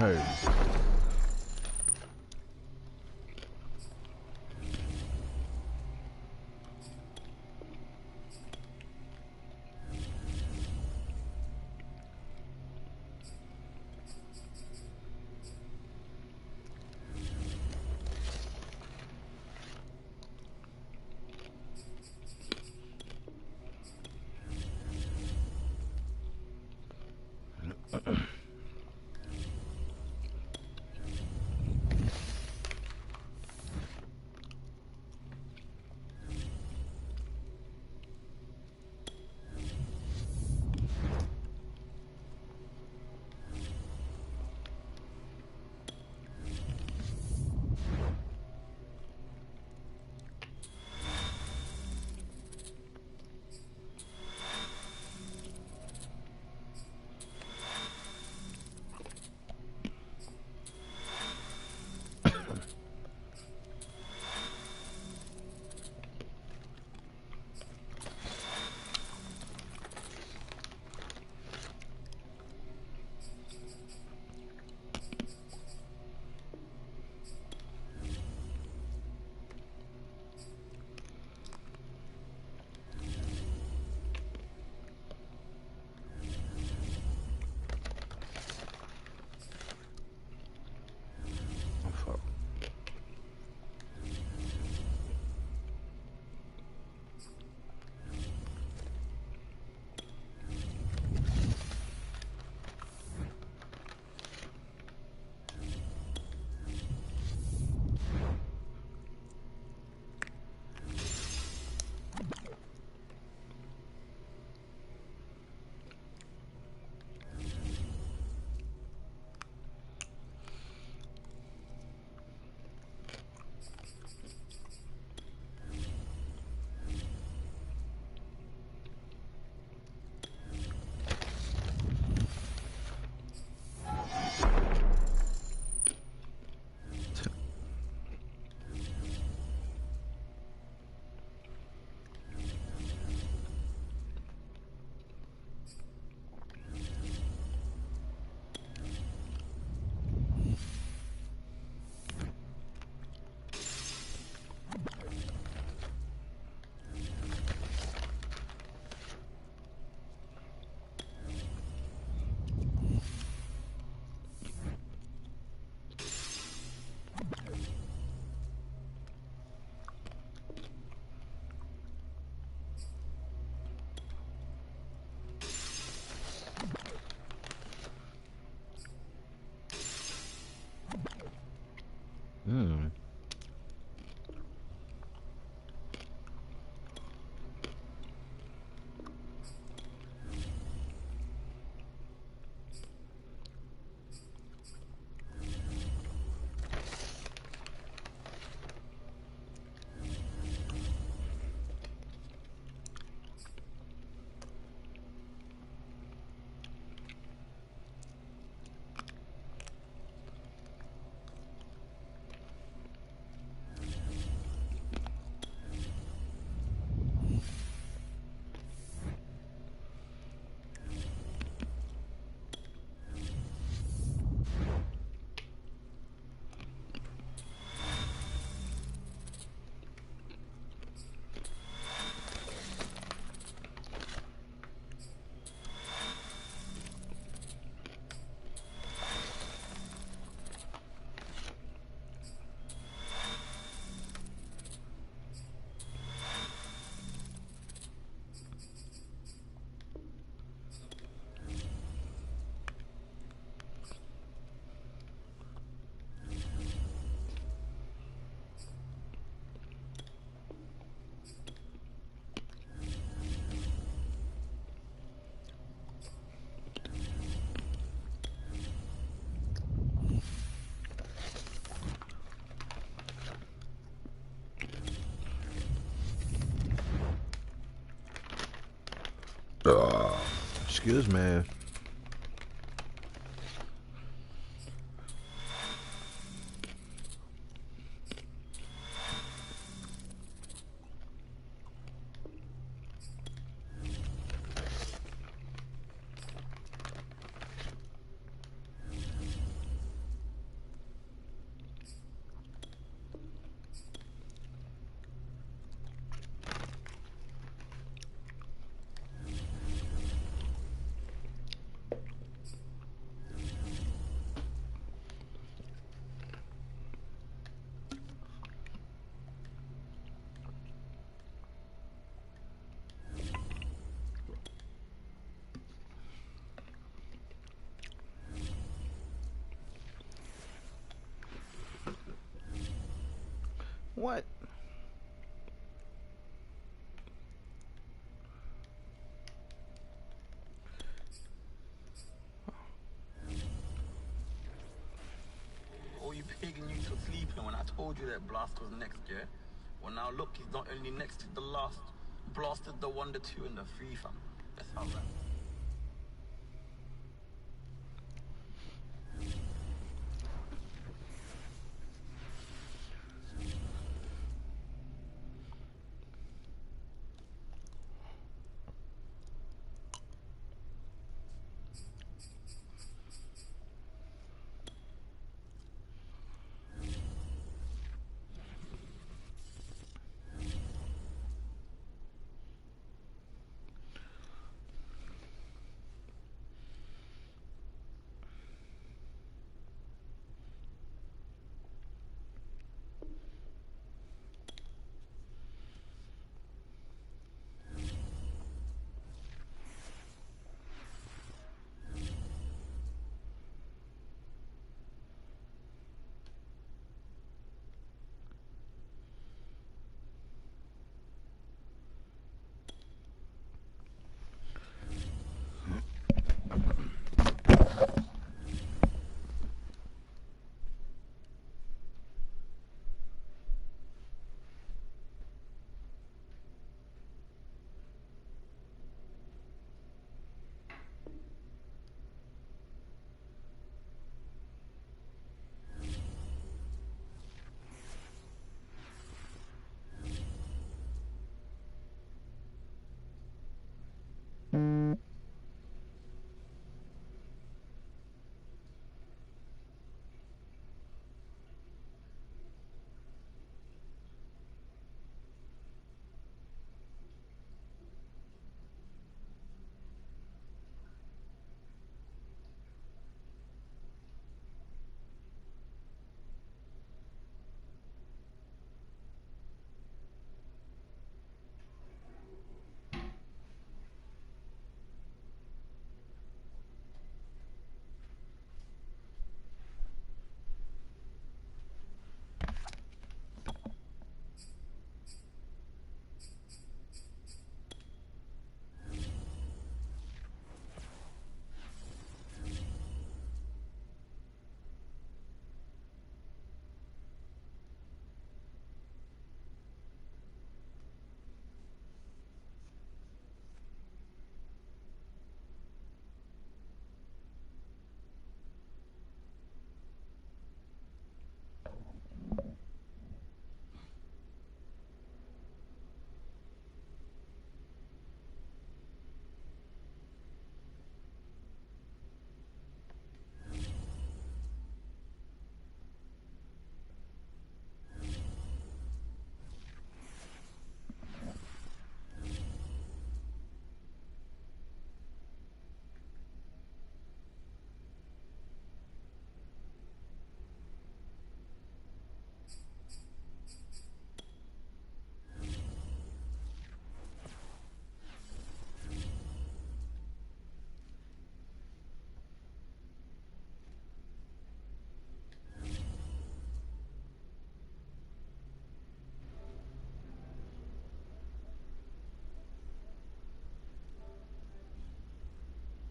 nerves. Excuse me. What? Oh, you pagan, you took sleeping when I told you that Blast was next, yeah? Well, now look, he's not only next, he's the last. Blasted the 1, the 2, and the 3, fam. That's how that.